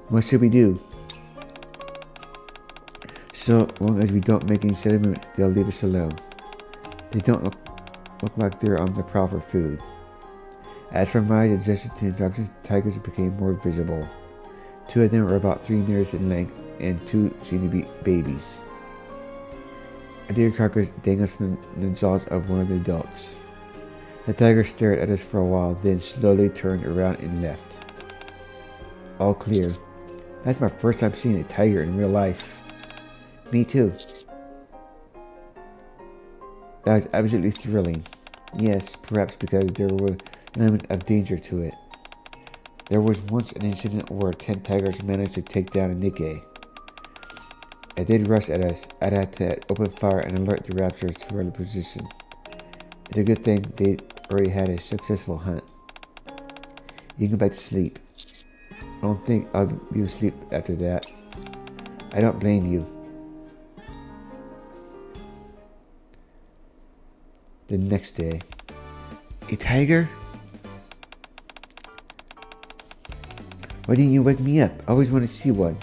[SPEAKER 2] What should we do? So long as we don't make any sudden movement, they'll leave us alone. They don't look like they're on the prowl for food. As for my adjusted to instructions, tigers became more visible. 2 of them were about 3 meters in length, and 2 seemed to be babies. A deer carcass dangled from the jaws of one of the adults. The tiger stared at us for a while, then slowly turned around and left. All clear. That's my first time seeing a tiger in real life. Me too. That was absolutely thrilling. Yes, perhaps because there was an element of danger to it. There was once an incident where 10 tigers managed to take down a Nikkei. If they'd rush at us, I'd have to open fire and alert the raptors to our position. It's a good thing they'd already had a successful hunt. You can go back to sleep. I don't think I'll be asleep after that. I don't blame you. The next day. A tiger? Why didn't you wake me up? I always wanted to see one.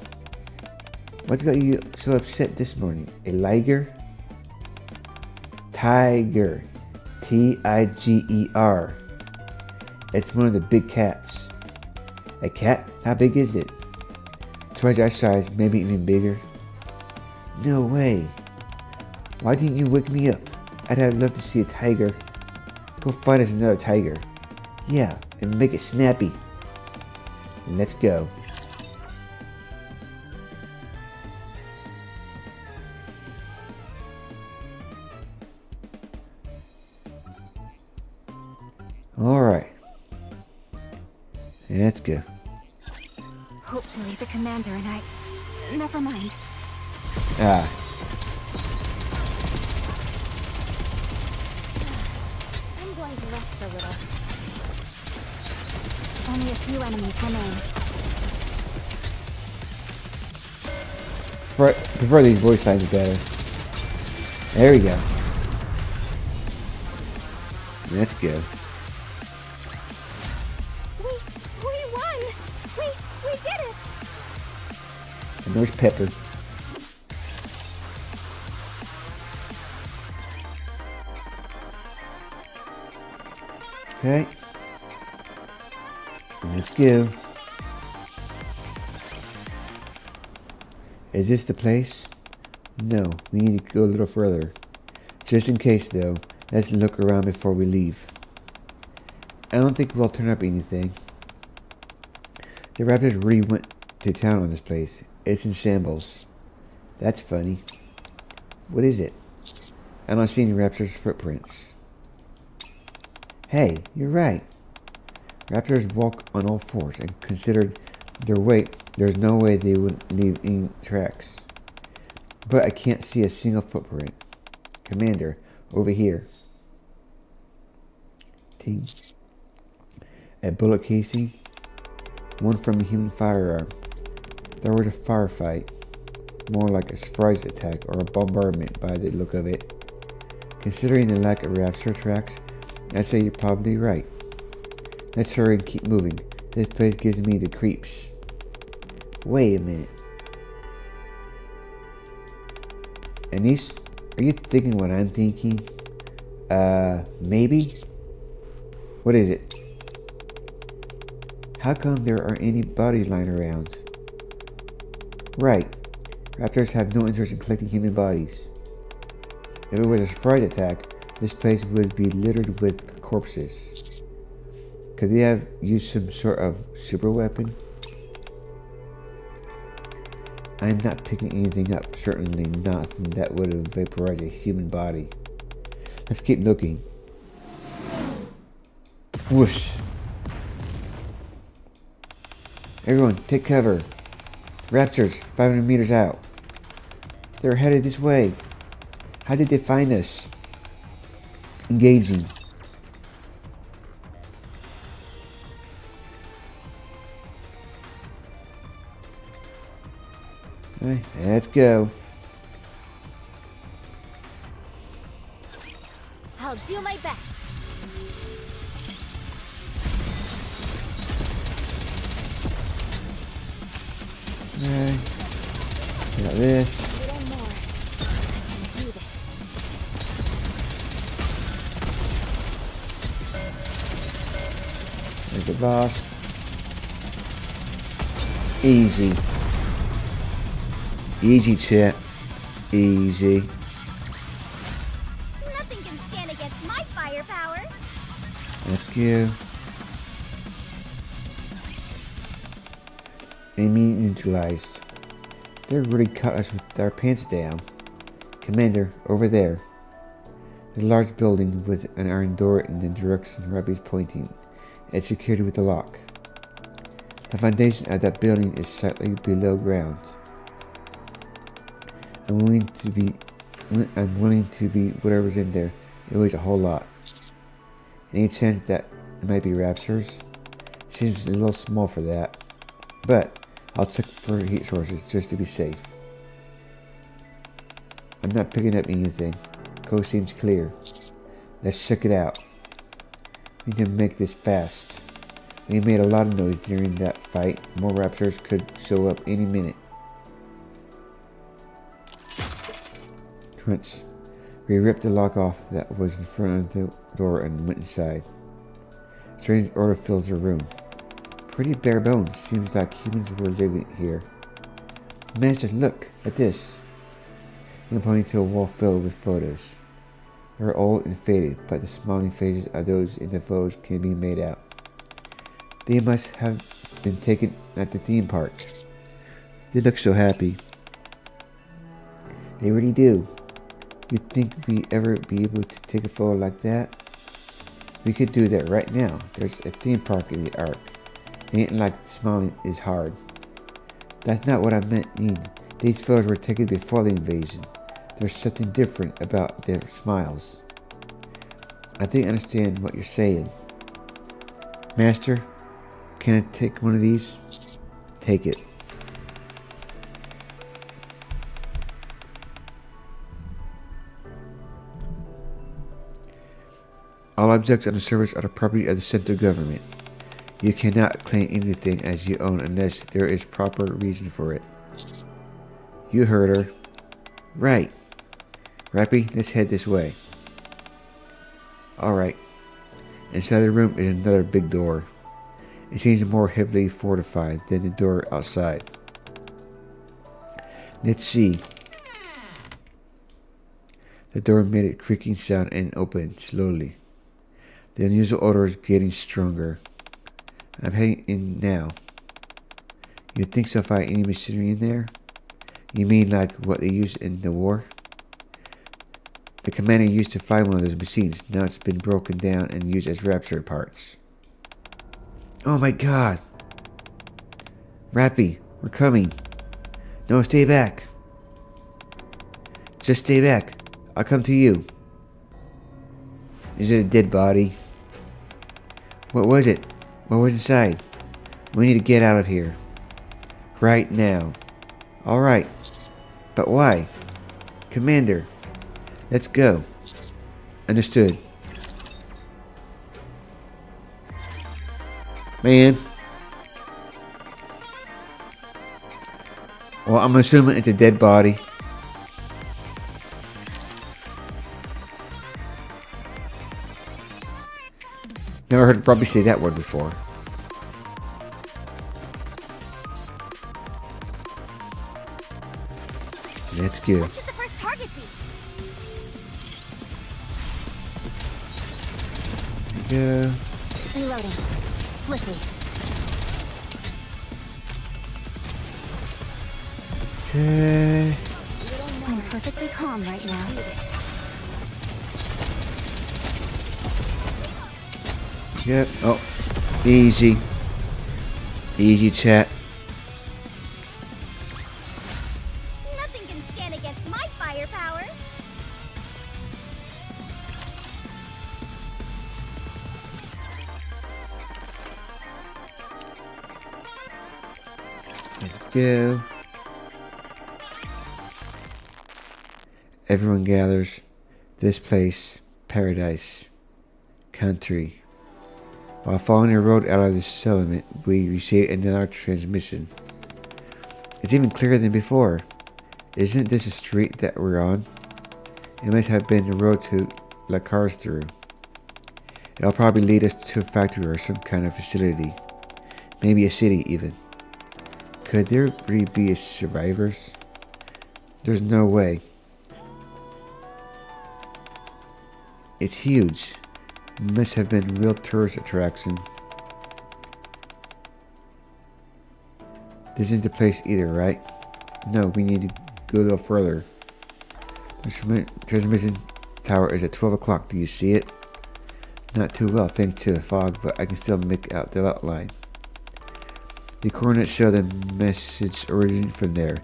[SPEAKER 2] What's got you so upset this morning? A liger? Tiger. Tiger. It's one of the big cats. A cat? How big is it? Twice our size, maybe even bigger. No way. Why didn't you wake me up? I'd have loved to see a tiger. Go find us another tiger. Yeah, and make it snappy. Let's go. Alright.
[SPEAKER 4] Hopefully the commander and I... Never mind.
[SPEAKER 2] Ah.
[SPEAKER 4] I'm going to rest a little. Only a few enemies remain.
[SPEAKER 2] Prefer these voice lines better. There we go. Let's go.
[SPEAKER 4] We won! We did it!
[SPEAKER 2] And there's Pepper. Okay. Let's go. Is this the place? No, we need to go a little further. Just in case though, let's look around before we leave. I don't think we'll turn up anything. The Raptors really went to town on this place. It's in shambles. That's funny. What is it? I don't see any Raptors' footprints. Hey, you're right. Raptors walk on all fours, and considered their weight, there's no way they would leave any tracks. But I can't see a single footprint. Commander, over here. Ting. A bullet casing. One from a human firearm. There was a firefight. More like a surprise attack or a bombardment by the look of it. Considering the lack of raptor tracks, I'd say you're probably right. Let's hurry and keep moving. This place gives me the creeps. Wait a minute. Anise, are you thinking what I'm thinking? Maybe? What is it? How come there aren't any bodies lying around? Right. Raptors have no interest in collecting human bodies. If it was a surprise attack, this place would be littered with corpses. Could they have used some sort of super weapon? I'm not picking anything up, certainly nothing that would have vaporized a human body. Let's keep looking. Whoosh! Everyone, take cover. Raptors, 500 meters out. They're headed this way. How did they find us? Engaging. Alright, let's go.
[SPEAKER 4] I'll do my best.
[SPEAKER 2] Alright. Got this.
[SPEAKER 4] A little more. I can do this.
[SPEAKER 2] There's the boss. Easy. Easy, chat. Easy.
[SPEAKER 4] Nothing can stand against my firepower.
[SPEAKER 2] Let's go. Enemy neutralized. They really cut us with our pants down. Commander, over there. The large building with an iron door in the direction Rapi's pointing. It's secured with a lock. The foundation of that building is slightly below ground. I'm willing to be whatever's in there. It weighs a whole lot. Any chance that it might be raptors? Seems a little small for that. But I'll check for heat sources just to be safe. I'm not picking up anything. Coast seems clear. Let's check it out. We can make this fast. We made a lot of noise during that fight. More raptors could show up any minute. Crunch. We ripped the lock off that was in front of the door and went inside. Strange odor fills the room. Pretty bare bones. Seems like humans were living here. Imagine, look at this. I'm pointing to a wall filled with photos. They're old and faded, but the smiling faces of those in the photos can be made out. They must have been taken at the theme park. They look so happy. They really do. You'd think we'd ever be able to take a photo like that? We could do that right now. There's a theme park in the arc. It ain't like smiling is hard. That's not what I mean. These photos were taken before the invasion. There's something different about their smiles. I think I understand what you're saying. Master, can I take one of these? Take it. All objects on the servers are the property of the central government. You cannot claim anything as you own unless there is proper reason for it. You heard her. Right. Rapi, let's head this way. Alright. Inside the room is another big door. It seems more heavily fortified than the door outside. Let's see. The door made a creaking sound and opened slowly. The unusual odor is getting stronger. I'm heading in now. You think so find any machinery in there? You mean like what they used in the war? The commander used to fly one of those machines. Now it's been broken down and used as rapture parts. Oh my god! Rapi, we're coming. No, stay back. Just stay back. I'll come to you. Is it a dead body? What was it? What was inside? We need to get out of here. Right now. Alright. But why? Commander. Let's go. Understood. Man. Well, I'm assuming it's a dead body. Never heard Rapi say that word before. Let's go.
[SPEAKER 3] What should the first target be?
[SPEAKER 2] Go.
[SPEAKER 4] Reloading. Swiftly.
[SPEAKER 2] Okay.
[SPEAKER 4] I'm perfectly calm right now.
[SPEAKER 2] Yep. Oh. Easy. Easy, chat.
[SPEAKER 3] Nothing can stand against my firepower.
[SPEAKER 2] Let's go. Everyone gathers. This place, paradise, country. While following the road out of the settlement, we receive another transmission. It's even clearer than before. Isn't this a street that we're on? It must have been the road to La Cars through. It'll probably lead us to a factory or some kind of facility. Maybe a city even. Could there really be survivors? There's no way. It's huge. It must have been a real tourist attraction. This isn't the place either, right? No, we need to go a little further. The transmission tower is at 12 o'clock. Do you see it? Not too well thanks to the fog, but I can still make out the outline. The coordinates show the message originating from there.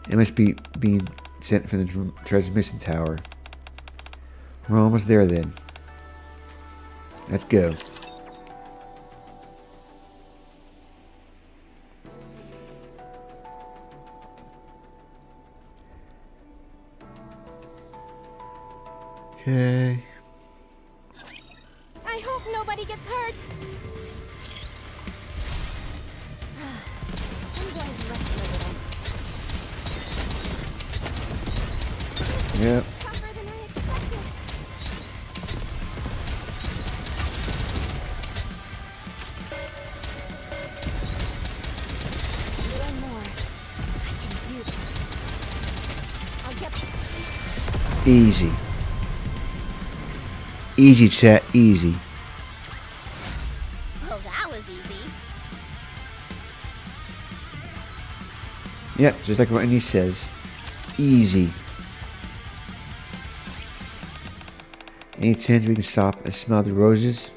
[SPEAKER 2] It must be being sent from the transmission tower. We're almost there then. Let's go. Okay.
[SPEAKER 3] I hope nobody gets hurt. I'm going to rest a little.
[SPEAKER 2] Yep.
[SPEAKER 3] Tougher than I expected. A little more. I can do this. I'll get
[SPEAKER 2] Easy. Easy, chat. Easy.
[SPEAKER 3] Well, that was easy.
[SPEAKER 2] Yep, just like what Annie says. Easy. Any chance we can stop and smell the roses?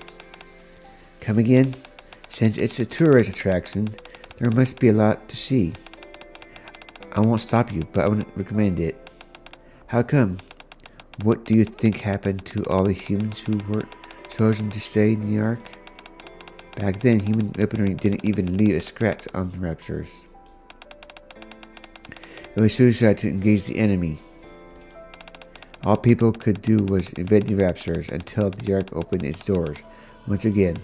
[SPEAKER 2] Come again? Since it's a tourist attraction, there must be a lot to see. I won't stop you, but I wouldn't recommend it. How come? What do you think happened to all the humans who were chosen to stay in the Ark? Back then, human weaponry didn't even leave a scratch on the Raptors. It was suicide to engage the enemy. All people could do was evade the Raptors until the Ark opened its doors once again,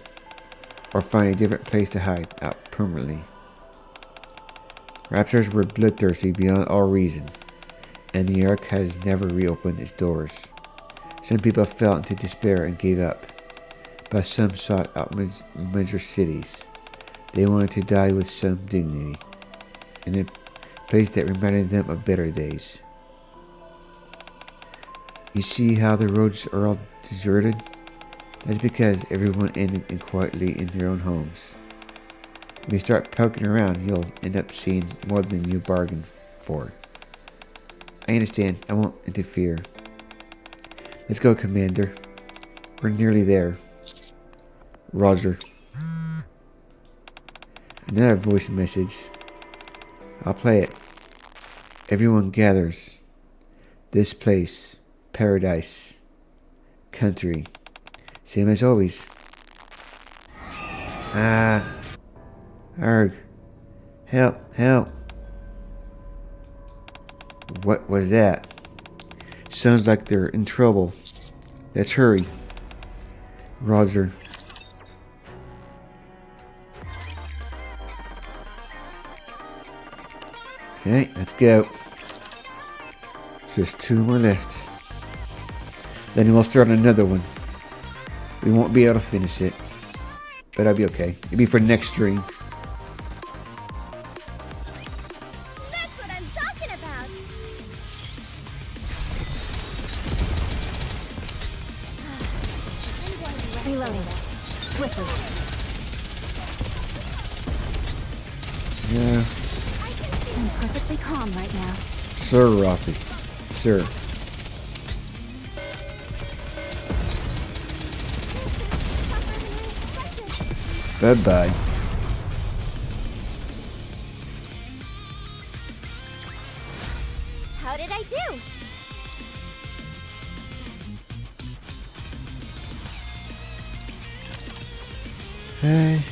[SPEAKER 2] or find a different place to hide out permanently. Raptors were bloodthirsty beyond all reason, and the Ark has never reopened its doors. Some people fell into despair and gave up, but some sought out major cities. They wanted to die with some dignity, in a place that reminded them of better days. You see how the roads are all deserted? That's because everyone ended quietly in their own homes. When you start poking around, you'll end up seeing more than you bargained for. I understand. I won't interfere. Let's go, Commander. We're nearly there. Roger. Another voice message. I'll play it. Everyone gathers. This place. Paradise. Country. Same as always. Arg. Help, help. What was that? Sounds like they're in trouble. Let's hurry. Roger. Okay, let's go. Just 2 more left. Then we'll start another one. We won't be able to finish it, but I'll be okay. It'll be for next stream.
[SPEAKER 3] That's what I'm talking about.
[SPEAKER 4] Reloading. Swiftly.
[SPEAKER 2] Yeah.
[SPEAKER 4] I'm perfectly calm right now.
[SPEAKER 2] Sir, Rapi. Sir. Bye-bye.
[SPEAKER 3] How did I do?
[SPEAKER 2] Hey.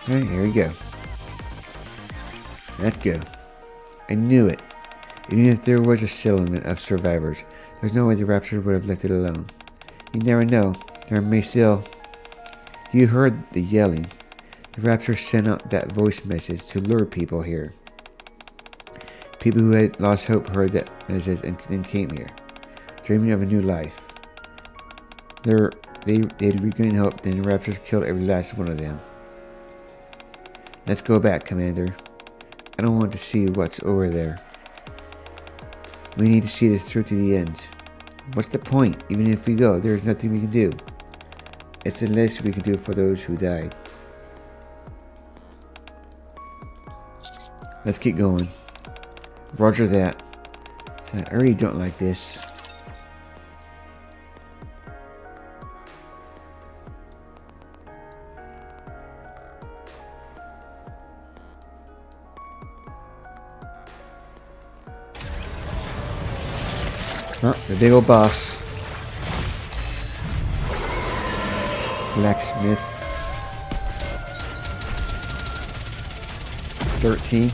[SPEAKER 2] Alright, here we go. Let's go. I knew it. Even if there was a settlement of survivors, there's no way the Raptors would have left it alone. You never know. There may still... You heard the yelling. The Raptors sent out that voice message to lure people here. People who had lost hope heard that message and then came here, dreaming of a new life. They'd regained hope, then the Raptors killed every last one of them. Let's go back, Commander. I don't want to see what's over there. We need to see this through to the end. What's the point? Even if we go, there's nothing we can do. It's the least we can do for those who died. Let's keep going. Roger that. I really don't like this. Oh, the big old boss. Blacksmith. 13.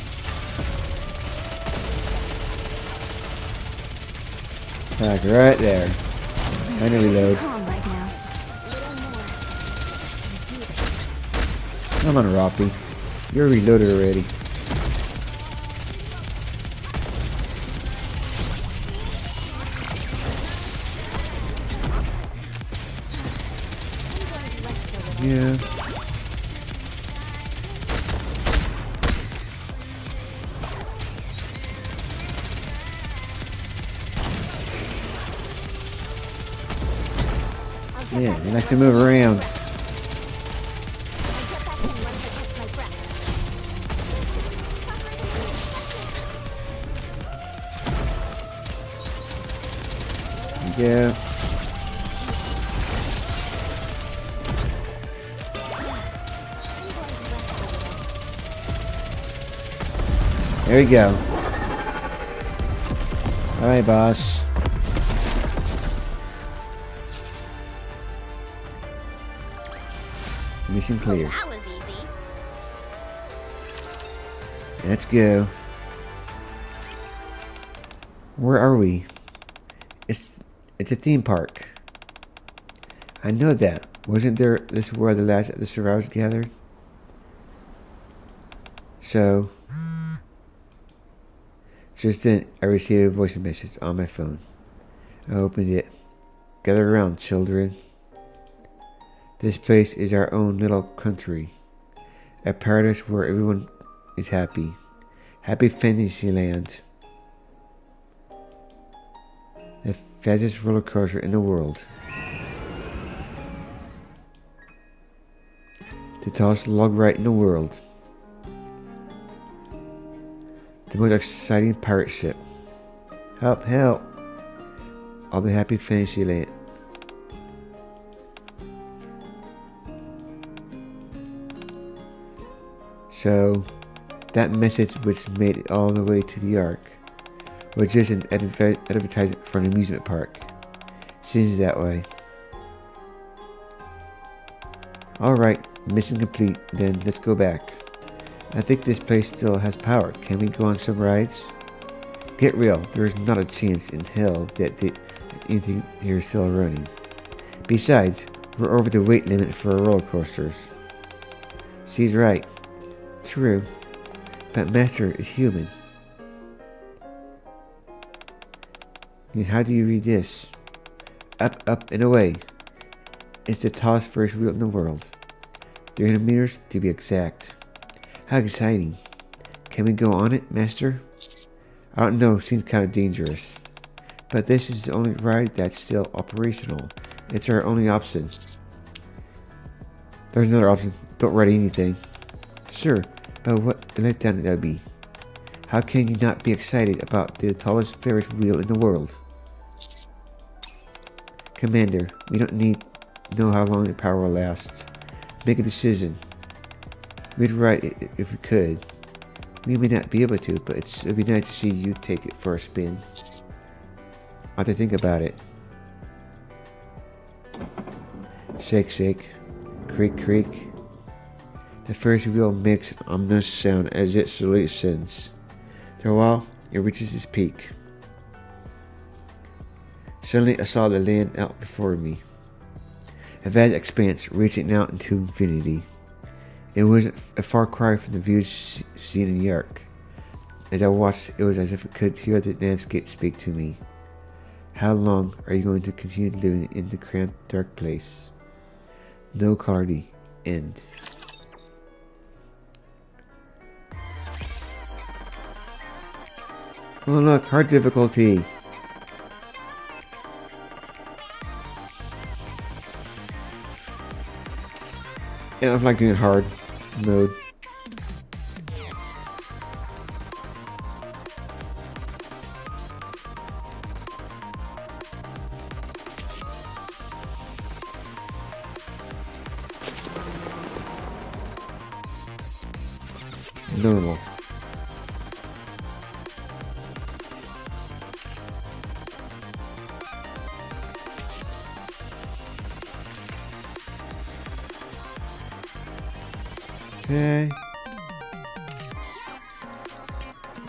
[SPEAKER 2] Like right there. I know reload.
[SPEAKER 4] Calm right now.
[SPEAKER 2] Come on, Rapi. You're reloaded already. Yeah. Yeah, you like to move around. Yeah. There we go. Alright, boss. Mission clear.
[SPEAKER 3] That was easy.
[SPEAKER 2] Let's go. Where are we? It's a theme park. I know that. Wasn't there this where the last of the survivors gathered? So just then I received a voice message on my phone. I opened it. Gather around, children. This place is our own little country. A paradise where everyone is happy. Happy Fantasyland. The fastest roller coaster in the world. The tallest log ride in the world. The most exciting pirate ship. Help, help. All the happy Fantasyland. So, that message which made it all the way to the Ark was just an advertisement for an amusement park. Seems that way. Alright, mission complete, then let's go back. I think this place still has power. Can we go on some rides? Get real, there's not a chance in hell that anything here is still running. Besides, we're over the weight limit for roller coasters. She's right. True, but Master is human. And how do you read this? Up, up, and away. It's the tallest Ferris wheel in the world. 300 meters to be exact. How exciting. Can we go on it, Master? I don't know, seems kind of dangerous. But this is the only ride that's still operational. It's our only option. There's another option. Don't ride anything. Sure, but what a letdown that would be. How can you not be excited about the tallest Ferris wheel in the world? Commander, we don't need to know how long the power will last. Make a decision. We'd ride it if we could. We may not be able to, but it'd be nice to see you take it for a spin. I'll have to think about it. Shake, shake. Creak, creak. The Ferris wheel makes an ominous sound as it slowly ascends. After a while, it reaches its peak. Suddenly, I saw the land out before me. A vast expanse reaching out into infinity. It wasn't a far cry from the views seen in the Ark. As I watched, it was as if I could hear the landscape speak to me. How long are you going to continue living in the cramped, dark place? No clarity. End. Oh look, hard difficulty. Yeah, I don't like doing hard mode. Normal. Okay.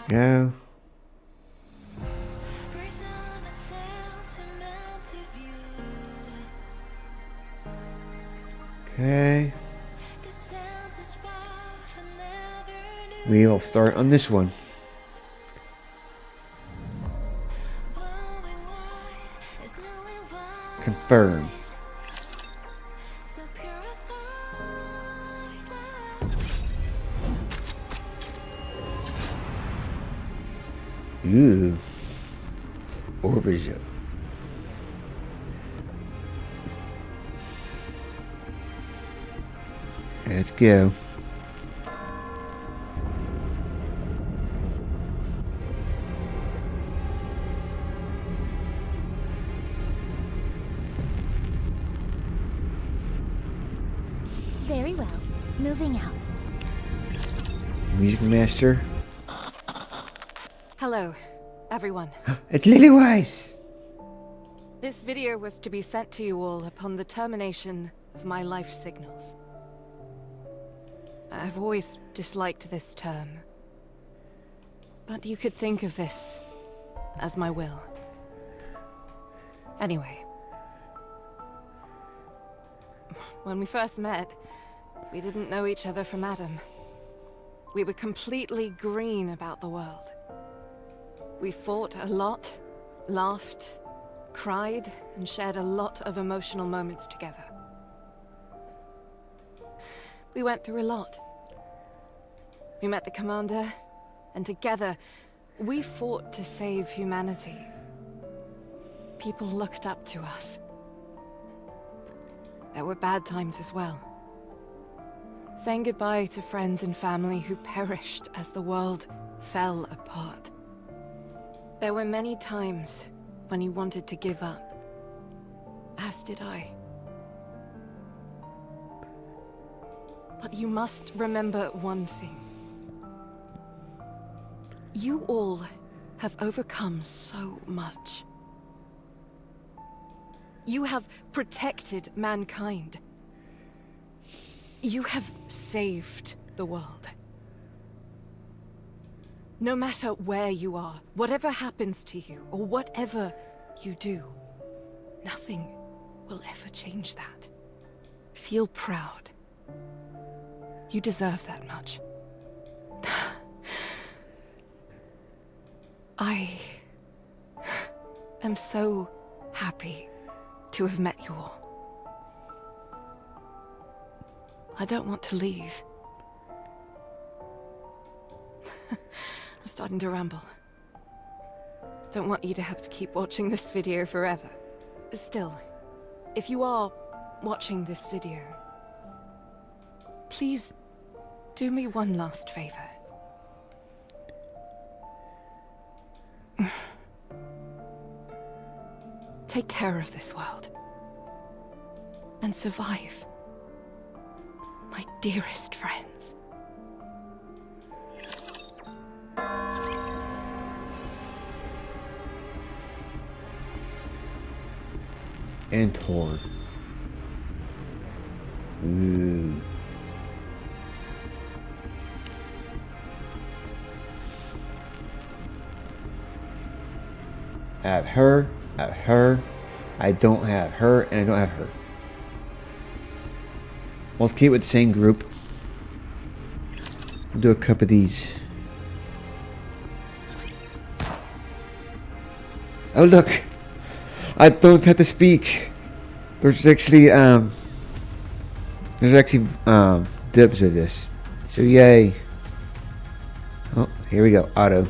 [SPEAKER 2] Go. Okay. We will start on this one. Confirm. Ooh. Orville. Let's go.
[SPEAKER 4] Very well. Moving out.
[SPEAKER 2] Music Master.
[SPEAKER 7] Hello, everyone.
[SPEAKER 2] It's Lilywise!
[SPEAKER 7] This video was to be sent to you all upon the termination of my life signals. I've always disliked this term, but you could think of this as my will. Anyway, when we first met, we didn't know each other from Adam. We were completely green about the world. We fought a lot, laughed, cried, and shared a lot of emotional moments together. We went through a lot. We met the commander, and together, we fought to save humanity. People looked up to us. There were bad times as well. Saying goodbye to friends and family who perished as the world fell apart. There were many times when you wanted to give up, as did I. But you must remember one thing. You all have overcome so much. You have protected mankind. You have saved the world. No matter where you are, whatever happens to you, or whatever you do, nothing will ever change that. Feel proud. You deserve that much. I am so happy to have met you all. I don't want to leave. I'm starting to ramble. Don't want you to have to keep watching this video forever. Still, if you are watching this video, please do me one last favor. Take care of this world. And survive. My dearest friends.
[SPEAKER 2] And Tor. Ooh. I have her, I have her, I don't have her, and I don't have her. Let's keep it with the same group. Do a couple of these. Oh look! I don't have to speak. There's actually dibs of this. So yay. Oh, here we go. Auto.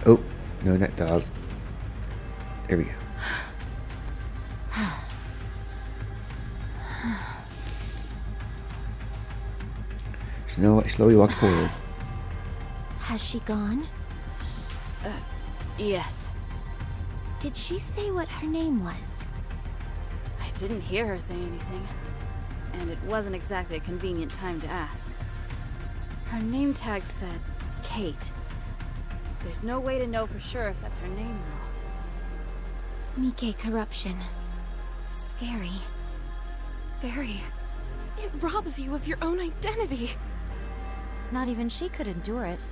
[SPEAKER 2] Oh, no, not dog. There we go. Snow slowly walks forward.
[SPEAKER 1] Has she gone?
[SPEAKER 6] Yes.
[SPEAKER 1] Did she say what her name was?
[SPEAKER 6] I didn't hear her say anything. And it wasn't exactly a convenient time to ask. Her name tag said Kate. There's no way to know for sure if that's her name, though.
[SPEAKER 1] Nikkei corruption. Scary.
[SPEAKER 7] Very. It robs you of your own identity.
[SPEAKER 5] Not even she could endure it.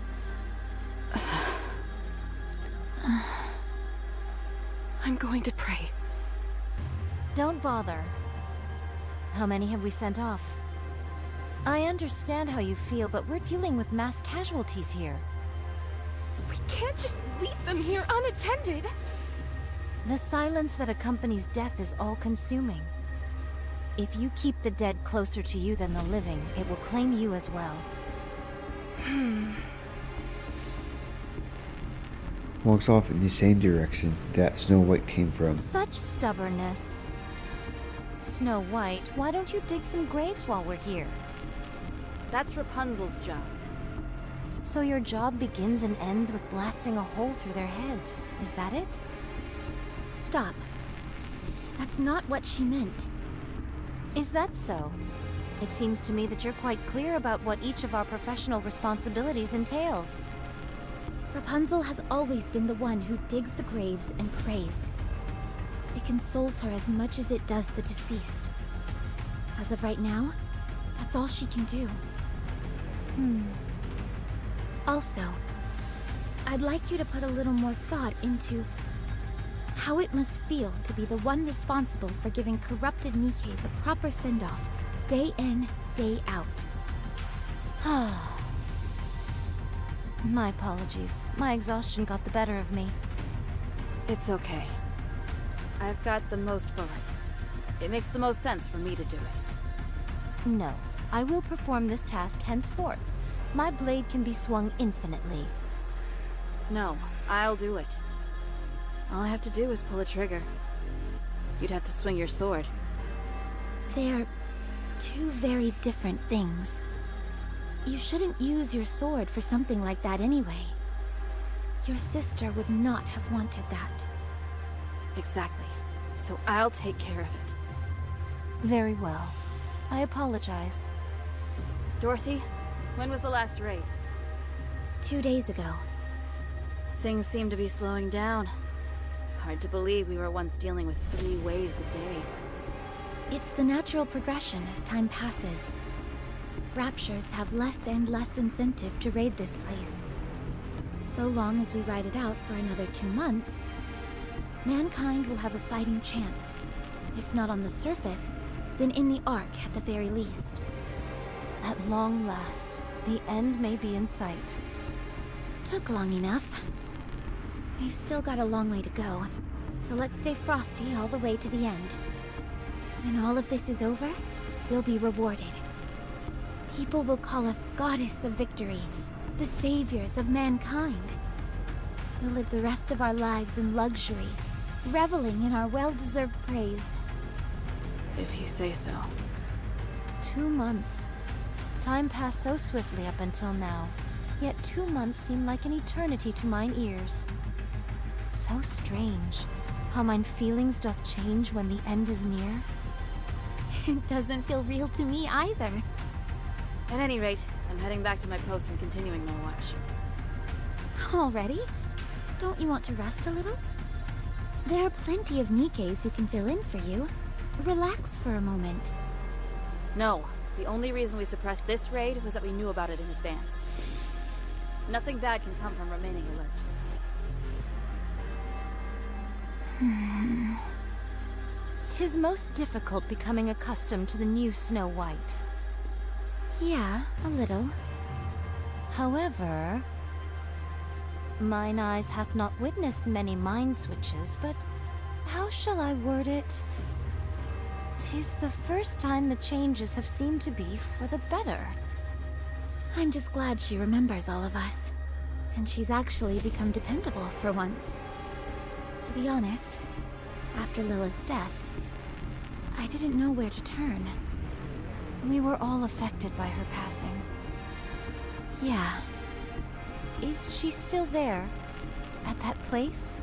[SPEAKER 7] I'm going to pray.
[SPEAKER 5] Don't bother. How many have we sent off? I understand how you feel, but we're dealing with mass casualties here.
[SPEAKER 7] We can't just leave them here unattended.
[SPEAKER 5] The silence that accompanies death is all-consuming. If you keep the dead closer to you than the living, it will claim you as well.
[SPEAKER 2] Walks off in the same direction that Snow White came from.
[SPEAKER 5] Such stubbornness. Snow White, why don't you dig some graves while we're here?
[SPEAKER 6] That's Rapunzel's job.
[SPEAKER 5] So your job begins and ends with blasting a hole through their heads. Is that it?
[SPEAKER 1] Stop. That's not what she meant.
[SPEAKER 5] Is that so? It seems to me that you're quite clear about what each of our professional responsibilities entails.
[SPEAKER 3] Rapunzel has always been the one who digs the graves and prays. It consoles her as much as it does the deceased. As of right now, that's all she can do. Also, I'd like you to put a little more thought into how it must feel to be the one responsible for giving corrupted Nikes a proper send-off, day in, day out.
[SPEAKER 5] My apologies. My exhaustion got the better of me.
[SPEAKER 6] It's okay. I've got the most bullets. It makes the most sense for me to do it.
[SPEAKER 5] No, I will perform this task henceforth. My blade can be swung infinitely.
[SPEAKER 6] No, I'll do it. All I have to do is pull a trigger. You'd have to swing your sword.
[SPEAKER 3] They're two very different things. You shouldn't use your sword for something like that anyway. Your sister would not have wanted that.
[SPEAKER 6] Exactly. So I'll take care of it.
[SPEAKER 5] Very well. I apologize.
[SPEAKER 6] Dorothy, when was the last raid?
[SPEAKER 3] 2 days ago.
[SPEAKER 6] Things seem to be slowing down. Hard to believe we were once dealing with 3 waves a day.
[SPEAKER 3] It's the natural progression as time passes. Raptures have less and less incentive to raid this place. So long as we ride it out for another 2 months, mankind will have a fighting chance. If not on the surface, then in the Ark at the very least.
[SPEAKER 5] At long last, the end may be in sight.
[SPEAKER 3] Took long enough. We've still got a long way to go, so let's stay frosty all the way to the end. When all of this is over, we'll be rewarded. People will call us Goddess of Victory, the saviors of mankind. We'll live the rest of our lives in luxury, reveling in our well-deserved praise.
[SPEAKER 6] If you say so.
[SPEAKER 5] 2 months. Time passed so swiftly up until now, yet 2 months seem like an eternity to mine ears. So strange, how mine feelings doth change when the end is near.
[SPEAKER 3] It doesn't feel real to me either.
[SPEAKER 6] At any rate, I'm heading back to my post and continuing my watch.
[SPEAKER 3] Already? Don't you want to rest a little? There are plenty of Nikes who can fill in for you. Relax for a moment.
[SPEAKER 6] No, the only reason we suppressed this raid was that we knew about it in advance. Nothing bad can come from remaining alert.
[SPEAKER 5] Tis most difficult becoming accustomed to the new Snow White.
[SPEAKER 3] Yeah, a little.
[SPEAKER 5] However, mine eyes hath not witnessed many mind switches, but how shall I word it? 'Tis the first time the changes have seemed to be for the better.
[SPEAKER 3] I'm just glad she remembers all of us. And she's actually become dependable for once. To be honest, after Lilith's death, I didn't know where to turn.
[SPEAKER 5] We were all affected by her passing.
[SPEAKER 3] Yeah,
[SPEAKER 5] Is she still there? At that place?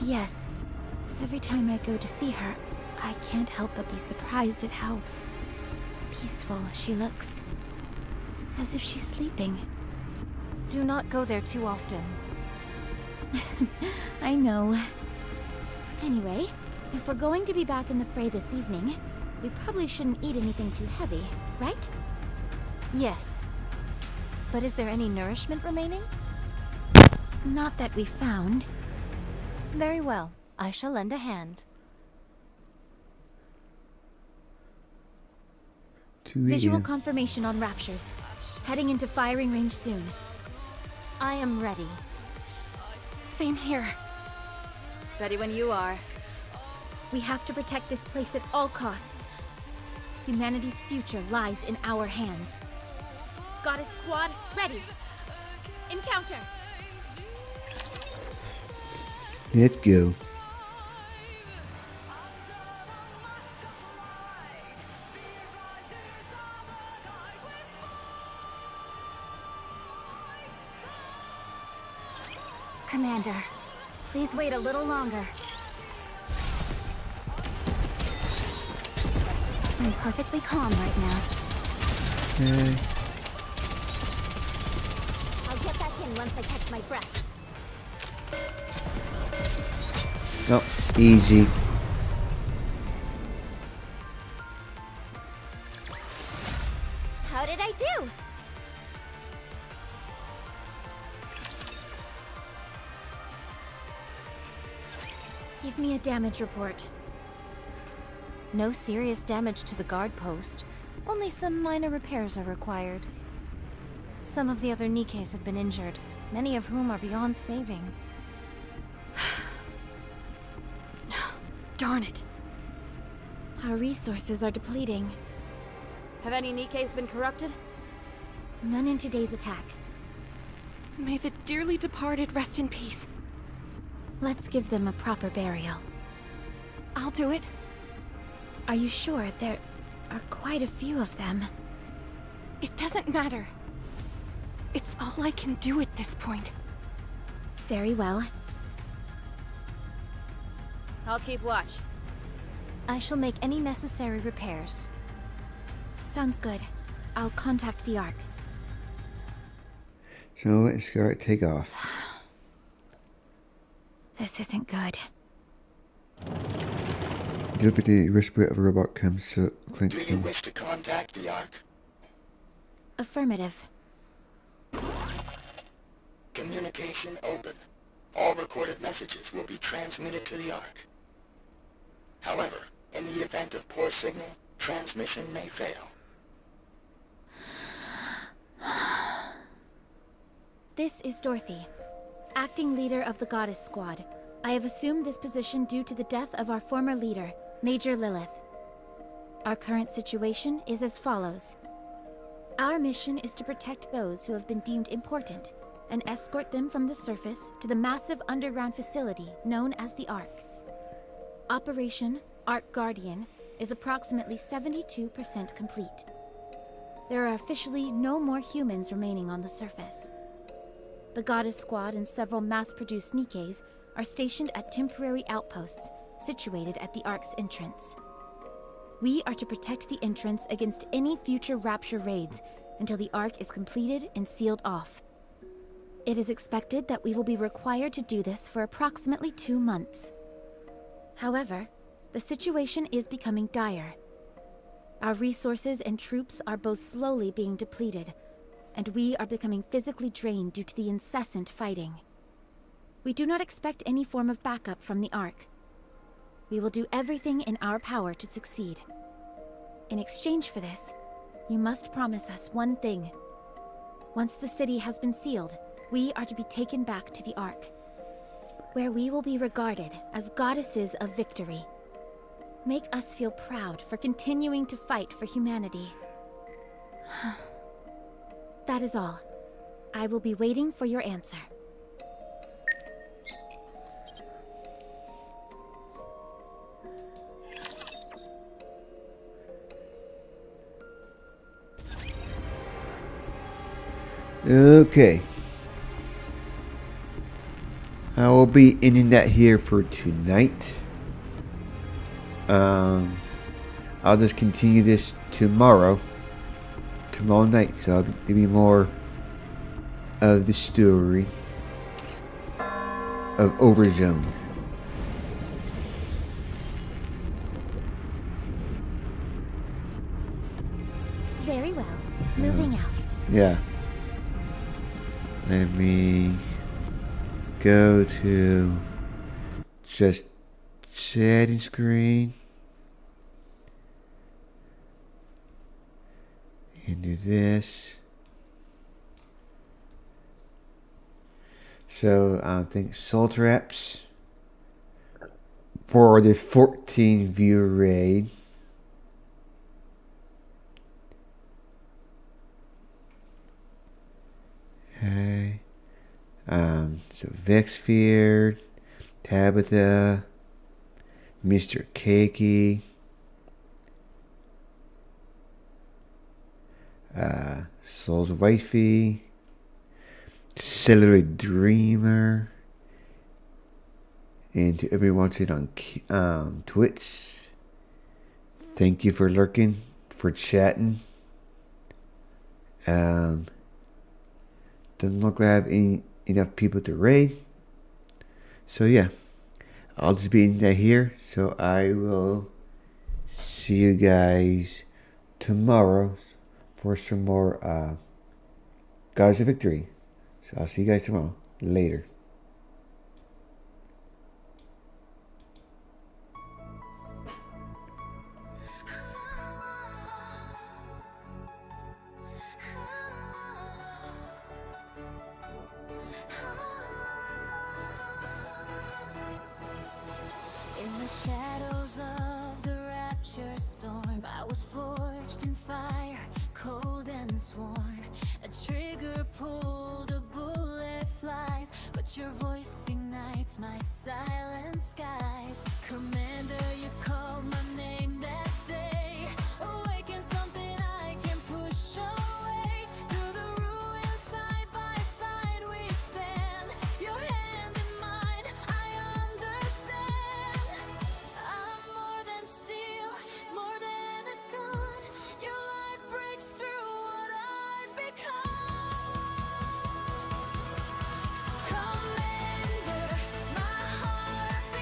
[SPEAKER 3] yes. Every time I go to see her, I can't help but be surprised at how peaceful she looks. As if she's sleeping.
[SPEAKER 5] Do not go there too often.
[SPEAKER 3] I know. Anyway, if we're going to be back in the fray this evening, we probably shouldn't eat anything too heavy, right?
[SPEAKER 5] Yes. But is there any nourishment remaining?
[SPEAKER 3] Not that we found.
[SPEAKER 5] Very well. I shall lend a hand.
[SPEAKER 2] 2
[SPEAKER 3] Visual
[SPEAKER 2] a.m.
[SPEAKER 3] confirmation on Raptures. Heading into firing range soon.
[SPEAKER 5] I am ready.
[SPEAKER 3] Same here.
[SPEAKER 6] Ready when you are.
[SPEAKER 3] We have to protect this place at all costs. Humanity's future lies in our hands. Goddess Squad, ready. Encounter.
[SPEAKER 2] Let's go.
[SPEAKER 3] Commander, please wait a little longer. I'm perfectly calm right now.
[SPEAKER 2] Okay.
[SPEAKER 4] I'll get back in in once I catch my breath.
[SPEAKER 2] Oh, easy.
[SPEAKER 4] How did I do?
[SPEAKER 3] Give me a damage report.
[SPEAKER 5] No serious damage to the guard post. Only some minor repairs are required. Some of the other Nikkes have been injured, many of whom are beyond saving.
[SPEAKER 6] Darn it.
[SPEAKER 3] Our resources are depleting.
[SPEAKER 6] Have any Nikkes been corrupted?
[SPEAKER 3] None in today's attack.
[SPEAKER 7] May the dearly departed rest in peace.
[SPEAKER 3] Let's give them a proper burial.
[SPEAKER 7] I'll do it.
[SPEAKER 3] Are you sure? There are quite a few of them.
[SPEAKER 7] It doesn't matter. It's all I can do at this point.
[SPEAKER 3] Very well.
[SPEAKER 6] I'll keep watch.
[SPEAKER 5] I shall make any necessary repairs.
[SPEAKER 3] Sounds good. I'll contact the Ark.
[SPEAKER 2] So let's go take off.
[SPEAKER 3] This isn't good.
[SPEAKER 2] Deputy whisper of a robot comes to Clint.
[SPEAKER 9] Do you wish to contact the Ark?
[SPEAKER 3] Affirmative.
[SPEAKER 9] Communication open. All recorded messages will be transmitted to the Ark. However, in the event of poor signal, transmission may fail.
[SPEAKER 3] This is Dorothy, acting leader of the Goddess Squad. I have assumed this position due to the death of our former leader, Major Lilith. Our current situation is as follows. Our mission is to protect those who have been deemed important and escort them from the surface to the massive underground facility known as the Ark. Operation Ark Guardian is approximately 72% complete. There are officially no more humans remaining on the surface. The Goddess Squad and several mass-produced Nikkes are stationed at temporary outposts situated at the Ark's entrance. We are to protect the entrance against any future Rapture raids until the Ark is completed and sealed off. It is expected that we will be required to do this for approximately 2 months. However, the situation is becoming dire. Our resources and troops are both slowly being depleted, and we are becoming physically drained due to the incessant fighting. We do not expect any form of backup from the Ark. We will do everything in our power to succeed. In exchange for this, you must promise us one thing. Once the city has been sealed, we are to be taken back to the Ark, where we will be regarded as goddesses of victory. Make us feel proud for continuing to fight for humanity. That is all. I will be waiting for your answer.
[SPEAKER 2] Okay. I will be ending that here for tonight. I'll just continue this tomorrow night, so I'll give you more of the story of Overzone.
[SPEAKER 3] Very well. Moving out.
[SPEAKER 2] Yeah. Let me go to just chatting screen and do this. So I think soul traps for the 14 view raid. Okay. So Vexfear, Tabitha, Mr. Cakey, Soul's Wifey, Celery Dreamer, and to everyone watching on Twitch, thank you for lurking, for chatting. doesn't look like I have enough people to raid. So yeah, I'll just be in that here. So I will see you guys tomorrow for some more Gods of Victory. So I'll see you guys tomorrow. Later.
[SPEAKER 1] In the shadows of the rapture storm, I was forged in fire, cold and sworn. A trigger pulled, a bullet flies, but your voice ignites my silent sky.